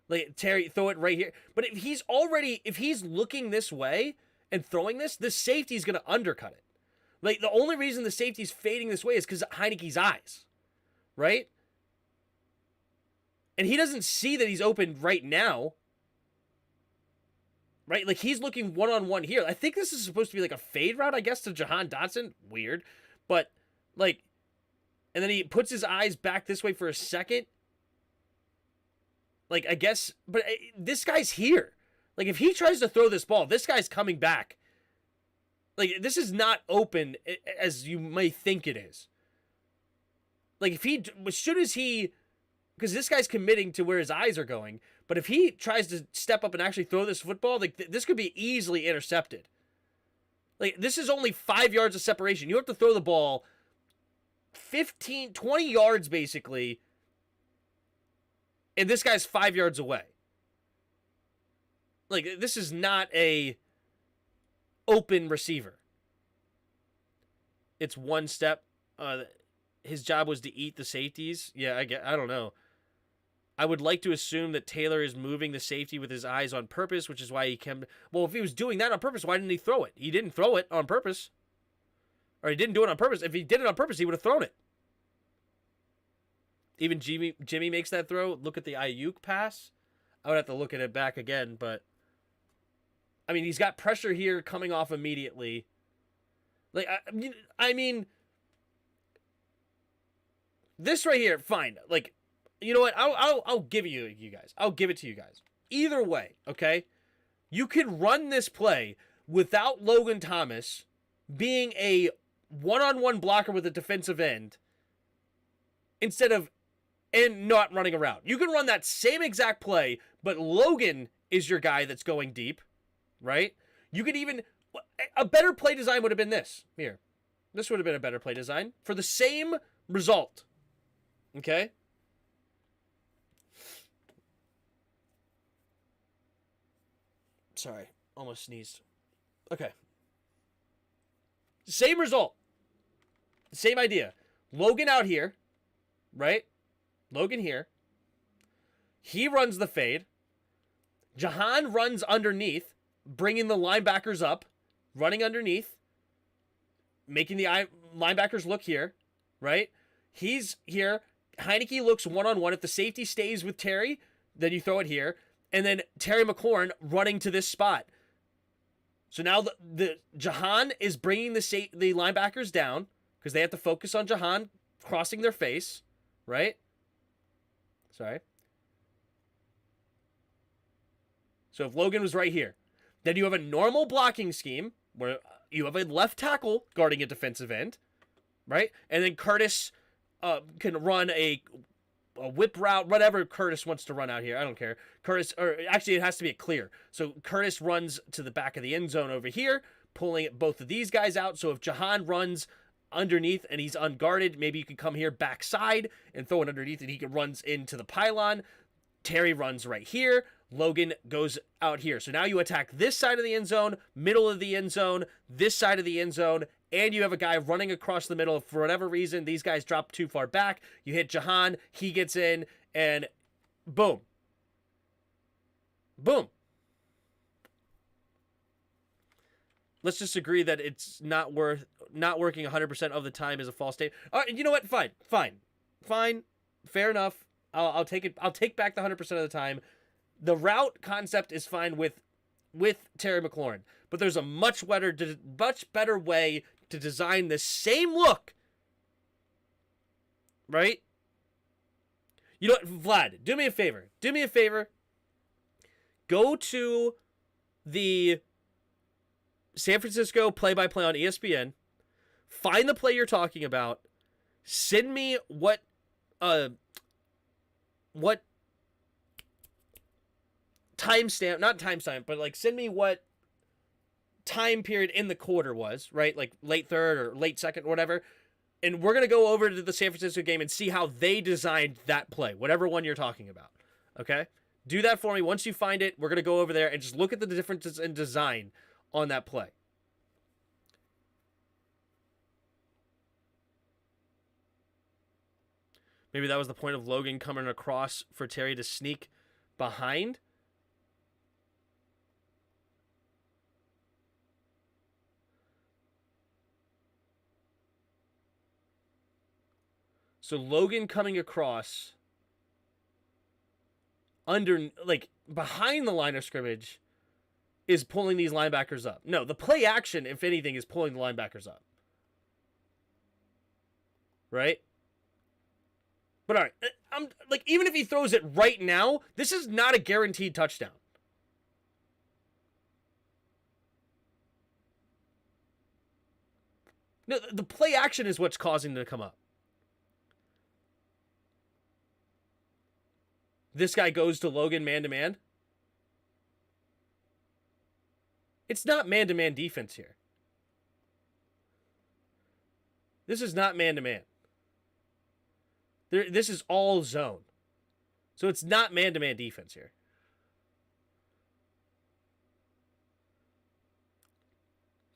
Like, Terry, throw it right here. But if he's looking this way and throwing this, the safety's going to undercut it. Like, the only reason the safety's fading this way is because of Heineke's eyes. Right? And he doesn't see that he's open right now. Right? Like, he's looking one-on-one here. I think this is supposed to be like a fade route, I guess, to Jahan Dotson. Weird. But, like, and then he puts his eyes back this way for a second. Like, I guess, but this guy's here. Like, if he tries to throw this ball, this guy's coming back. Like, this is not open as you may think it is. Like, if he, as soon as he, because this guy's committing to where his eyes are going, but if he tries to step up and actually throw this football, like, this could be easily intercepted. Like, this is only 5 yards of separation. You have to throw the ball 15, 20 yards, basically, and this guy's 5 yards away. Like, this is not a open receiver. It's one step. His job was to eat the safeties. Yeah, I don't know. I would like to assume that Taylor is moving the safety with his eyes on purpose, which is why he came. Well, if he was doing that on purpose, why didn't he throw it? He didn't throw it on purpose. Or he didn't do it on purpose. If he did it on purpose, he would have thrown it. Even Jimmy makes that throw. Look at the Ayuk pass. I would have to look at it back again, but I mean, he's got pressure here coming off immediately. Like, I mean, this right here, fine. Like, you know what? I'll give you guys. I'll give it to you guys. Either way, okay? You can run this play without Logan Thomas being a one-on-one blocker with a defensive end instead of and not running around. You can run that same exact play, but Logan is your guy that's going deep, right? You could even, a better play design would have been this. Here. This would have been a better play design for the same result. Okay? Sorry, almost sneezed. Okay. Same result. Same idea. Logan out here, right? Logan here. He runs the fade. Jahan runs underneath, bringing the linebackers up, running underneath, making the linebackers look here, right? He's here. Heineke looks one-on-one. If the safety stays with Terry, then you throw it here. And then Terry McLaurin running to this spot. So now the Jahan is bringing the linebackers down because they have to focus on Jahan crossing their face, right? Sorry. So if Logan was right here, then you have a normal blocking scheme where you have a left tackle guarding a defensive end, right? And then Curtis can run a whip route, whatever Curtis wants to run out here. I don't care. Curtis, or actually it has to be a clear. So Curtis runs to the back of the end zone over here, pulling both of these guys out. So if Jahan runs underneath and he's unguarded, maybe you can come here backside and throw it underneath and he runs into the pylon. Terry runs right here. Logan goes out here. So now you attack this side of the end zone, middle of the end zone, this side of the end zone, and you have a guy running across the middle. For whatever reason, these guys drop too far back. You hit Jahan, he gets in, and boom. Boom. Let's just agree that it's not working 100% of the time is a false statement. All right, you know what? Fine. Fair enough. I'll take it. I'll take back the 100% of the time. The route concept is fine with Terry McLaurin, but there's a much better way to design the same look. Right? You know what, Vlad? Do me a favor. Go to the San Francisco play-by-play on ESPN. Find the play you're talking about. Send me what timestamp, not timestamp, but like send me what time period in the quarter was, right? Like late third or late second or whatever. And we're going to go over to the San Francisco game and see how they designed that play, whatever one you're talking about. Okay? Do that for me. Once you find it, we're going to go over there and just look at the differences in design on that play. Maybe that was the point of Logan coming across for Terry to sneak behind. So Logan coming across under, like, behind the line of scrimmage is pulling these linebackers up. No, the play action, if anything, is pulling the linebackers up. Right? But all right, I'm like, even if he throws it right now, this is not a guaranteed touchdown. No, the play action is what's causing them to come up. This guy goes to Logan man-to-man. It's not man-to-man defense here. This is not man-to-man. This is all zone. So it's not man-to-man defense here.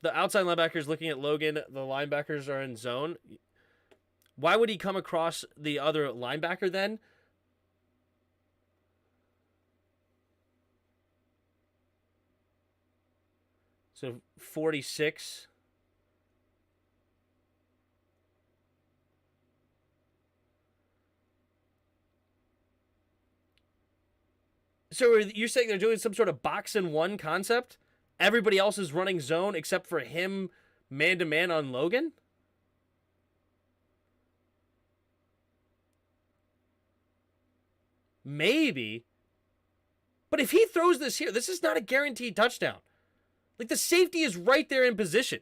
The outside linebacker is looking at Logan. The linebackers are in zone. Why would he come across the other linebacker then? So 46. So you're saying they're doing some sort of box and one concept? Everybody else is running zone except for him man-to-man on Logan? Maybe. But if he throws this here, this is not a guaranteed touchdown. Like, the safety is right there in position.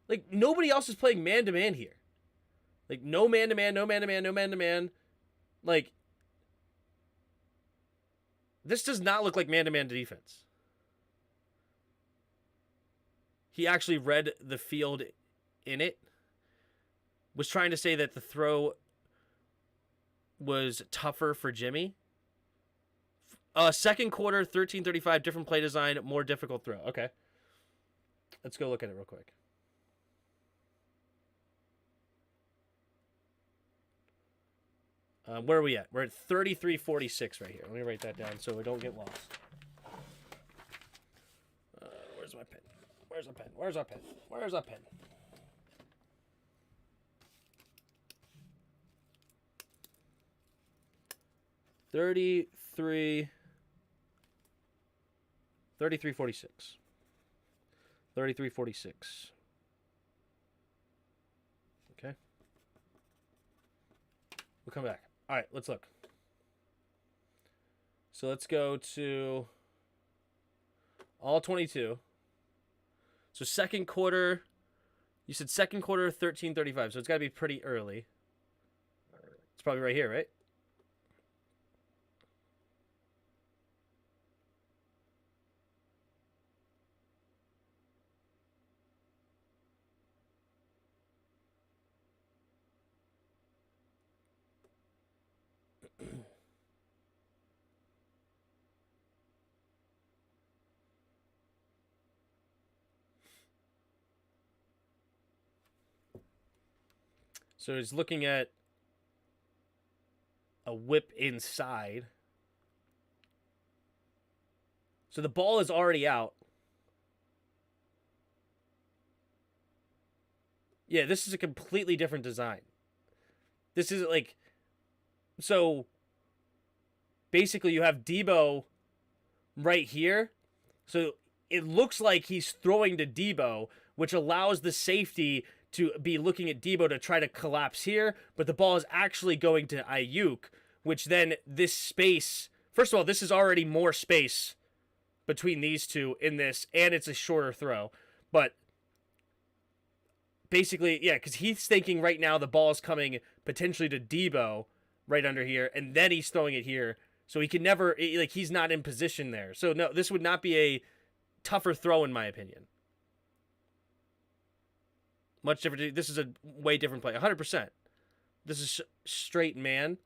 Like, nobody else is playing man-to-man here. Like, no man-to-man, no man-to-man, no man-to-man. Like, this does not look like man-to-man defense. He actually read the field in it. Was trying to say that the throw was tougher for Jimmy. Second quarter, 13:35, different play design, more difficult throw. Okay. Let's go look at it real quick. Where are we at? We're at 33:46 right here. Let me write that down so we don't get lost. Where's my pen? Where's our pen? Where's our pen? Where's our pen? Thirty-three 46. 33:46. Okay. We'll come back. All right, let's look. So let's go to all 22. So second quarter, you said second quarter 13:35. So it's got to be pretty early. It's probably right here, right? So he's looking at a whip inside. So the ball is already out. Yeah, this is a completely different design. This is like, so basically you have Debo right here. So it looks like he's throwing to Debo, which allows the safety to be looking at Debo to try to collapse here, but the ball is actually going to Ayuk, which then this space, first of all, this is already more space between these two in this, and it's a shorter throw. But basically, yeah, because he's thinking right now the ball is coming potentially to Debo right under here, and then he's throwing it here. So he can never, like, he's not in position there. So no, this would not be a tougher throw in my opinion. Much different. This is a way different play. 100%. This is straight man.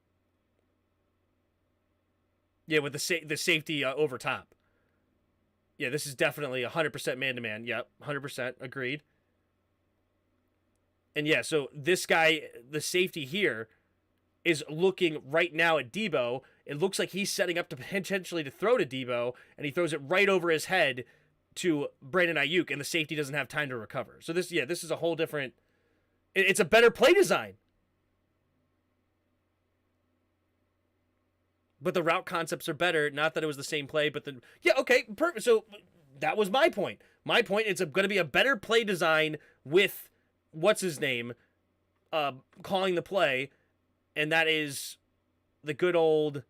Yeah, with the safety over top. Yeah, this is definitely 100% man-to-man. Yep, 100%. Agreed. And yeah, so this guy, the safety here, is looking right now at Debo. It looks like he's setting up to potentially to throw to Debo, and he throws it right over his head to Brandon Ayuk, and the safety doesn't have time to recover. So this is a whole different... It's a better play design. But the route concepts are better. Not that it was the same play, but yeah, okay, perfect. So that was my point. My point, it's going to be a better play design with what's his name calling the play, and that is the good old,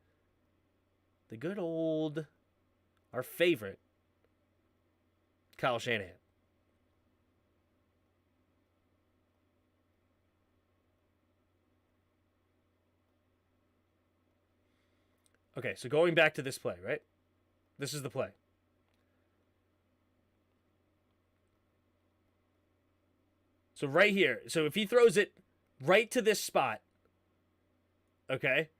our favorite, Kyle Shanahan. Okay, so going back to this play, right? This is the play. So right here. So if he throws it right to this spot, okay?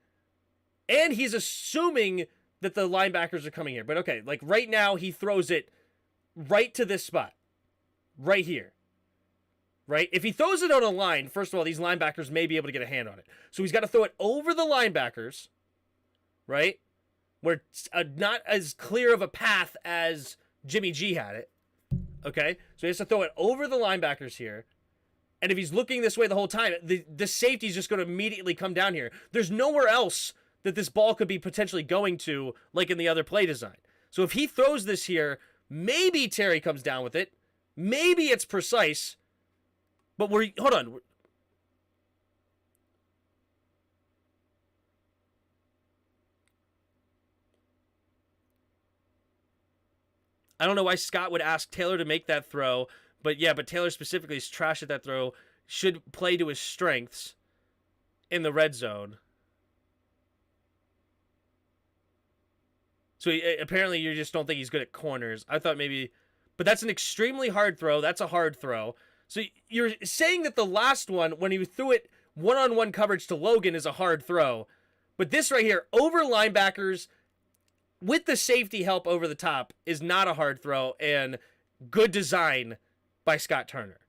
And he's assuming that the linebackers are coming here. But okay, like right now he throws it right to this spot. Right here. Right? If he throws it on a line, first of all, these linebackers may be able to get a hand on it. So he's got to throw it over the linebackers, right? Where it's not as clear of a path as Jimmy G had it. Okay? So he has to throw it over the linebackers here. And if he's looking this way the whole time, the safety's just going to immediately come down here. There's nowhere else that this ball could be potentially going to, like in the other play design. So if he throws this here, maybe Terry comes down with it. Maybe it's precise. But hold on. I don't know why Scott would ask Taylor to make that throw. But yeah, but Taylor specifically is trash at that throw. Should play to his strengths in the red zone. So apparently you just don't think he's good at corners. I thought maybe... But that's an extremely hard throw. That's a hard throw. So you're saying that the last one, when he threw it one-on-one coverage to Logan, is a hard throw. But this right here, over linebackers, with the safety help over the top, is not a hard throw. And good design by Scott Turner.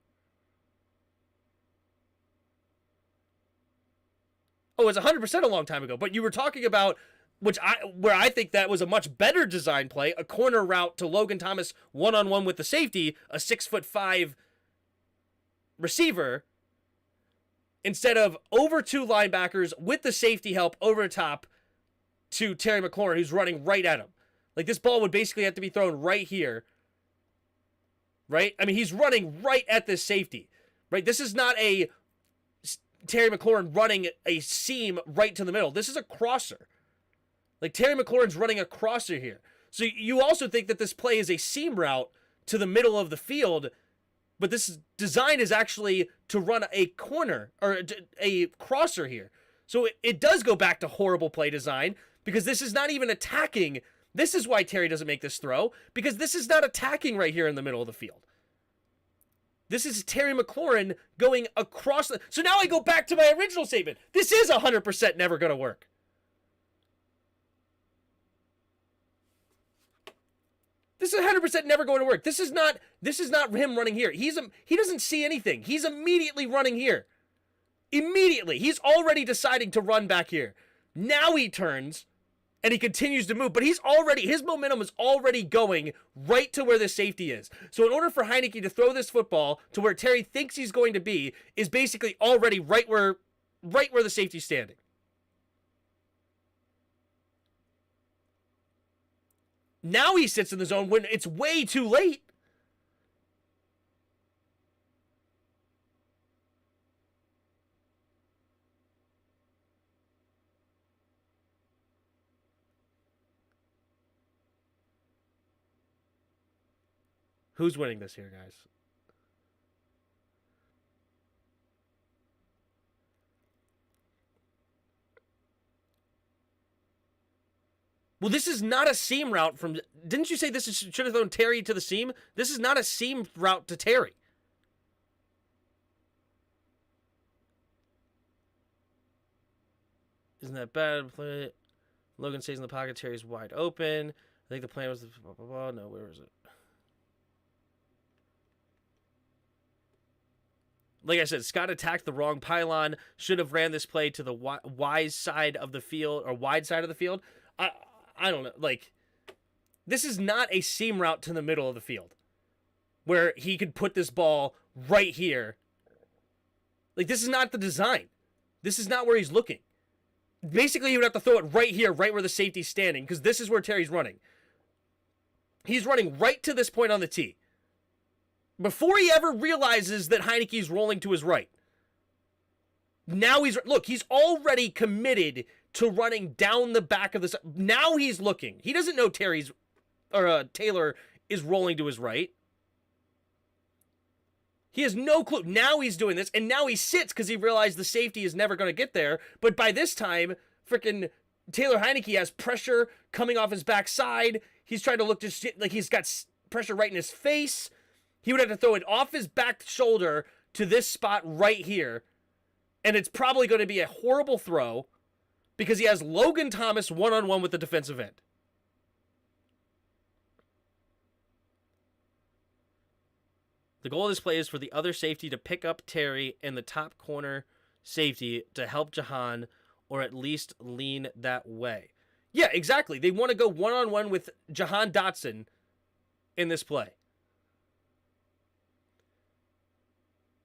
Oh, it was 100% a long time ago. But you were talking about, where I think that was a much better design play, a corner route to Logan Thomas one-on-one with the safety, a 6'5" receiver, instead of over two linebackers with the safety help over the top to Terry McLaurin, who's running right at him. Like, this ball would basically have to be thrown right here. Right? I mean, he's running right at this safety. Right? This is not a Terry McLaurin running a seam right to the middle. This is a crosser. Like, Terry McLaurin's running a crosser here. So you also think that this play is a seam route to the middle of the field, but this design is actually to run a corner, or a crosser here. So it does go back to horrible play design, because this is not even attacking. This is why Terry doesn't make this throw, because this is not attacking right here in the middle of the field. This is Terry McLaurin going across the... So now I go back to my original statement. This is 100% never going to work. This is 100% never going to work. This is not him running here. He doesn't see anything. He's immediately running here. Immediately, he's already deciding to run back here. Now he turns and he continues to move, but his momentum is already going right to where the safety is. So in order for Heinicke to throw this football to where Terry thinks he's going to be, is basically already right where the safety's standing. Now he sits in the zone when it's way too late. Who's winning this here, guys? Well, this is not a seam route from... Didn't you say this should have thrown Terry to the seam? This is not a seam route to Terry. Isn't that bad? Logan stays in the pocket. Terry's wide open. I think the plan was... No, where is it? Like I said, Scott attacked the wrong pylon. Should have ran this play to the wide side of the field. I don't know. Like, this is not a seam route to the middle of the field where he could put this ball right here. Like, this is not the design. This is not where he's looking. Basically, he would have to throw it right here, right where the safety's standing, because this is where Terry's running. He's running right to this point on the tee before he ever realizes that Heinicke's rolling to his right. Now he's already committed to running down the back of the... Now he's looking. He doesn't know Taylor is rolling to his right. He has no clue. Now he's doing this, and now he sits because he realized the safety is never going to get there. But by this time, freaking Taylor Heinicke has pressure coming off his backside. He's trying to look just like he's got pressure right in his face. He would have to throw it off his back shoulder to this spot right here. And it's probably going to be a horrible throw because he has Logan Thomas one-on-one with the defensive end. The goal of this play is for the other safety to pick up Terry in the top corner safety to help Jahan, or at least lean that way. Yeah, exactly. They want to go one-on-one with Jahan Dotson in this play.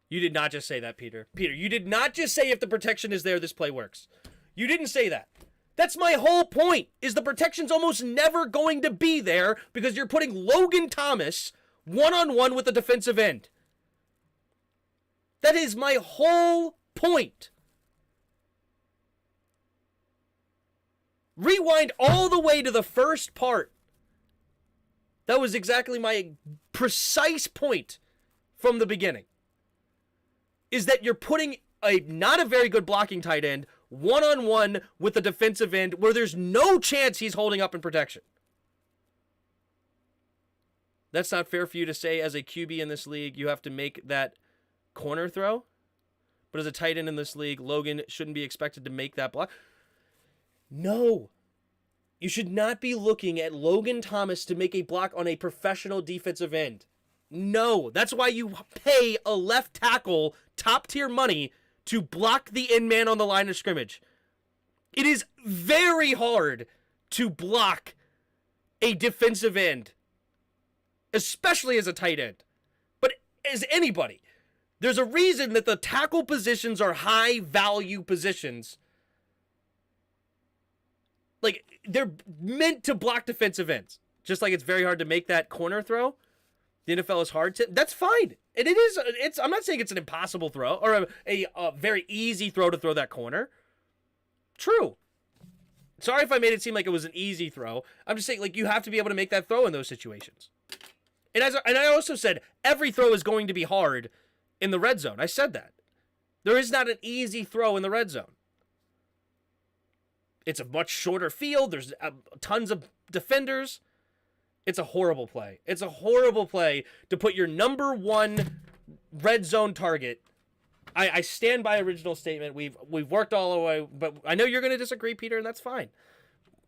You did not just say that, Peter. Peter, you did not just say if the protection is there, this play works. You didn't say that. That's my whole point, is the protection's almost never going to be there because you're putting Logan Thomas one-on-one with the defensive end. That is my whole point. Rewind all the way to the first part. That was exactly my precise point from the beginning. Is that you're putting a not a very good blocking tight end one-on-one with the defensive end where there's no chance he's holding up in protection. That's not fair for you to say as a QB in this league, you have to make that corner throw. But as a tight end in this league, Logan shouldn't be expected to make that block. No. You should not be looking at Logan Thomas to make a block on a professional defensive end. No. That's why you pay a left tackle top-tier money to block the end man on the line of scrimmage. It is very hard to block a defensive end, especially as a tight end. But as anybody, there's a reason that the tackle positions are high-value positions. Like, they're meant to block defensive ends. Just like it's very hard to make that corner throw. The NFL is hard to... That's fine. And it is... I'm not saying it's an impossible throw or a very easy throw to throw that corner. True. Sorry if I made it seem like it was an easy throw. I'm just saying, like, you have to be able to make that throw in those situations. And I also said every throw is going to be hard in the red zone. I said that. There is not an easy throw in the red zone. It's a much shorter field. There's tons of defenders. It's a horrible play. It's a horrible play to put your number one red zone target. I stand by original statement. We've worked all the way, but I know you're going to disagree, Peter, and that's fine.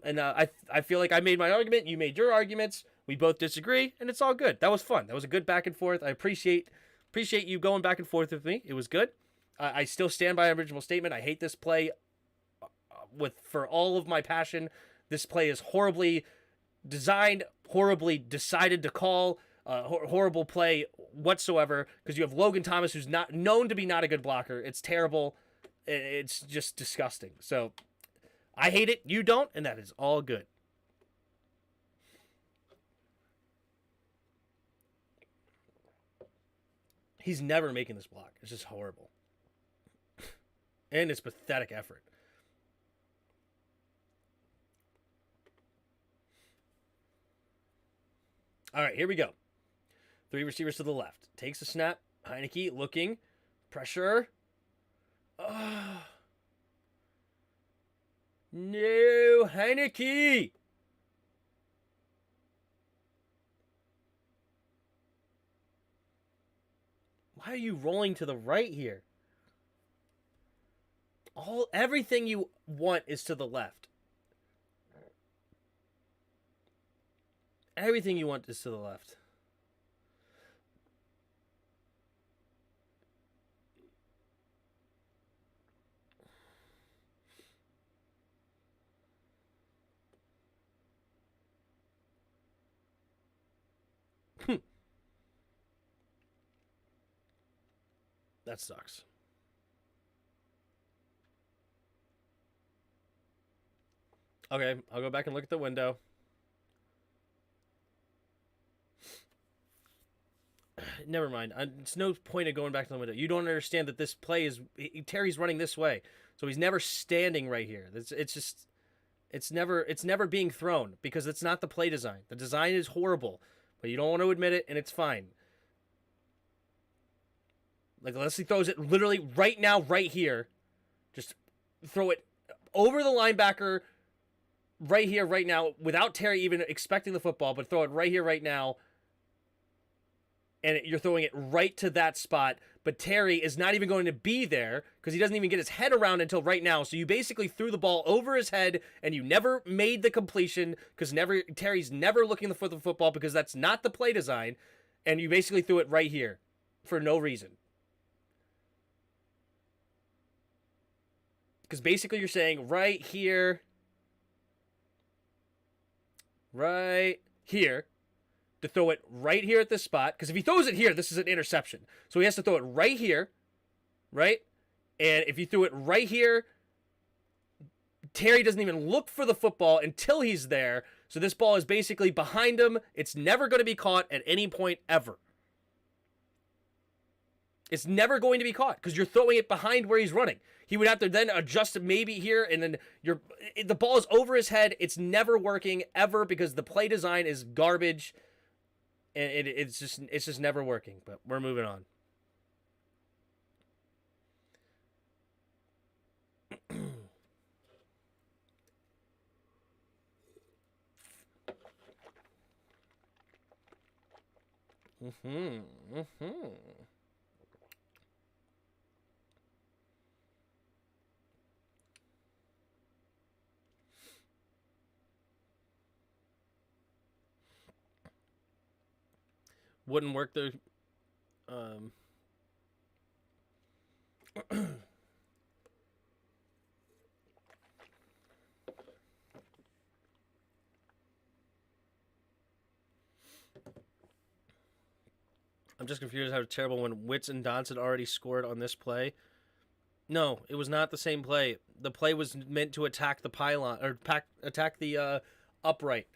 And I feel like I made my argument. You made your arguments. We both disagree, and it's all good. That was fun. That was a good back and forth. I appreciate you going back and forth with me. It was good. I still stand by my original statement. I hate this play for all of my passion. This play is horribly designed, horribly decided to call, horrible play whatsoever, because you have Logan Thomas, who's not known to be not a good blocker. It's terrible. It's just disgusting. So I hate it. You don't, and that is all good. He's never making this block. It's just horrible. And it's pathetic effort. All right, here we go. 3 receivers to the left. Takes a snap. Heineke looking. Pressure. Oh. No, Heineke. Why are you rolling to the right here? Everything you want is to the left. Everything you want is to the left. That sucks. Okay, I'll go back and look at the window. Never mind. It's no point of going back to the window. You don't understand that this play is Terry's running this way, so he's never standing right here. It's never being thrown because it's not the play design. The design is horrible, but you don't want to admit it, and it's fine. Like Leslie throws it literally right now, right here. Just throw it over the linebacker right here, right now, without Terry even expecting the football, but throw it right here, right now. And you're throwing it right to that spot, but Terry is not even going to be there because he doesn't even get his head around until right now. So you basically threw the ball over his head, and you never made the completion because Terry's never looking for the football because that's not the play design, and you basically threw it right here for no reason. Because basically you're saying right here, to throw it right here at this spot. Because if he throws it here, this is an interception. So he has to throw it right here, right? And if you threw it right here, Terry doesn't even look for the football until he's there. So this ball is basically behind him. It's never going to be caught at any point ever. It's never going to be caught because you're throwing it behind where he's running. He would have to then adjust it maybe here, and then the ball is over his head. It's never working ever because the play design is garbage. And it's just never working, but we're moving on. Wouldn't work there. I'm just confused how terrible when Witz and Donson already scored on this play. No, it was not the same play. The play was meant to attack the pylon or attack the upright.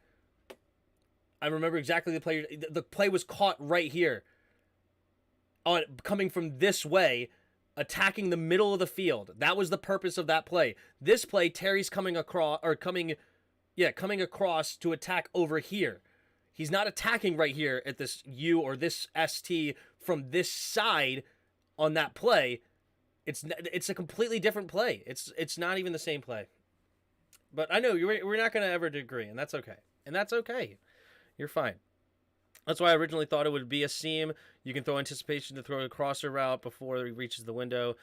I remember exactly the play. The play was caught right here, coming from this way, attacking the middle of the field. That was the purpose of that play. This play, Terry's coming across to attack over here. He's not attacking right here at this U or this ST from this side on that play. It's a completely different play. It's not even the same play. But I know we're not going to ever agree, and that's okay. And that's okay. You're fine. That's why I originally thought it would be a seam. You can throw anticipation to throw a crosser route before he reaches the window.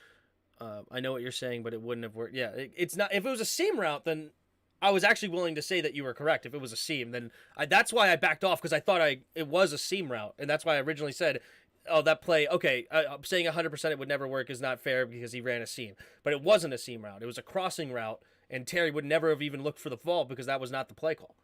I know what you're saying, but it wouldn't have worked. Yeah, it's not. If it was a seam route, then I was actually willing to say that you were correct. If it was a seam, then that's why I backed off because I thought it was a seam route, and that's why I originally said oh, that play, okay, I'm saying 100% it would never work is not fair because he ran a seam. But it wasn't a seam route. It was a crossing route, and Terry would never have even looked for the ball because that was not the play call.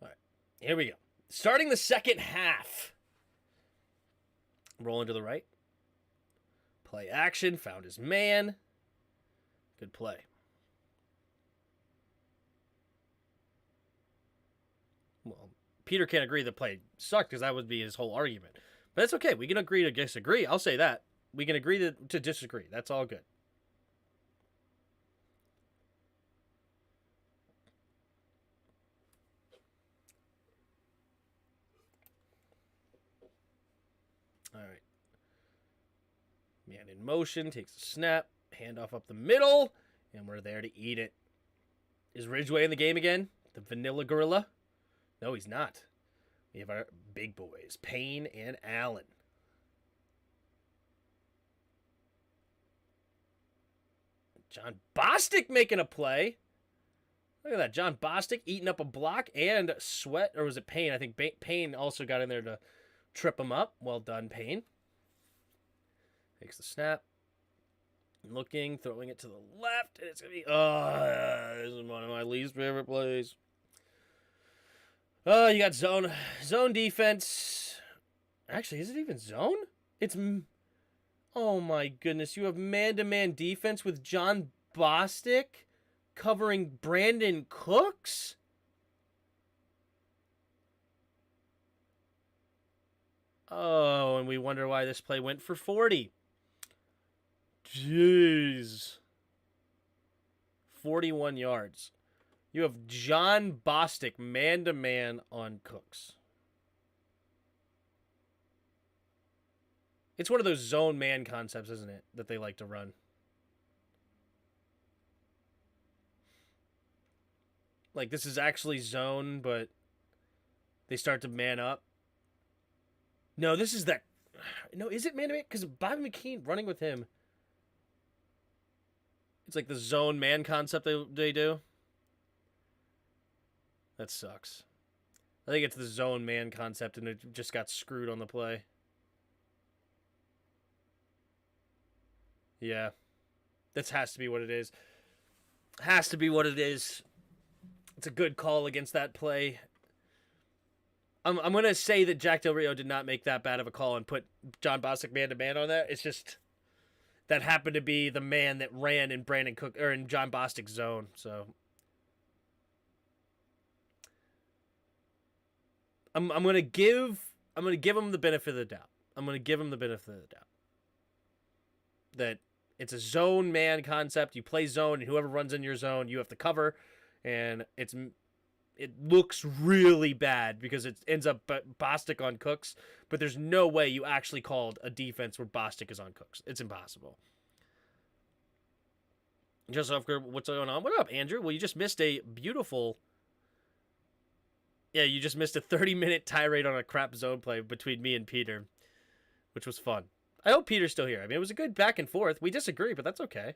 All right, here we go. Starting the second half. Rolling to the right. Play action. Found his man. Good play. Well, Peter can't agree the play sucked because that would be his whole argument. But that's okay. We can agree to disagree. I'll say that. We can agree to disagree. That's all good. All right. Man in motion, takes a snap, handoff up the middle, and we're there to eat it. Is Ridgeway in the game again? The vanilla gorilla? No, he's not. We have our big boys, Payne and Allen. John Bostic making a play. Look at that. John Bostic eating up a block and Sweat, or was it Payne? I think Payne also got in there to trip him up. Well done, Payne. Takes the snap. Looking, throwing it to the left, and it's going to be, this is one of my least favorite plays. Oh, you got zone defense. Actually, is it even zone? It's, oh my goodness. You have man-to-man defense with John Bostic covering Brandon Cooks? Oh, and we wonder why this play went for 40. Jeez. 41 yards. You have John Bostic man-to-man on Cooks. It's one of those zone man concepts, isn't it, that they like to run. Like, this is actually zone, but they start to man up. No, this is that... No, is it man-to-man? Because Bobby McKean running with him... It's like the zone man concept they do. That sucks. I think it's the zone man concept and it just got screwed on the play. Yeah. That has to be what it is. Has to be what it is. It's a good call against that play. I'm going to say that Jack Del Rio did not make that bad of a call and put John Bostic man-to-man on that. It's just... That happened to be the man that ran in Brandon Cook or in John Bostic's zone. So I'm gonna give him the benefit of the doubt. I'm gonna give him the benefit of the doubt. That it's a zone man concept. You play zone, and whoever runs in your zone, you have to cover, and it looks really bad because it ends up Bostic on Cooks, but there's no way you actually called a defense where Bostic is on Cooks. It's impossible. Just after what's going on? What up, Andrew? Well, you just missed a beautiful... Yeah, you just missed a 30-minute tirade on a crap zone play between me and Peter, which was fun. I hope Peter's still here. I mean, it was a good back and forth. We disagree, but that's okay.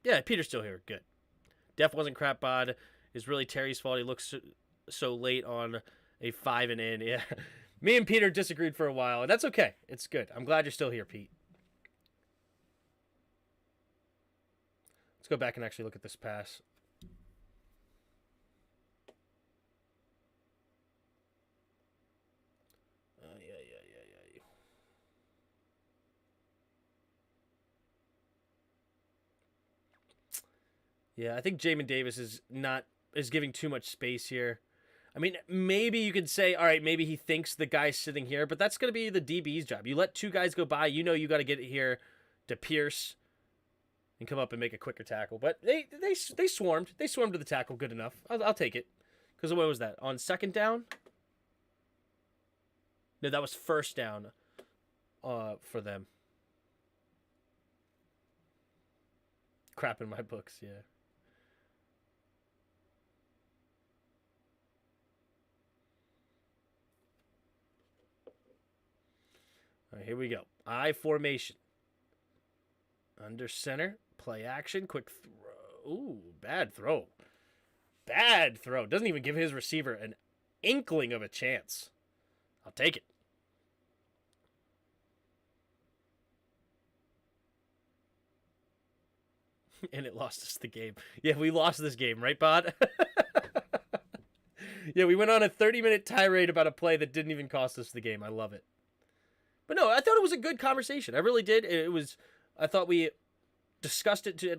Yeah, Peter's still here. Good. Def wasn't crap bod. It's really Terry's fault. He looks so late on a 5 and in. Yeah. Me and Peter disagreed for a while, and that's okay. It's good. I'm glad you're still here, Pete. Let's go back and actually look at this pass. Yeah, I think Jamin Davis is giving too much space here. I mean, maybe you could say, all right, maybe he thinks the guy's sitting here, but that's going to be the DB's job. You let two guys go by, you know you got to get it here to Pierce and come up and make a quicker tackle. But they swarmed. They swarmed to the tackle good enough. I'll take it. Because what was that? On second down? No, that was first down for them. crap in my books, yeah. All right, here we go. I formation. Under center, play action, quick throw. Ooh, bad throw. Bad throw. Doesn't even give his receiver an inkling of a chance. I'll take it. And it lost us the game. Yeah, we lost this game, right, Bod? Yeah, we went on a 30-minute tirade about a play that didn't even cost us the game. I love it. But no, I thought it was a good conversation. I really did. I thought we discussed it to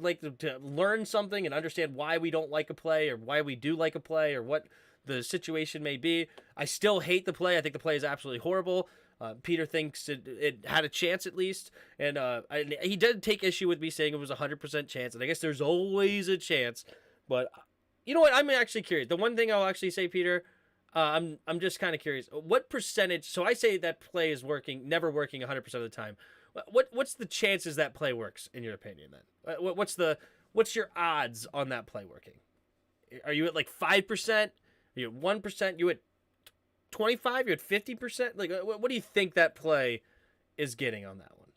learn something and understand why we don't like a play or why we do like a play or what the situation may be. I still hate the play. I think the play is absolutely horrible. Peter thinks it had a chance at least, and he did take issue with me saying it was a 100% chance, and I guess there's always a chance. But you know what? I'm actually curious. The one thing I'll actually say, Peter, I'm just kind of curious. What percentage? So I say that play is never working 100% of the time. What's the chances that play works in your opinion? Then what's your odds on that play working? Are you at like 5%? Are you at 1%? You at 25? You're at 50%? Like, what do you think that play is getting on that one?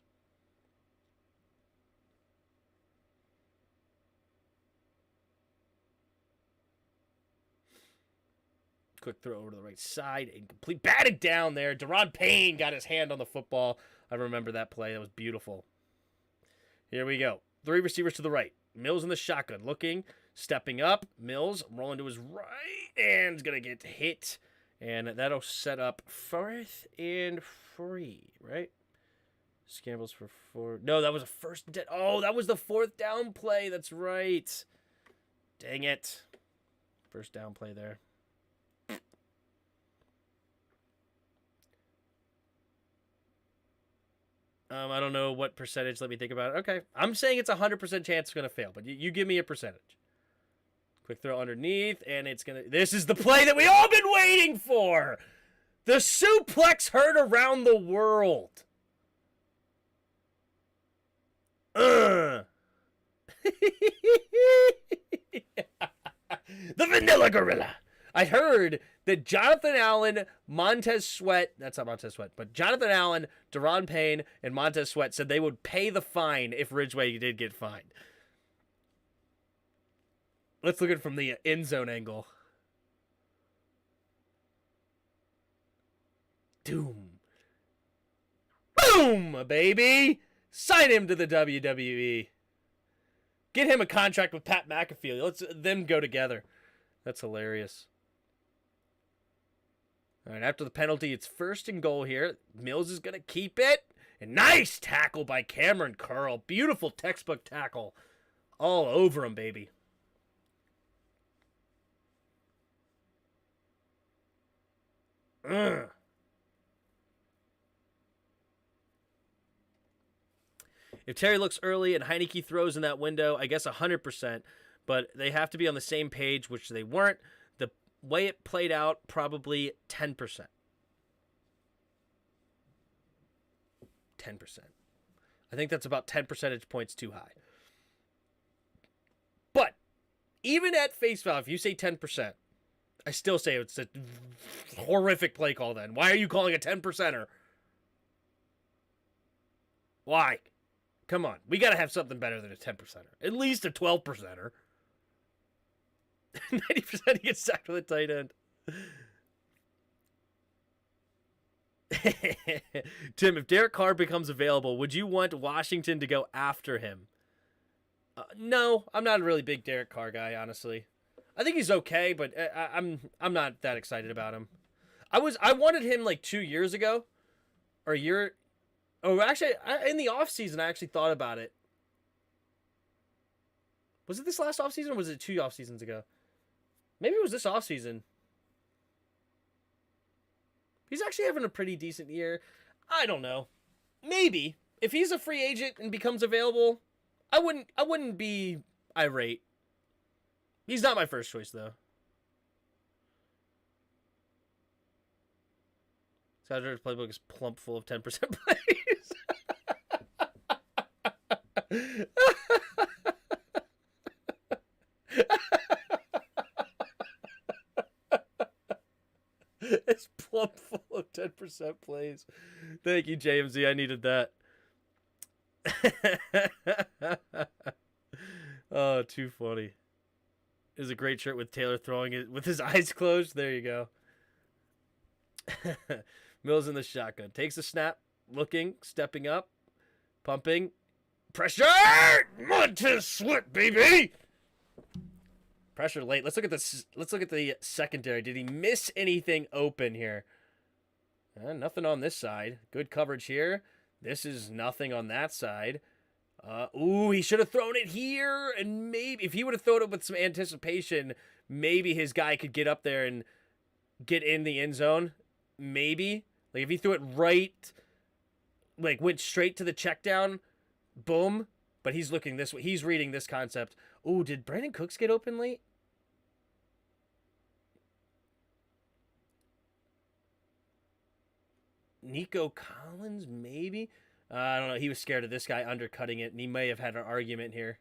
Quick throw over to the right side. Incomplete. Batted down there. Deron Payne got his hand on the football. I remember that play. That was beautiful. Here we go. 3 receivers to the right. Mills in the shotgun. Looking. Stepping up. Mills rolling to his right. And is going to get hit. And that'll set up 4th and 3, right? Scrambles for 4. No, that was a first. Oh, that was the 4th down play. That's right. Dang it. First down play there. I don't know what percentage. Let me think about it. Okay. I'm saying it's a 100% chance it's going to fail, but you give me a percentage. Quick throw underneath, and it's going to... This is the play that we all been waiting for! The suplex heard around the world. The Vanilla Gorilla. I heard that Jonathan Allen, Montez Sweat, that's not Montez Sweat, but Jonathan Allen, Deron Payne, and Montez Sweat said they would pay the fine if Ridgeway did get fined. Let's look at it from the end zone angle. Doom. Boom, baby! Sign him to the WWE. Get him a contract with Pat McAfee. Let's them go together. That's hilarious. All right, after the penalty, it's 1st and goal here. Mills is going to keep it. And nice tackle by Cameron Curl. Beautiful textbook tackle. All over him, baby. If Terry looks early and Heineke throws in that window, I guess 100%. But they have to be on the same page, which they weren't. The way it played out, probably 10%. 10%. I think that's about 10 percentage points too high. But even at face value, if you say 10%, I still say it's a horrific play call then. Why are you calling a 10%er? Why? Come on. We got to have something better than a 10%er. At least a 12%er. 90% he gets sacked with a tight end. Tim, if Derek Carr becomes available, would you want Washington to go after him? No, I'm not a really big Derek Carr guy, honestly. I think he's okay, but I'm not that excited about him. I wanted him like 2 years ago, or a year. Oh, actually, in the offseason, I actually thought about it. Was it this last offseason, or was it 2 offseasons ago? Maybe it was this offseason. He's actually having a pretty decent year. I don't know. Maybe if he's a free agent and becomes available, I wouldn't be irate. He's not my first choice though. Saturday's playbook is plump full of 10% plays. It's plump full of 10% plays. Thank you, JMZ. I needed that. Oh, too funny. It was a great shirt with Taylor throwing it with his eyes closed. There you go. Mills in the shotgun. Takes a snap. Looking. Stepping up. Pumping. Pressure! Montez Sweat, baby! Pressure late. Let's look at this. Let's look at the secondary. Did he miss anything open here? Nothing on this side. Good coverage here. This is nothing on that side. Ooh, he should have thrown it here, and maybe if he would have thrown it with some anticipation, maybe his guy could get up there and get in the end zone. Maybe. Like, if he threw it right, like, went straight to the check down, boom. But he's looking this way. He's reading this concept. Ooh, did Brandon Cooks get open late? Nico Collins, maybe? I don't know. He was scared of this guy undercutting it, and he may have had an argument here.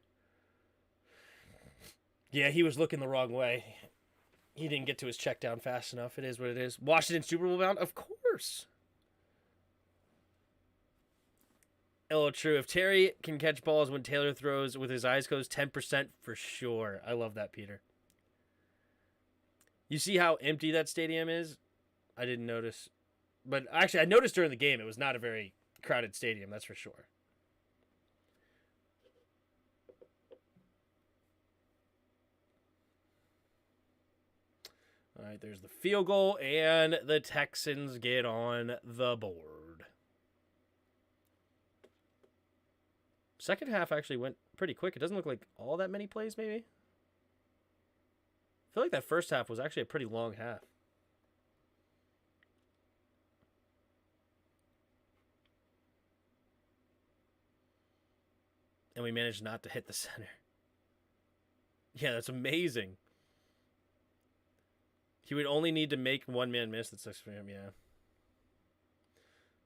Yeah, he was looking the wrong way. He didn't get to his check down fast enough. It is what it is. Washington Super Bowl bound? Of course. Oh, true. If Terry can catch balls when Taylor throws with his eyes closed, 10% for sure. I love that, Peter. You see how empty that stadium is? I didn't notice. But actually, I noticed during the game it was not a very crowded stadium, that's for sure. All right, there's the field goal, and the Texans get on the board. Second half actually went pretty quick. It doesn't look like all that many plays, maybe. I feel like that first half was actually a pretty long half. And we managed not to hit the center. Yeah, that's amazing. He would only need to make one man miss. That sucks for him, yeah.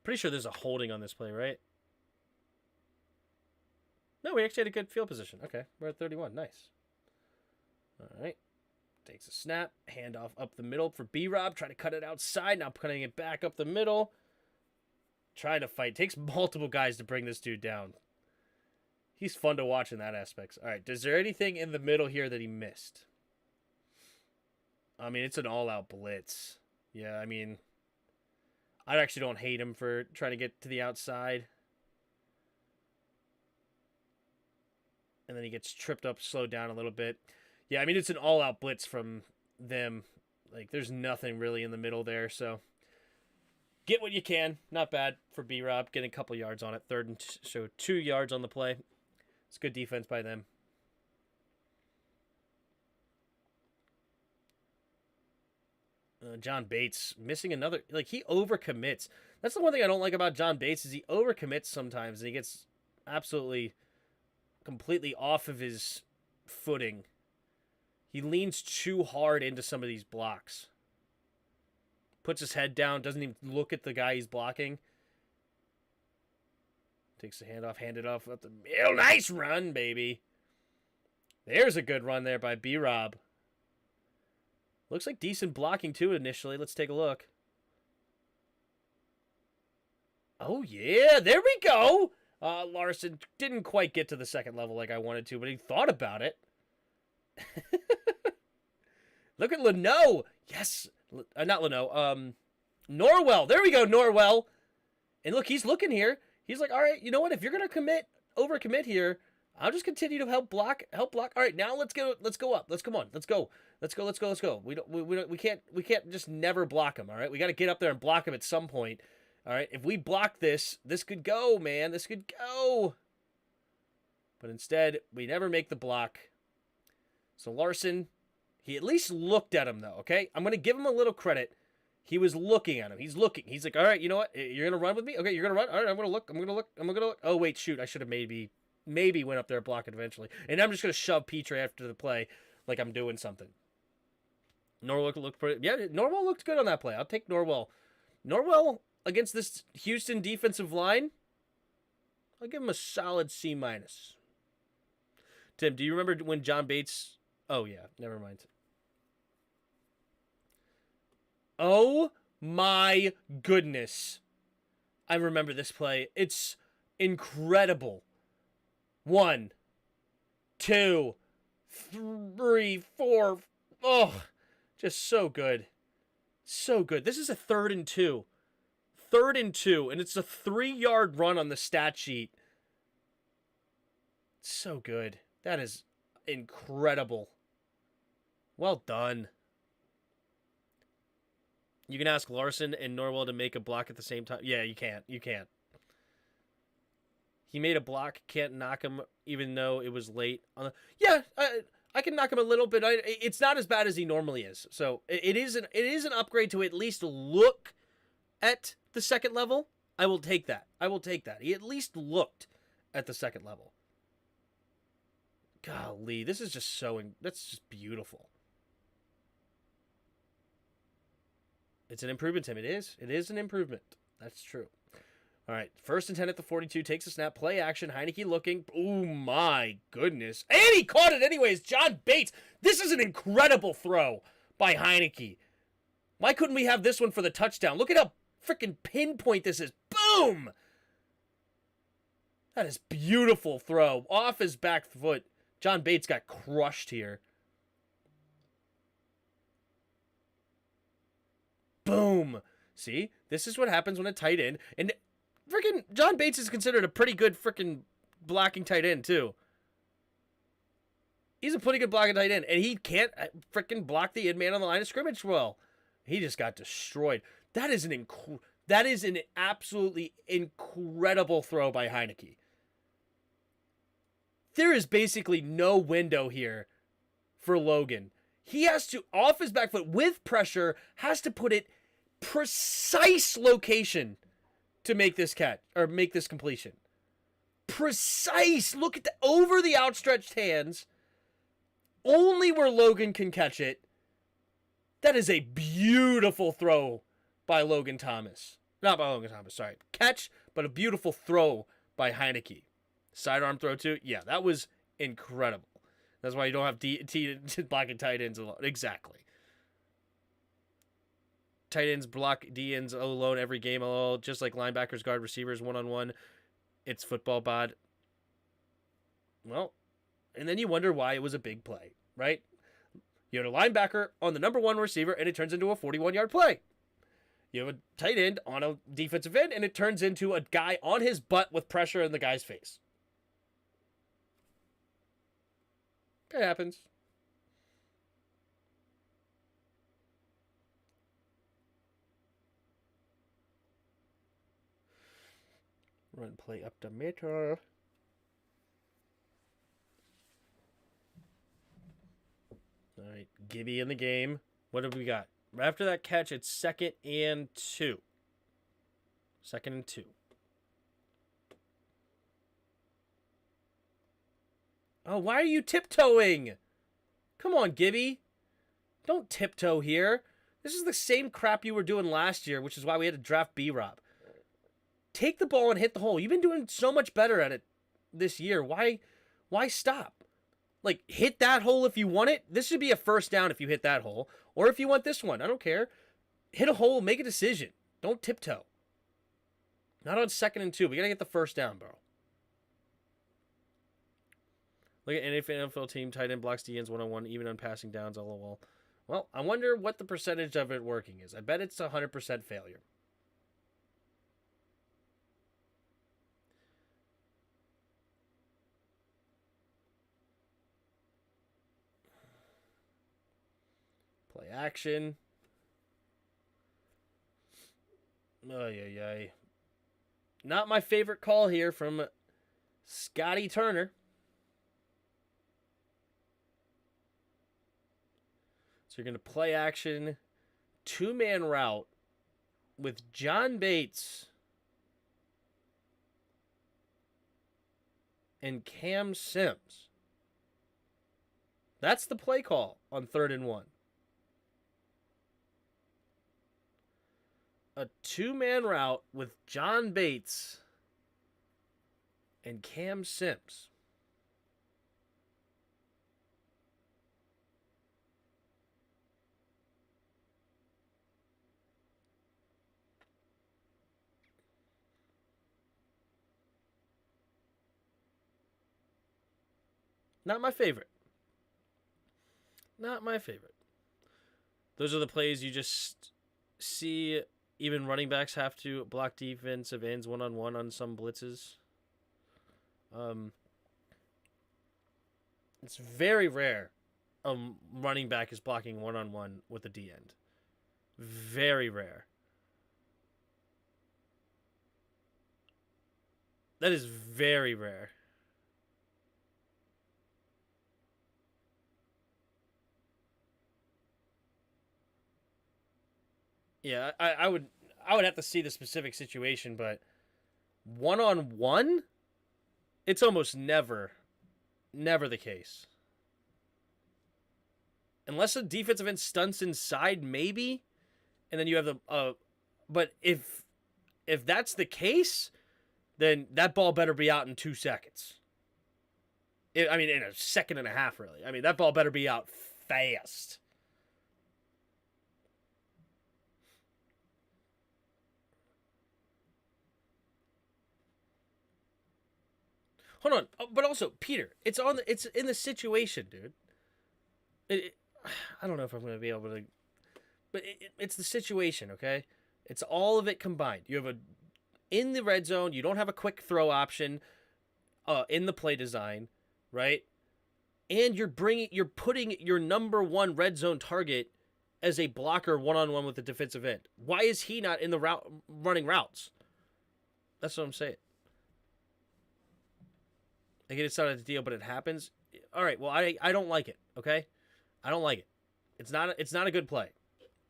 Pretty sure there's a holding on this play, right? No, we actually had a good field position. Okay, we're at 31. Nice. All right. Takes a snap. Handoff up the middle for B-Rob. Try to cut it outside. Now cutting it back up the middle. Trying to fight. Takes multiple guys to bring this dude down. He's fun to watch in that aspect. All right, is there anything in the middle here that he missed? I mean, it's an all-out blitz. Yeah, I mean, I actually don't hate him for trying to get to the outside. And then he gets tripped up, slowed down a little bit. Yeah, I mean, it's an all-out blitz from them. Like, there's nothing really in the middle there, so get what you can. Not bad for B-Rob. Getting a couple yards on it. Third and so 2 yards on the play. It's good defense by them. John Bates missing another. Like, he overcommits. That's the one thing I don't like about John Bates is he overcommits sometimes, and he gets absolutely, completely off of his footing. He leans too hard into some of these blocks. Puts his head down, doesn't even look at the guy he's blocking. Takes the handoff, handed off up the middle. Nice run, baby. There's a good run there by B-Rob. Looks like decent blocking, too, initially. Let's take a look. Oh, yeah. There we go. Larson didn't quite get to the second level like I wanted to, but he thought about it. Look at Leno. Yes. Not Leno. Norwell. There we go, Norwell. And look, he's looking here. He's like, all right, you know what? If you're going to overcommit here, I'll just continue to help block. All right, now let's go up. Let's go. We can't just never block him, all right? We got to get up there and block him at some point. All right? If we block this could go, man. This could go. But instead, we never make the block. So Larson, he at least looked at him though, okay? I'm going to give him a little credit. He was looking at him. He's looking. He's like, all right, you know what? You're going to run with me? Okay, you're going to run? All right, I'm going to look. Oh, wait, shoot. I should have maybe went up there and blocked it eventually. And I'm just going to shove Petrie after the play like I'm doing something. Norwell looked pretty... Yeah, Norwell looked good on that play. I'll take Norwell. Norwell, against this Houston defensive line, I'll give him a solid C-. Tim, do you remember when John Bates Oh, yeah. Never mind. Oh, my goodness. I remember this play. It's incredible. 1, 2, 3, 4. Oh, just so good. So good. This is a 3rd and 2. 3rd and 2, and it's a 3-yard run on the stat sheet. So good. That is incredible. Well done. You can ask Larson and Norwell to make a block at the same time. Yeah, you can't. You can't. He made a block. Can't knock him, even though it was late. Yeah, I can knock him a little bit. It's not as bad as he normally is. So it is an upgrade to at least look at the second level. I will take that. He at least looked at the second level. Golly, this is just that's just beautiful. It's an improvement, Tim. It is. It is an improvement. That's true. All right. 1st and 10 at the 42. Takes a snap. Play action. Heineke looking. Oh, my goodness. And he caught it anyways. John Bates. This is an incredible throw by Heineke. Why couldn't we have this one for the touchdown? Look at how freaking pinpoint this is. Boom! That is beautiful throw. Off his back foot. John Bates got crushed here. Boom. See? This is what happens when a tight end... And freaking John Bates is considered a pretty good freaking blocking tight end, too. He's a pretty good blocking tight end. And he can't freaking block the in-man on the line of scrimmage well. He just got destroyed. That is an absolutely incredible throw by Heineke. There is basically no window here for Logan. He has to, off his back foot with pressure, has to put it precise location to make this catch or make this completion. Precise. Look at over the outstretched hands. Only where Logan can catch it. That is a beautiful throw by Logan Thomas. Not by Logan Thomas, sorry. Catch, but a beautiful throw by Heineke. Sidearm throw too. Yeah, that was incredible. That's why you don't have blocking tight ends alone. Exactly. Tight ends block D ends alone every game alone, just like linebackers guard receivers one-on-one. It's football bod. Well, and then you wonder why it was a big play, right? You had a linebacker on the number 1 receiver, and it turns into a 41-yard play. You have a tight end on a defensive end, and it turns into a guy on his butt with pressure in the guy's face. It happens. Run play up the middle. All right, Gibby in the game. What have we got? After that catch, it's 2nd and 2. 2nd and 2. Oh, why are you tiptoeing? Come on, Gibby. Don't tiptoe here. This is the same crap you were doing last year, which is why we had to draft B-Rob. Take the ball and hit the hole. You've been doing so much better at it this year. Why stop? Like, hit that hole if you want it. This should be a first down if you hit that hole. Or if you want this one. I don't care. Hit a hole. Make a decision. Don't tiptoe. Not on 2nd and 2. We got to get the first down, bro. Look at any NFL team. Tight end blocks DNs one-on-one, even on passing downs, LOL. Well, I wonder what the percentage of it working is. I bet it's 100% failure. Play action. Ay. Not my favorite call here from Scotty Turner. So you're going to play action, 2-man route with John Bates and Cam Sims. That's the play call on 3rd and 1. A 2-man route with John Bates and Cam Sims. Not my favorite. Not my favorite. Those are the plays you just see. Even running backs have to block defensive ends one-on-one on some blitzes. It's very rare a running back is blocking one-on-one with a D end. Very rare. That is very rare. Yeah, I would have to see the specific situation, but one-on-one, it's almost never the case. Unless a defensive end stunts inside, maybe, and then you have the but if that's the case, then that ball better be out in 2 seconds. In a second and a half, really. I mean, that ball better be out fast. Hold on, but also Peter, it's in the situation, dude. I don't know if I'm going to be able to, but it's the situation, okay? It's all of it combined. You have in the red zone, you don't have a quick throw option in the play design, right? And you're putting your number one red zone target as a blocker one-on-one with the defensive end. Why is he not in the route running routes? That's what I'm saying. I get it's not a deal, but it happens. All right, well, I don't like it, okay? I don't like it. It's not a good play,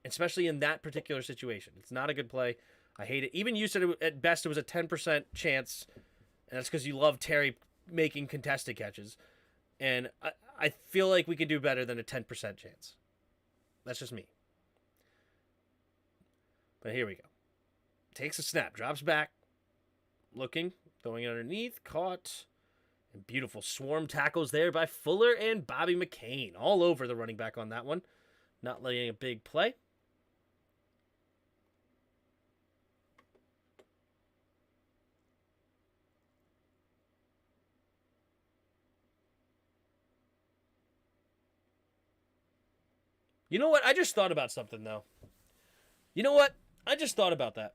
especially in that particular situation. It's not a good play. I hate it. Even you said at best it was a 10% chance, and that's because you love Terry making contested catches. And I feel like we could do better than a 10% chance. That's just me. But here we go. Takes a snap, drops back, looking, throwing it underneath, caught. And beautiful swarm tackles there by Fuller and Bobby McCain. All over the running back on that one. Not letting a big play. You know what? I just thought about something, though. You know what? I just thought about that.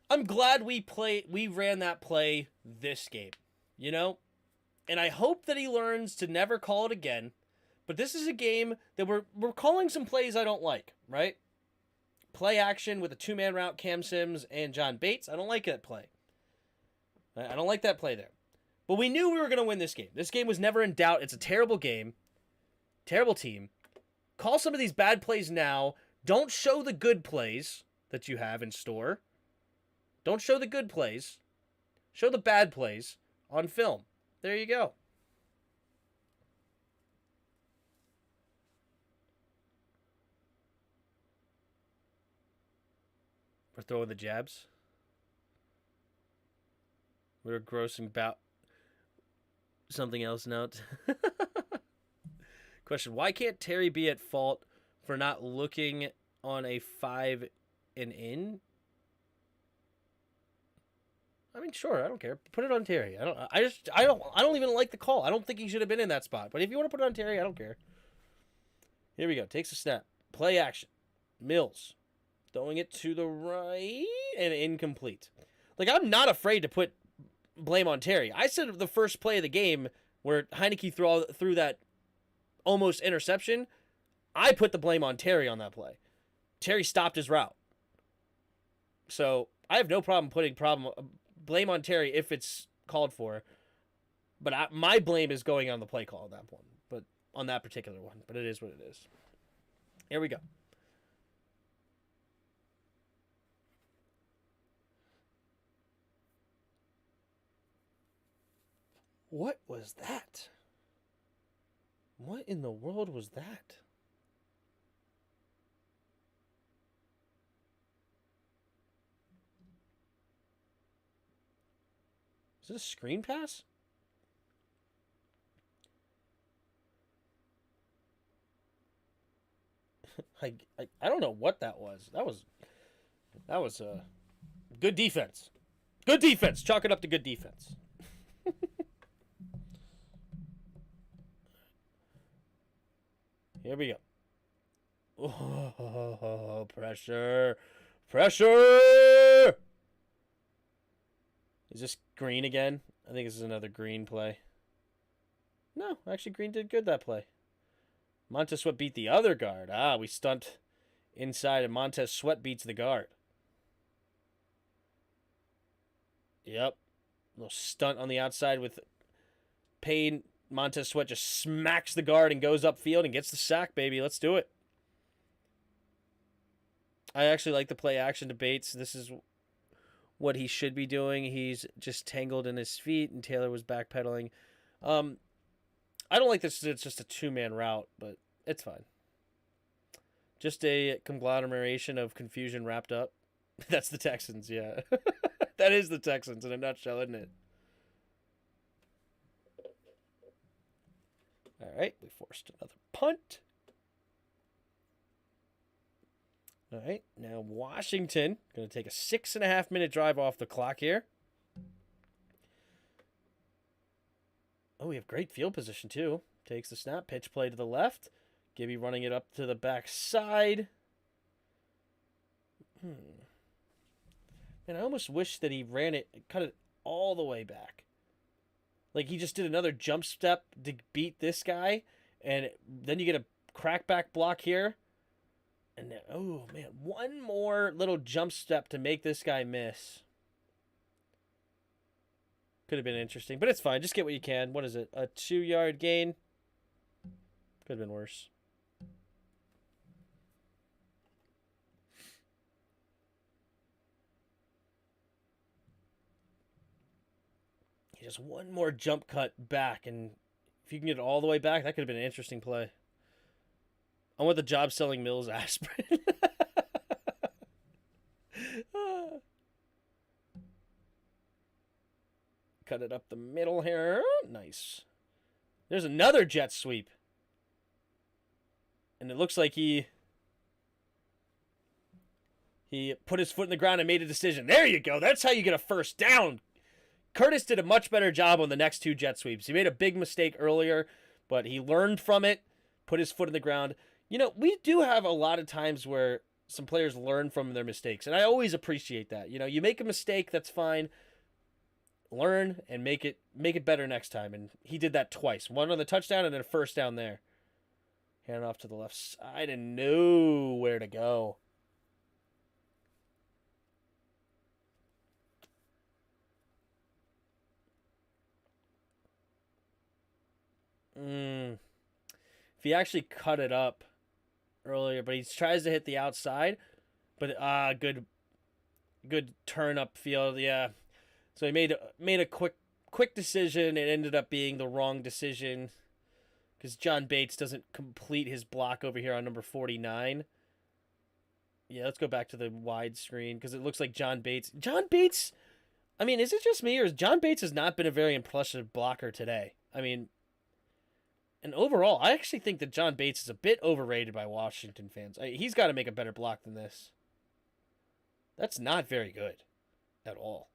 I'm glad we ran that play this game, you know? And I hope that he learns to never call it again. But this is a game that we're calling some plays I don't like, right? Play action with a 2-man route, Cam Sims and John Bates. I don't like that play. I don't like that play there. But we knew we were going to win this game. This game was never in doubt. It's a terrible game. Terrible team. Call some of these bad plays now. Don't show the good plays that you have in store. Don't show the good plays. Show the bad plays on film. There you go. We're throwing the jabs. We're grossing about something else now. Question, why can't Terry be at fault for not looking on a 5 and in? I mean, sure, I don't care. Put it on Terry. I don't even like the call. I don't think he should have been in that spot. But if you want to put it on Terry, I don't care. Here we go. Takes a snap. Play action. Mills. Throwing it to the right and incomplete. Like, I'm not afraid to put blame on Terry. I said the first play of the game where Heineke threw that almost interception, I put the blame on Terry on that play. Terry stopped his route. So I have no problem putting blame on Terry if it's called for. But my blame is going on the play call on that one. But on that particular one. But it is what it is. Here we go. What was that? What in the world was that? Is it a screen pass? I don't know what that was. That was good defense. Good defense. Chalk it up to good defense. Here we go. Oh, pressure. Pressure! Is this green again? I think this is another green play. No, actually green did good that play. Montez Sweat beat the other guard. We stunt inside and Montez Sweat beats the guard. Yep. A little stunt on the outside with Payne. Montez Sweat just smacks the guard and goes upfield and gets the sack, baby. Let's do it. I actually like the play action to Bates. This is what he should be doing. He's just tangled in his feet, and Taylor was backpedaling. I don't like this. It's just a two-man route, but it's fine. Just a conglomeration of confusion wrapped up. That's the Texans, yeah. That is the Texans in a nutshell, isn't it? All right, we forced another punt. All right, now Washington going to take a 6.5-minute drive off the clock here. Oh, we have great field position, too. Takes the snap, pitch play to the left. Gibby running it up to the back side. And I almost wish that he cut it all the way back. Like, he just did another jump step to beat this guy. And then you get a crackback block here. And then, oh, man, one more little jump step to make this guy miss. Could have been interesting, but it's fine. Just get what you can. What is it? A 2-yard gain? Could have been worse. Just one more jump cut back, and if you can get it all the way back, that could have been an interesting play. I want the job selling Mills aspirin. Cut it up the middle here. Nice. There's another jet sweep. And it looks like he put his foot in the ground and made a decision. There you go. That's how you get a first down. Curtis did a much better job on the next two jet sweeps. He made a big mistake earlier, but he learned from it, put his foot in the ground. You know, we do have a lot of times where some players learn from their mistakes, and I always appreciate that. You know, you make a mistake, that's fine. Learn and make it better next time, and he did that twice. One on the touchdown and then a first down there. Hand off to the left side and nowhere to go. If he actually cut it up earlier, but he tries to hit the outside, but good turn up field, yeah. So he made a quick decision. It ended up being the wrong decision because John Bates doesn't complete his block over here on number 49. Yeah, let's go back to the wide screen because it looks like John Bates. I mean, is it just me or has John Bates has not been a very impressive blocker today? I mean, and overall, I actually think that John Bates is a bit overrated by Washington fans. He's got to make a better block than this. That's not very good at all.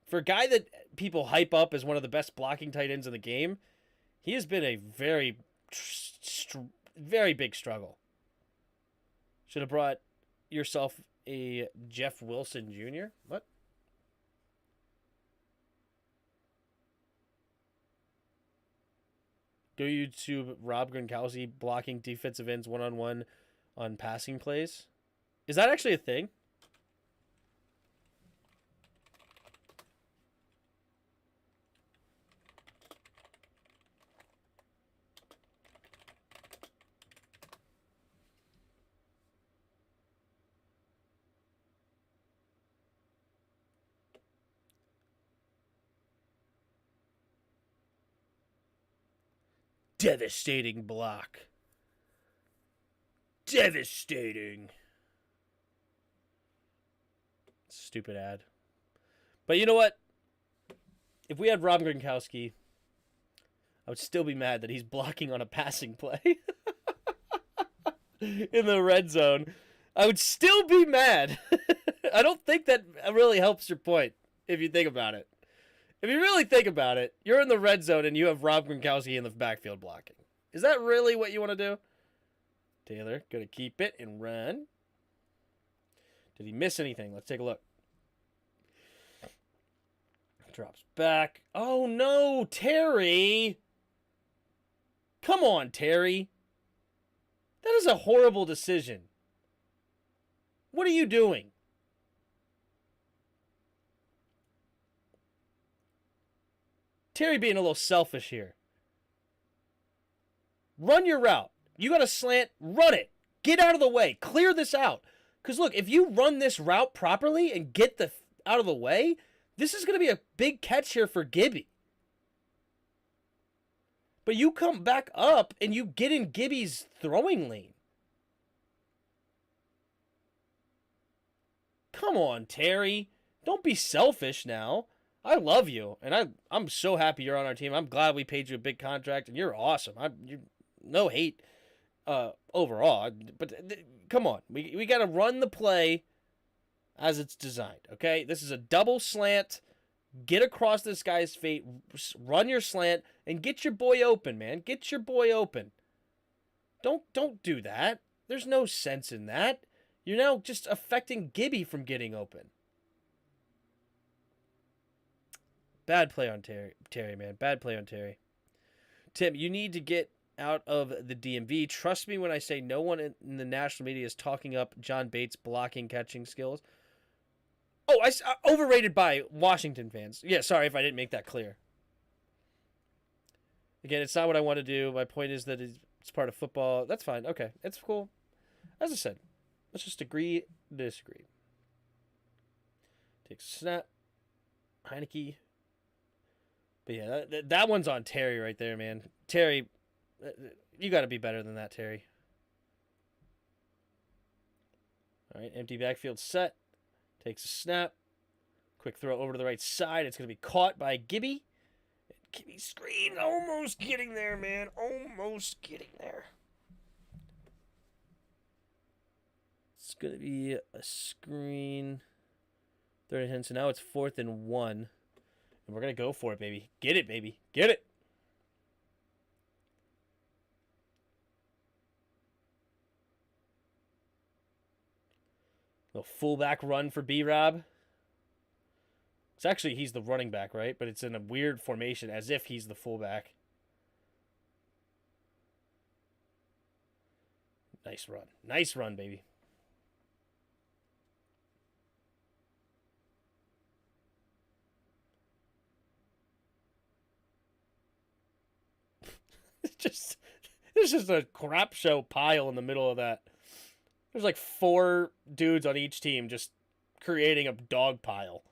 For a guy that people hype up as one of the best blocking tight ends in the game, he has been a very, very big struggle. Should have brought yourself a Jeff Wilson Jr. What? Go YouTube Rob Gronkowski blocking defensive ends one-on-one on passing plays. Is that actually a thing? Devastating block. Devastating. Stupid ad. But you know what? If we had Rob Gronkowski, I would still be mad that he's blocking on a passing play in the red zone. I would still be mad. I don't think that really helps your point if you think about it. If you really think about it, you're in the red zone and you have Rob Gronkowski in the backfield blocking. Is that really what you want to do? Taylor, going to keep it and run. Did he miss anything? Let's take a look. Drops back. Oh, no, Terry. Come on, Terry. That is a horrible decision. What are you doing? Terry being a little selfish here. Run your route. You got a slant, run it. Get out of the way. Clear this out. Because look, if you run this route properly and get the out of the way, this is going to be a big catch here for Gibby. But you come back up and you get in Gibby's throwing lane. Come on, Terry. Don't be selfish now. I love you, and I'm so happy you're on our team. I'm glad we paid you a big contract, and you're awesome. No hate overall, but come on. We got to run the play as it's designed, okay? This is a double slant. Get across this guy's feet, run your slant, and get your boy open, man. Get your boy open. Don't do that. There's no sense in that. You're now just affecting Gibby from getting open. Bad play on Terry, man. Bad play on Terry. Tim, you need to get out of the DMV. Trust me when I say no one in the national media is talking up John Bates' blocking, catching skills. Oh, overrated by Washington fans. Yeah, sorry if I didn't make that clear. Again, it's not what I want to do. My point is that it's part of football. That's fine. Okay, it's cool. As I said, let's just agree to disagree. Takes a snap. Heineke. But yeah, that one's on Terry right there, man. Terry, you got to be better than that, Terry. All right, empty backfield set. Takes a snap. Quick throw over to the right side. It's going to be caught by Gibby. Gibby screen. Almost getting there, man. Almost getting there. It's going to be a screen. Third and 10. So now it's 4th and 1. And we're going to go for it, baby. Get it, baby. Get it. Little fullback run for B-Rob. It's actually, he's the running back, right? But it's in a weird formation as if he's the fullback. Nice run. Nice run, baby. There's just a crap show pile in the middle of that. There's like 4 dudes on each team just creating a dog pile.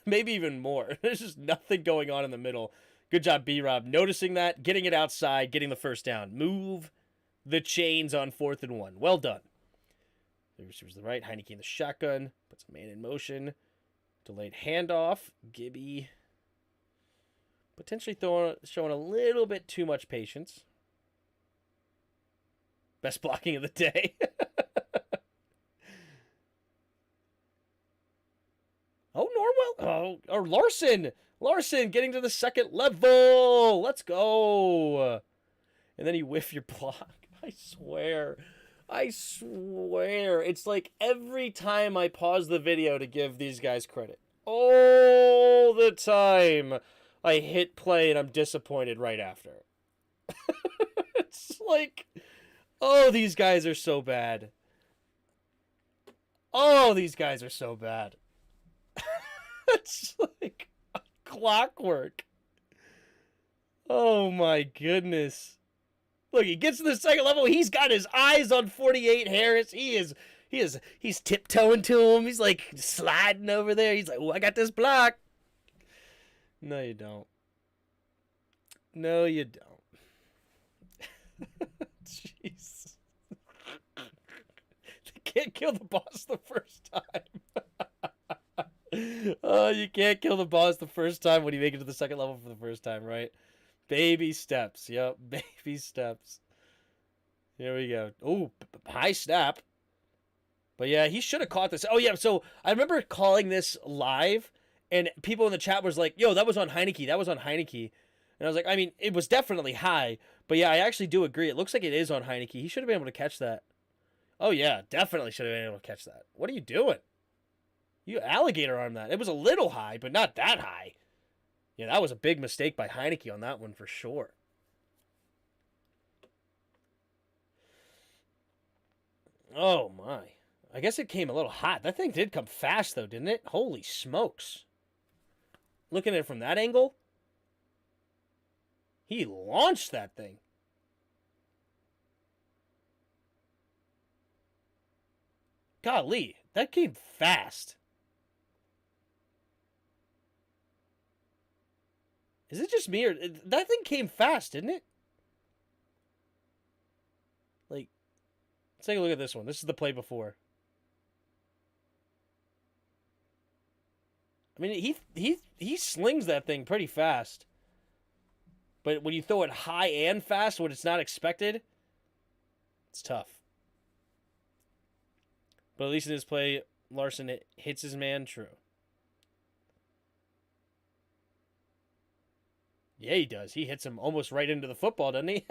Maybe even more. There's just nothing going on in the middle. Good job, B-Rob. Noticing that, getting it outside, getting the first down. Move the chains on 4th and 1. Well done. The receiver's the right. Heineke in the shotgun. Puts a man in motion. Delayed handoff. Gibby potentially showing a little bit too much patience. Best blocking of the day. Oh, Norwell. Oh, or Larson. Larson getting to the second level. Let's go. And then you whiff your block. I swear. It's like every time I pause the video to give these guys credit. All the time I hit play and I'm disappointed right after. It's like, oh, these guys are so bad. Oh, these guys are so bad. It's like clockwork. Oh my goodness. Look, he gets to the second level. He's got his eyes on 48 Harris. He's tiptoeing to him. He's like sliding over there. He's like, oh, I got this block. No, you don't. No, you don't. Jeez. They can't kill the boss the first time. Oh, you can't kill the boss the first time when you make it to the second level for the first time, right? Baby steps. Yep, baby steps. Here we go. Oh, high snap. But yeah, he should have caught this. Oh, yeah, so I remember calling this live, and people in the chat was like, yo, that was on Heineke. That was on Heineke. And I was like, I mean, it was definitely high. But yeah, I actually do agree. It looks like it is on Heineke. He should have been able to catch that. Oh, yeah, definitely should have been able to catch that. What are you doing? You alligator arm that. It was a little high, but not that high. Yeah, that was a big mistake by Heineke on that one for sure. Oh, my. I guess it came a little hot. That thing did come fast, though, didn't it? Holy smokes. Looking at it from that angle, he launched that thing. Golly, that came fast. Is it just me, or that thing came fast, didn't it? Like, let's take a look at this one. This is the play before. I mean, he slings that thing pretty fast. But when you throw it high and fast when it's not expected, it's tough. But at least in his play, Larson hits his man true. Yeah, he does. He hits him almost right into the football, doesn't he?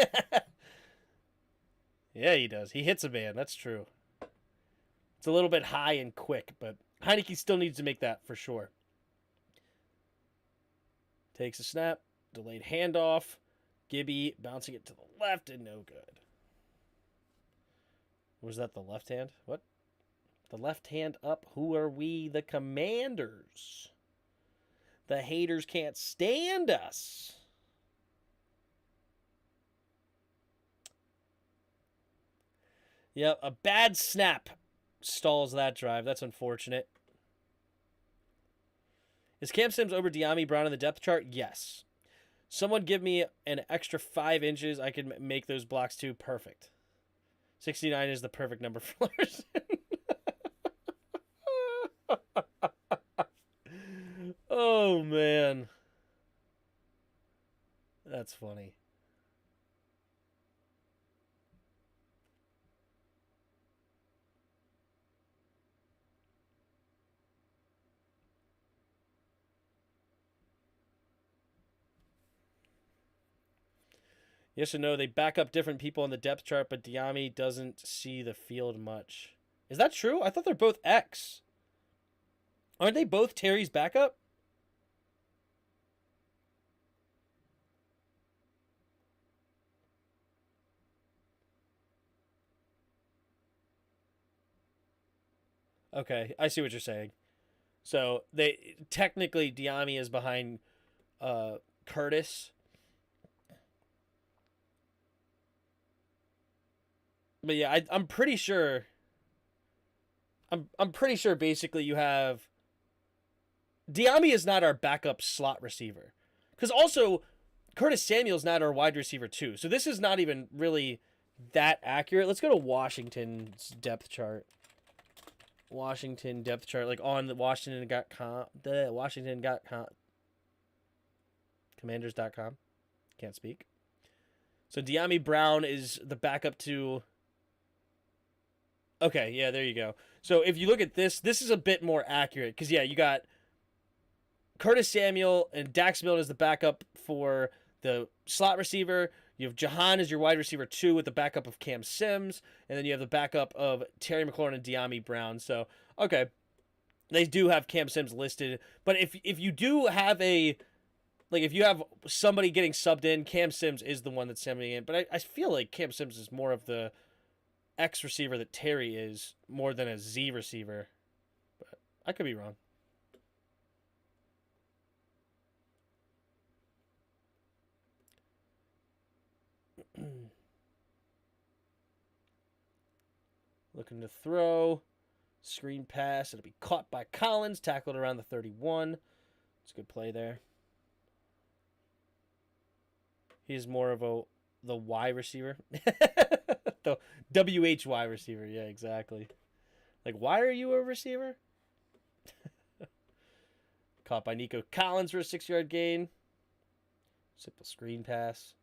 Yeah, he does. He hits a man. That's true. It's a little bit high and quick, but Heineke still needs to make that for sure. Takes a snap. Delayed handoff. Gibby bouncing it to the left and no good. Was that the left hand? What? The left hand up. Who are we? The Commanders. The haters can't stand us. Yep, a bad snap stalls that drive. That's unfortunate. Is Cam Sims over De'Ami Brown in the depth chart? Yes. Someone give me an extra 5 inches. I can make those blocks too. Perfect. 69 is the perfect number for Larson. Oh, man. That's funny. Yes or no, they back up different people on the depth chart, but De'Ami doesn't see the field much. Is that true? I thought they're both X. Aren't they both Terry's backup? Okay, I see what you're saying. So they technically De'Ami is behind Curtis. But yeah, I'm pretty sure. I'm pretty sure. Basically, you have De'Ami is not our backup slot receiver, because also Curtis Samuel's not our wide receiver too. So this is not even really that accurate. Let's go to Washington's depth chart. Washington depth chart, like on the Washington.com, Commanders.com. Can't speak. So De'Ami Brown is the backup to. Okay, yeah, there you go. So if you look at this, this is a bit more accurate because yeah, you got Curtis Samuel and Dax Milne as the backup for the slot receiver. You have Jahan as your wide receiver 2 with the backup of Cam Sims, and then you have the backup of Terry McLaurin and De'Ami Brown. So okay, they do have Cam Sims listed, but if you do have if you have somebody getting subbed in, Cam Sims is the one that's subbing in. But I feel like Cam Sims is more of the X receiver that Terry is, more than a Z receiver. But I could be wrong. Looking to throw. Screen pass. It'll be caught by Collins. Tackled around the 31. It's a good play there. He's more of the Y receiver. The WHY receiver. Yeah, exactly. Like, why are you a receiver? Caught by Nico Collins for a 6-yard gain. Simple screen pass.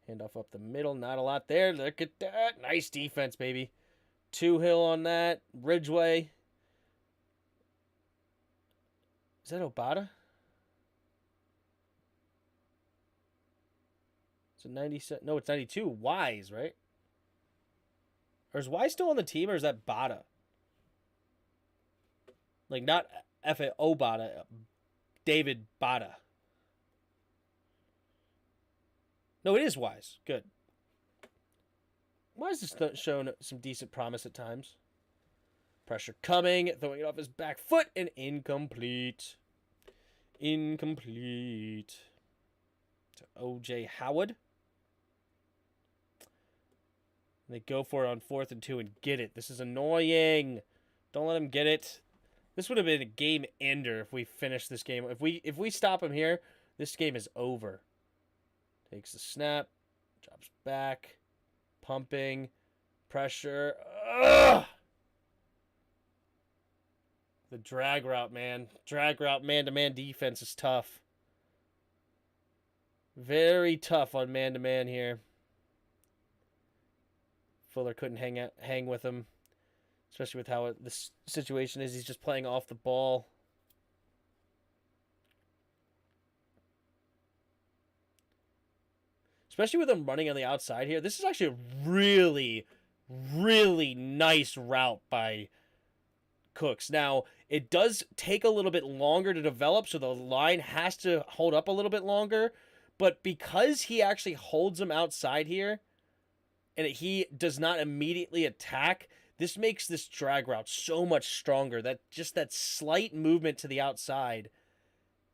Handoff up the middle. Not a lot there. Look at that. Nice defense, baby. Hill on that. Ridgeway. Is that Obata? Is it 97? No, it's 92. Wise, right? Or is Wise still on the team, or is that Bada? Like, not F.A.O. Bada. David Bada. No, it is Wise. Good. Wise has shown some decent promise at times. Pressure coming, throwing it off his back foot, and incomplete. Incomplete. To O.J. Howard. They go for it on 4th and 2 and get it. This is annoying. Don't let him get it. This would have been a game ender if we finished this game. If we stop him here, this game is over. Takes the snap. Drops back. Pumping. Pressure. Ugh! The drag route, man. Drag route man-to-man defense is tough. Very tough on man-to-man here. Fuller couldn't hang with him, especially with how this situation is. He's just playing off the ball. Especially with him running on the outside here. This is actually a really, really nice route by Cooks. Now, it does take a little bit longer to develop, so the line has to hold up a little bit longer. But because he actually holds him outside here, and he does not immediately attack, this makes this drag route so much stronger. That slight movement to the outside,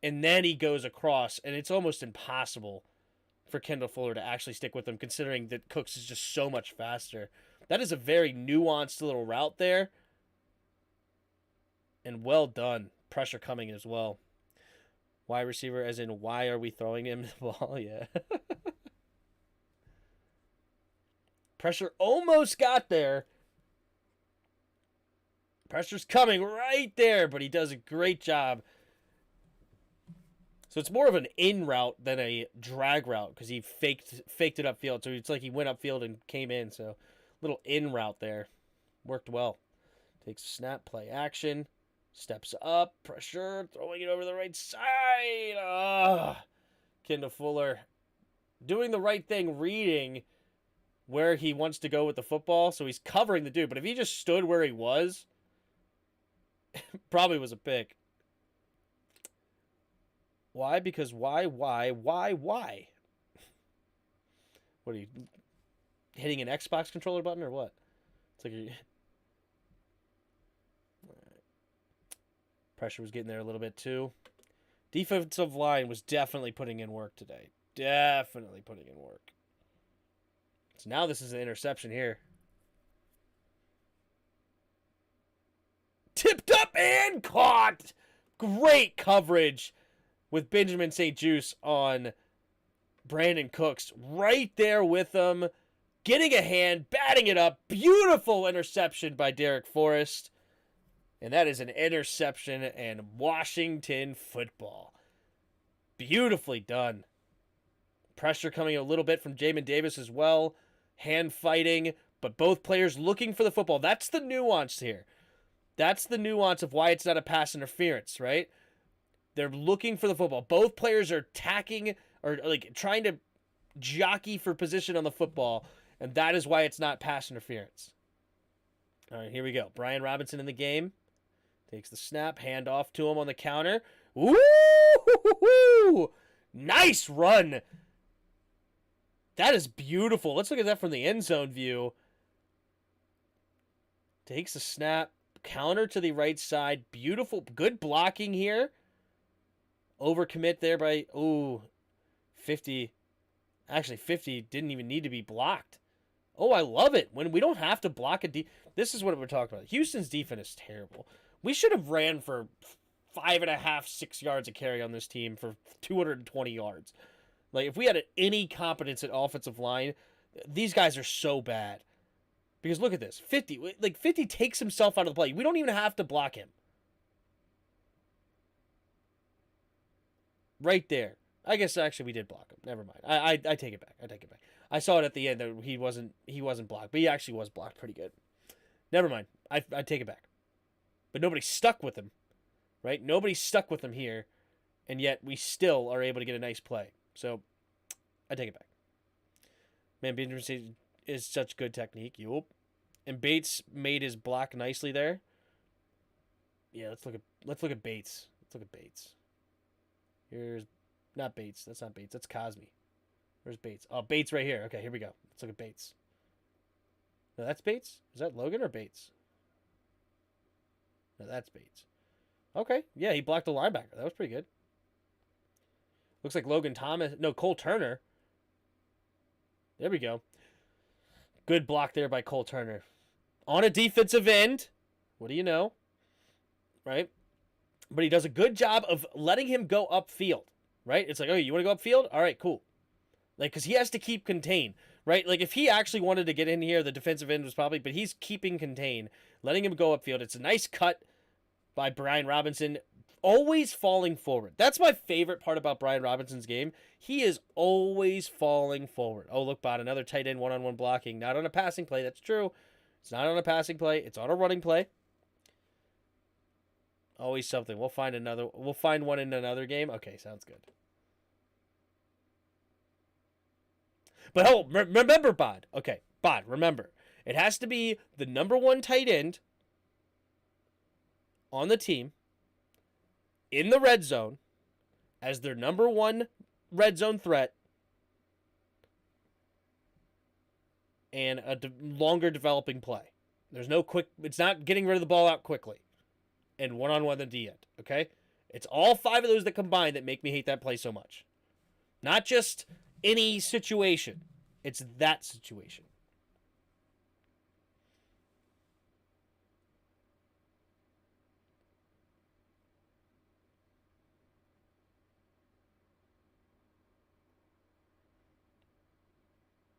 and then he goes across, and it's almost impossible for Kendall Fuller to actually stick with him, considering that Cooks is just so much faster. That is a very nuanced little route there, and well done. Pressure coming as well. Wide receiver, as in, why are we throwing him the ball? Yeah. Pressure almost got there. Pressure's coming right there, but he does a great job. So it's more of an in route than a drag route because he faked it upfield. So it's like he went upfield and came in. So little in route there. Worked well. Takes a snap, play action. Steps up, pressure, throwing it over the right side. Kendall Fuller doing the right thing, reading where he wants to go with the football. So he's covering the dude. But if he just stood where he was, probably was a pick. Why? Because why? What are you, hitting an Xbox controller button or what? It's like you're... Pressure was getting there a little bit too. Defensive line was definitely putting in work today. Definitely putting in work. So now this is an interception here. Tipped up and caught. Great coverage with Benjamin St. Juice on Brandon Cooks. Right there with him. Getting a hand, batting it up. Beautiful interception by Derek Forrest. And that is an interception and Washington football. Beautifully done. Pressure coming a little bit from Jamin Davis as well. Hand fighting, but both players looking for the football. That's the nuance here. That's the nuance of why it's not a pass interference, right? They're looking for the football. Both players are attacking or like trying to jockey for position on the football, and that is why it's not pass interference. All right, here we go. Brian Robinson in the game. Takes the snap, hand off to him on the counter. Woo! Nice run. That is beautiful. Let's look at that from the end zone view. Takes the snap, counter to the right side. Beautiful, good blocking here. Overcommit there by, 50. Actually, 50 didn't even need to be blocked. Oh, I love it. When we don't have to block a this is what we're talking about. Houston's defense is terrible. We should have ran for 5.5, 6 yards of carry on this team for 220 yards. Like, if we had any competence at offensive line, these guys are so bad. Because look at this. 50 takes himself out of the play. We don't even have to block him. Right there. I guess actually we did block him. Never mind. I take it back. I saw it at the end that he wasn't blocked, but he actually was blocked pretty good. Never mind. I take it back. But nobody stuck with him, right? Nobody stuck with him here, and yet we still are able to get a nice play. So I take it back. Man, Benjamin is such good technique. Yup. And Bates made his block nicely there. Yeah, let's look at Bates. Let's look at Bates. Here's not Bates. That's not Bates. That's Cosme. Where's Bates? Oh, Bates right here. Okay, here we go. Let's look at Bates. No, that's Bates? Is that Logan or Bates? No, that's Bates. Okay, yeah, he blocked the linebacker. That was pretty good. Looks like Logan Thomas. No, Cole Turner. There we go. Good block there by Cole Turner. On a defensive end. What do you know? Right? But he does a good job of letting him go upfield. Right? It's like, oh, you want to go upfield? All right, cool. Like, because he has to keep contained. Right? Like, if he actually wanted to get in here, the defensive end was probably, but he's keeping contained, letting him go upfield. It's a nice cut by Brian Robinson, always falling forward. That's my favorite part about Brian Robinson's game. He is always falling forward. Oh, look, Bot, another tight end one-on-one blocking. Not on a passing play. That's true. It's not on a passing play. It's on a running play. Always something. We'll find another. We'll find one in another game. Okay, sounds good. But oh, remember, Bod. Okay, Bod, remember. It has to be the number one tight end on the team in the red zone as their number one red zone threat and a longer developing play. There's no quick, it's not getting rid of the ball out quickly and one-on-one at the end, okay? It's all five of those that combine that make me hate that play so much. Not just any situation. It's that situation.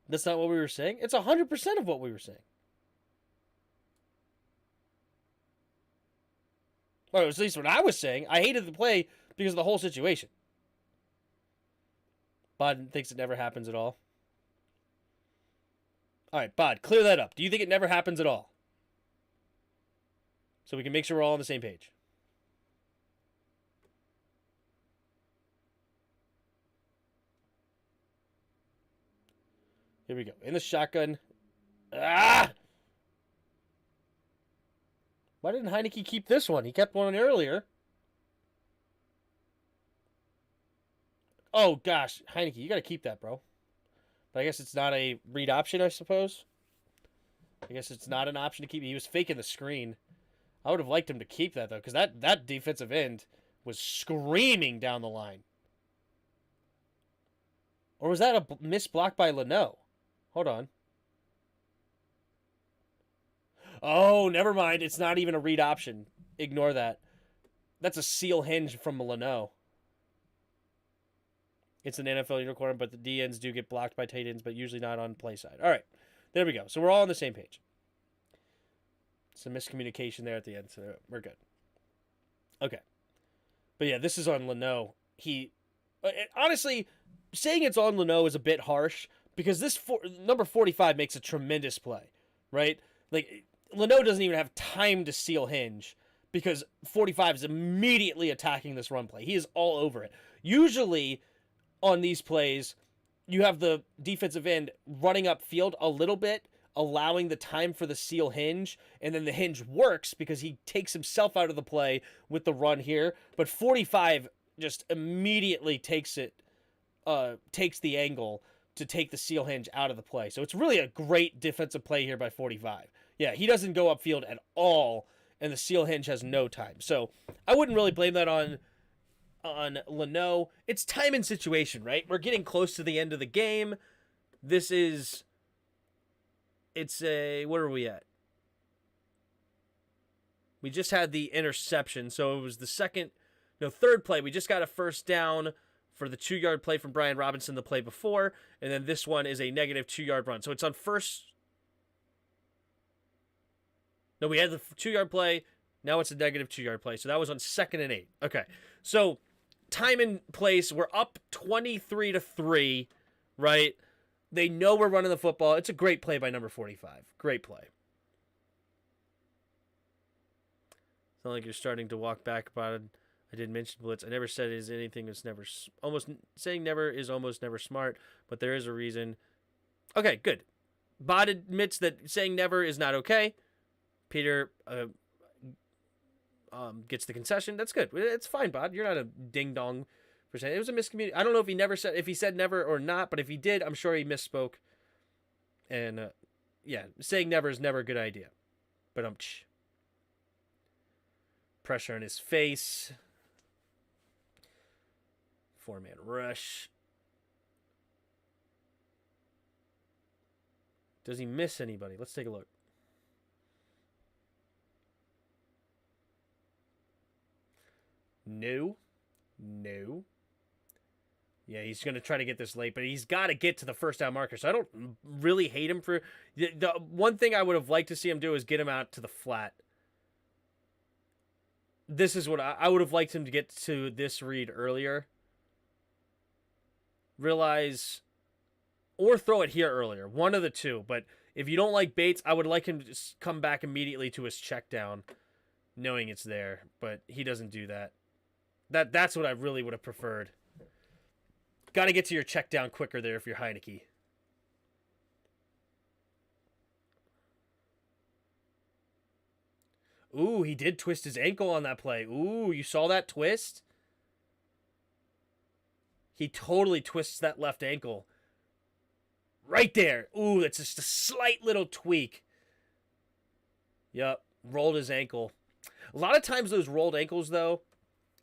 That's not what we were saying. It's 100% of what we were saying. Or at least what I was saying. I hated the play because of the whole situation. Bod thinks it never happens at all. All right, Bod, clear that up. Do you think it never happens at all? So we can make sure we're all on the same page. Here we go. In the shotgun. Ah! Why didn't Heineke keep this one? He kept one earlier. Oh, gosh. Heineke, you got to keep that, bro. But I guess it's not a read option, I suppose. I guess it's not an option to keep. He was faking the screen. I would have liked him to keep that, though, because that defensive end was screaming down the line. Or was that a missed block by Leno? Hold on. Oh, never mind. It's not even a read option. Ignore that. That's a seal hinge from Leno. It's an NFL unicorn, but the DNs do get blocked by tight ends, but usually not on play side. All right. There we go. So we're all on the same page. Some miscommunication there at the end, so we're good. Okay. But yeah, this is on Leno. Honestly, saying it's on Leno is a bit harsh because this number 45 makes a tremendous play, right? Like, Leno doesn't even have time to seal hinge because 45 is immediately attacking this run play. He is all over it. Usually, on these plays, you have the defensive end running upfield a little bit, allowing the time for the seal hinge, and then the hinge works because he takes himself out of the play with the run here. But 45 just immediately takes the angle to take the seal hinge out of the play. So it's really a great defensive play here by 45. Yeah, he doesn't go upfield at all, and the seal hinge has no time. So I wouldn't really blame that on Leno. It's time and situation, right? We're getting close to the end of the game. What are we at? We just had the interception, so it was the third play. We just got a first down for the 2-yard play from Brian Robinson the play before, and then this one is a negative 2-yard run. So it's on first. No, we had the 2-yard play. Now it's a negative 2-yard play. So that was on 2nd and 8. Okay. So time and place. We're up 23-3, right? They know we're running the football. It's a great play by number 45. Great play. It's not like you're starting to walk back about it. I did mention blitz. I never said is anything that's never almost saying never is almost never smart, but there is a reason. Okay, good. Bod admits that saying never is not okay. Peter gets the concession. That's good. It's fine, Bod. You're not a ding dong for saying it was a miscommunication. I don't know if he said never or not, but if he did, I'm sure he misspoke. And yeah, saying never is never a good idea. But pressure on his face. 4-man rush. Does he miss anybody? Let's take a look. No. Yeah, he's going to try to get this late, but he's got to get to the first down marker. So I don't really hate him for... The one thing I would have liked to see him do is get him out to the flat. This is what I would have liked him to get to this read earlier. Realize... Or throw it here earlier. One of the two. But if you don't like Bates, I would like him to just come back immediately to his check down, knowing it's there. But he doesn't do that. That's what I really would have preferred. Got to get to your check down quicker there if you're Heineke. Ooh, he did twist his ankle on that play. Ooh, you saw that twist? He totally twists that left ankle. Right there. Ooh, that's just a slight little tweak. Yep, rolled his ankle. A lot of times those rolled ankles, though,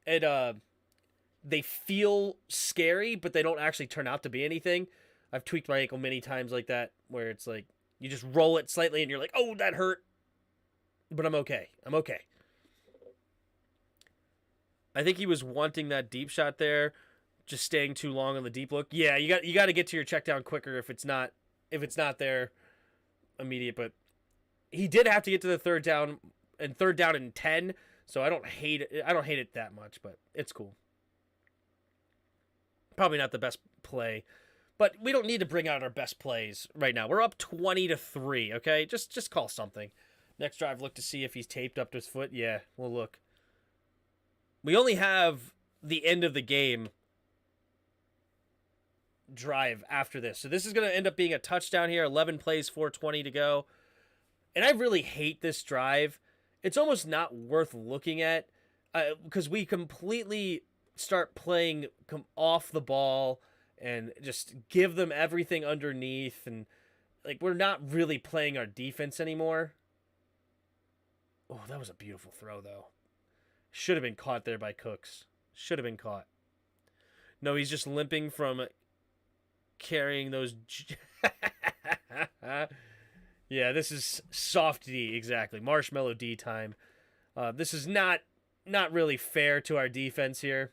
they feel scary, but they don't actually turn out to be anything. I've tweaked my ankle many times like that, where it's like, you just roll it slightly and you're like, oh, that hurt. But I'm okay. I think he was wanting that deep shot there, just staying too long on the deep look. Yeah, you got to get to your check down quicker if it's not there immediate. But he did have to get to the third down and 10, so I don't hate it that much, but it's cool. Probably not the best play, but we don't need to bring out our best plays right now. We're up 20-3, okay? Just call something. Next drive, look to see if he's taped up to his foot. Yeah, we'll look. We only have the end of the game drive after this. So this is going to end up being a touchdown here. 11 plays, 4:20 to go. And I really hate this drive. It's almost not worth looking at because we completely start playing off the ball and just give them everything underneath. And like we're not really playing our defense anymore. Oh, that was a beautiful throw, though. Should have been caught there by Cooks. Should have been caught. No, he's just limping from carrying those... Yeah, this is soft D, exactly. Marshmallow D time. This is not really fair to our defense here.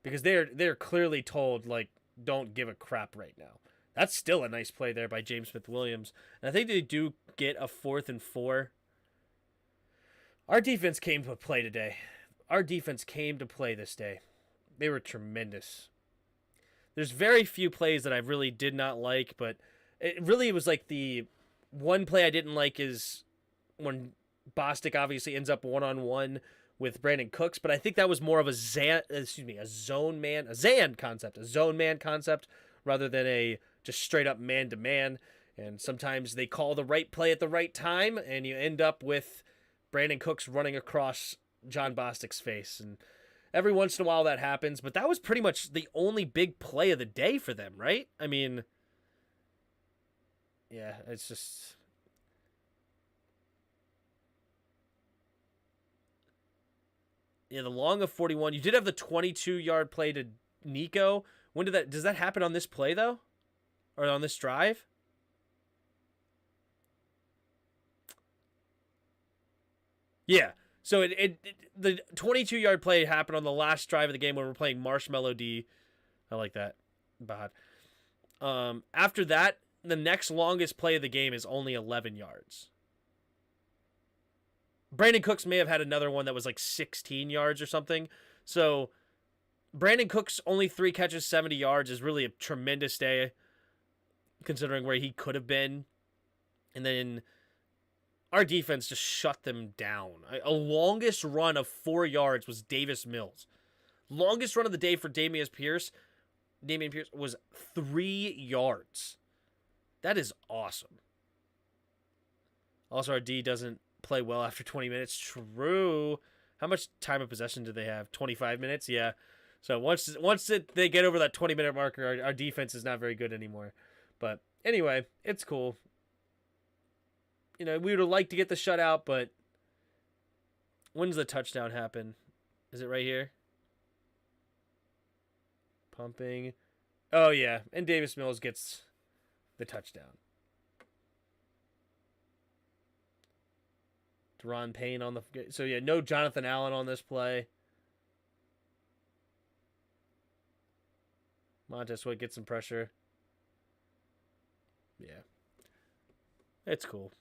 Because they're clearly told, like, don't give a crap right now. That's still a nice play there by James Smith-Williams. And I think they do get a 4th and 4. Our defense came to play today. Our defense came to play this day. They were tremendous. There's very few plays that I really did not like, but it really was like the one play I didn't like is when Bostic obviously ends up one-on-one with Brandon Cooks, but I think that was more of a zone man concept rather than a just straight up man-to-man. And sometimes they call the right play at the right time, and you end up with Brandon Cooks running across John Bostic's face. And every once in a while that happens, but that was pretty much the only big play of the day for them, right? I mean, yeah, it's just... Yeah, the long of 41. You did have the 22-yard play to Nico. Does that happen on this play, though? Or on this drive? Yeah. So the 22-yard play happened on the last drive of the game when we're playing Marshmallow D. I like that. Bad. After that, the next longest play of the game is only 11 yards. Brandon Cooks may have had another one that was like 16 yards or something. So Brandon Cooks only 3 catches, 70 yards is really a tremendous day considering where he could have been. And then our defense just shut them down. A longest run of 4 yards was Davis Mills. Longest run of the day for Damian Pierce was 3 yards. That is awesome. Also, our D doesn't play well after 20 minutes. True. How much time of possession do they have? 25 minutes? Yeah. So once they get over that 20-minute marker, our defense is not very good anymore. But anyway, it's cool. We would have liked to get the shutout, but when does the touchdown happen? Is it right here? Pumping. Oh, yeah. And Davis Mills gets the touchdown. Deron Payne on the... So, yeah, no Jonathan Allen on this play. Montez Sweat gets some pressure. Yeah. It's cool.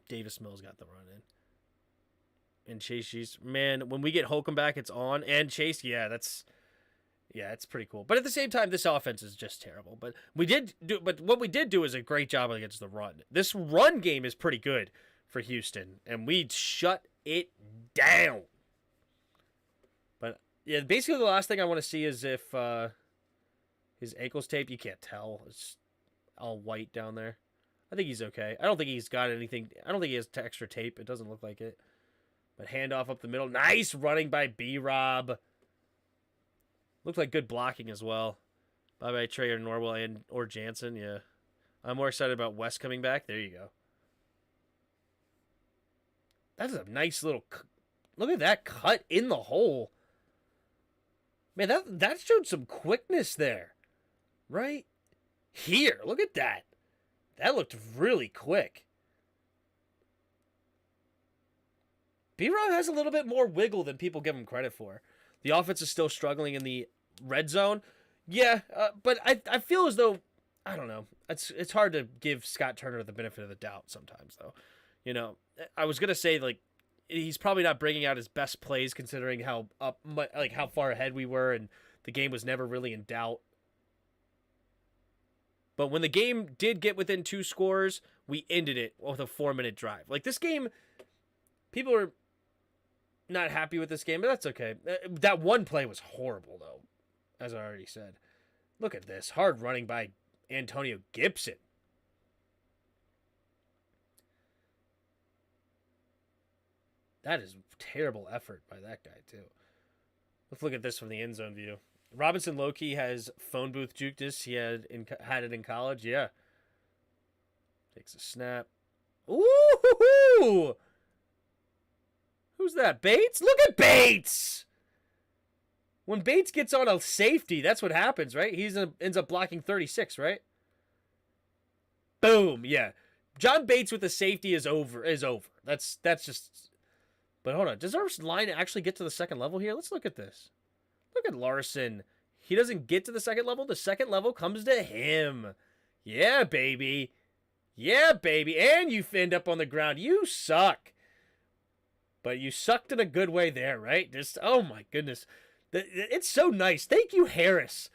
Davis Mills got the run in. And Chase, man, when we get Holcomb back, it's on. And Chase, it's pretty cool. But at the same time, this offense is just terrible. But what we did do is a great job against the run. This run game is pretty good for Houston, and we shut it down. But yeah, basically the last thing I want to see is if his ankle's taped. You can't tell. It's all white down there. I think he's okay. I don't think he's got anything. I don't think he has extra tape. It doesn't look like it. But handoff up the middle. Nice running by B-Rob. Looked like good blocking as well. By Trey or Norwell or Jansen. Yeah. I'm more excited about West coming back. There you go. That's a nice little... Look at that cut in the hole. Man, that showed some quickness there. Right? Here. Look at that. That looked really quick. B-Rob has a little bit more wiggle than people give him credit for. The offense is still struggling in the red zone. Yeah, but I feel as though, I don't know. It's hard to give Scott Turner the benefit of the doubt sometimes, though. I was going to say, like, he's probably not bringing out his best plays considering how far ahead we were and the game was never really in doubt. But when the game did get within 2 scores, we ended it with a 4-minute drive. Like, this game, people are not happy with this game, but that's okay. That one play was horrible, though, as I already said. Look at this. Hard running by Antonio Gibson. That is terrible effort by that guy, too. Let's look at this from the end zone view. Robinson Loki has phone booth jukeness. He had it in college. Yeah. Takes a snap. Ooh! Who's that? Bates? Look at Bates! When Bates gets on a safety, that's what happens, right? He ends up blocking 36, right? Boom! Yeah. John Bates with the safety is over. That's just... But hold on. Does our line actually get to the second level here? Let's look at this. Look at Larson. He doesn't get to the second level. The second level comes to him. Yeah, baby. Yeah, baby. And you end up on the ground. You suck. But you sucked in a good way there, right? Just, oh my goodness. It's so nice. Thank you, Harris.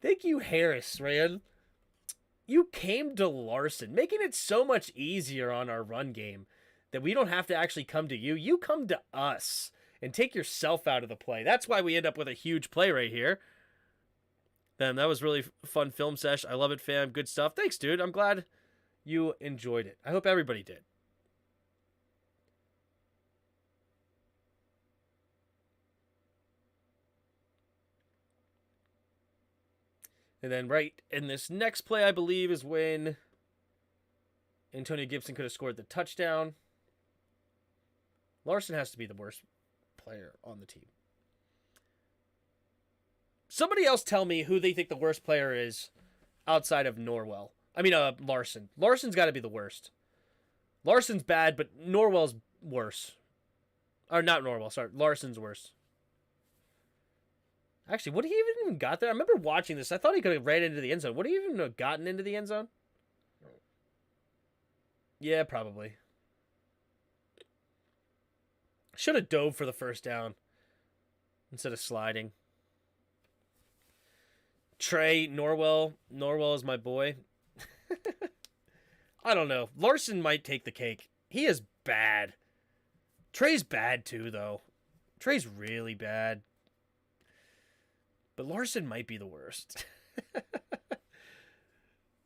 Thank you, Harris, man. You came to Larson, making it so much easier on our run game that we don't have to actually come to you. You come to us and take yourself out of the play. That's why we end up with a huge play right here. Then that was really fun film sesh. I love it, fam. Good stuff. Thanks, dude. I'm glad you enjoyed it. I hope everybody did. And then right in this next play, I believe, is when Antonio Gibson could have scored the touchdown. Larson has to be the worst player on the team. Somebody else tell me who they think the worst player is outside of Norwell. Larson. Larson's got to be the worst. Larson's bad, but Norwell's worse. Or not Norwell, sorry. Larson's worse. Actually, would he even got there? I remember watching this. I thought he could have ran into the end zone. Would he even have gotten into the end zone? Yeah, probably. Should have dove for the first down instead of sliding. Trey, Norwell is my boy. I don't know. Larson might take the cake. He is bad. Trey's bad too, though. Trey's really bad. But Larson might be the worst.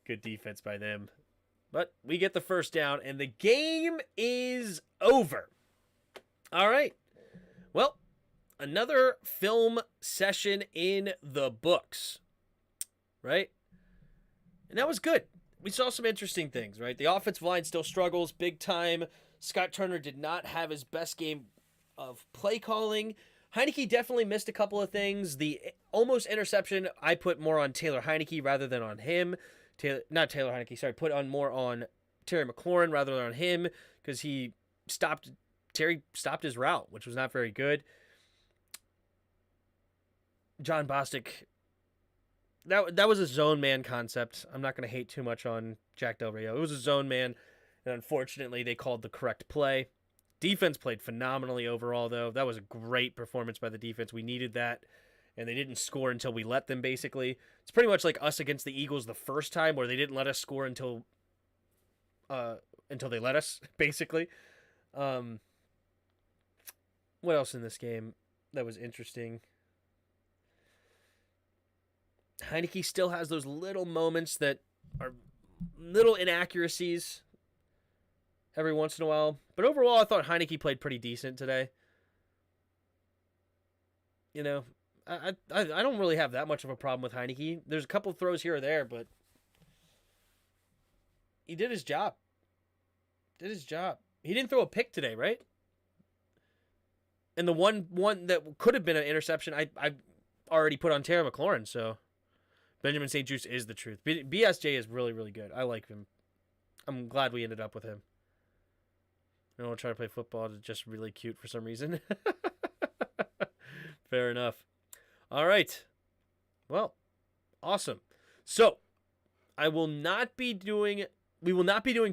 Good defense by them. But we get the first down, and the game is over. All right. Well, another film session in the books, right? And that was good. We saw some interesting things, right? The offensive line still struggles big time. Scott Turner did not have his best game of play calling. Heineke definitely missed a couple of things. The almost interception, I put more on Taylor Heineke rather than on him. Put on more on Terry McLaurin rather than on him because Terry stopped his route, which was not very good. John Bostic, that was a zone man concept. I'm not going to hate too much on Jack Del Rio. It was a zone man, and unfortunately they called the correct play. Defense played phenomenally overall, though. That was a great performance by the defense. We needed that, and they didn't score until we let them, basically. It's pretty much like us against the Eagles the first time, where they didn't let us score until they let us, basically. What else in this game that was interesting? Heineke still has those little moments that are little inaccuracies every once in a while. But overall, I thought Heineke played pretty decent today. You know, I don't really have that much of a problem with Heineke. There's a couple of throws here or there, but he did his job. He didn't throw a pick today, right? And the one that could have been an interception, I already put on Terry McLaurin, so Benjamin St. Juste is the truth. BSJ is really, really good. I like him. I'm glad we ended up with him. I don't want to try to play football. It's just really cute for some reason. Fair enough. All right. Well, awesome. So, we will not be doing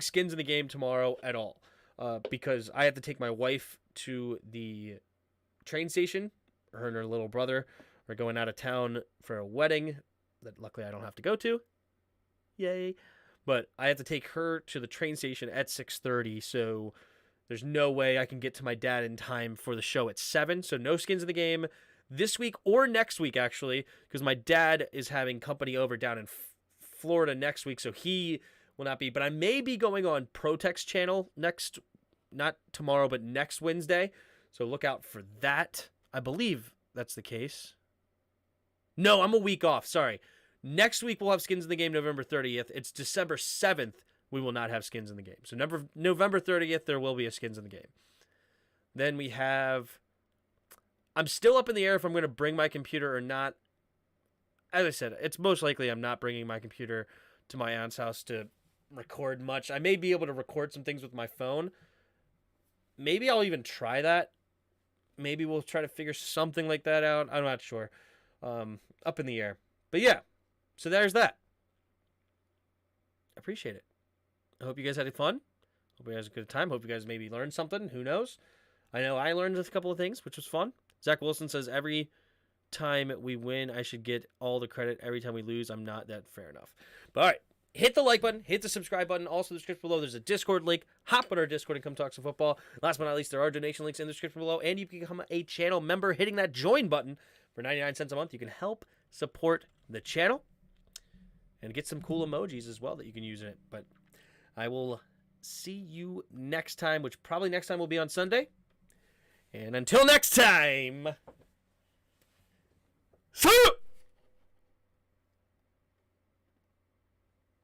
skins in the game tomorrow at all because I have to take my wife to the train station. Her and her little brother are going out of town for a wedding that luckily I don't have to go to. Yay. But I have to take her to the train station at 6:30, so there's no way I can get to my dad in time for the show at 7. So no skins in the game this week or next week, actually, because my dad is having company over down in Florida next week, so he will not be. But I may be going on Protex channel not tomorrow, but next Wednesday. So look out for that. I believe that's the case. No, I'm a week off. Sorry. Next week we'll have skins in the game November 30th. It's December 7th. We will not have skins in the game. So November 30th, there will be a skins in the game. Then we have... I'm still up in the air if I'm going to bring my computer or not. As I said, it's most likely I'm not bringing my computer to my aunt's house to record much. I may be able to record some things with my phone. Maybe I'll even try that. Maybe we'll try to figure something like that out. I'm not sure. Up in the air. But yeah, so there's that. Appreciate it. I hope you guys had fun. Hope you guys had a good time. Hope you guys maybe learned something. Who knows? I know I learned a couple of things, which was fun. Zach Wilson says, every time we win, I should get all the credit. Every time we lose, I'm not. That fair enough. But all right, hit the like button. Hit the subscribe button. Also, in the description below, there's a Discord link. Hop on our Discord and come talk some football. Last but not least, there are donation links in the description below. And you can become a channel member hitting that join button for 99 cents a month. You can help support the channel and get some cool emojis as well that you can use in it. But I will see you next time, which probably next time will be on Sunday. And until next time, see you!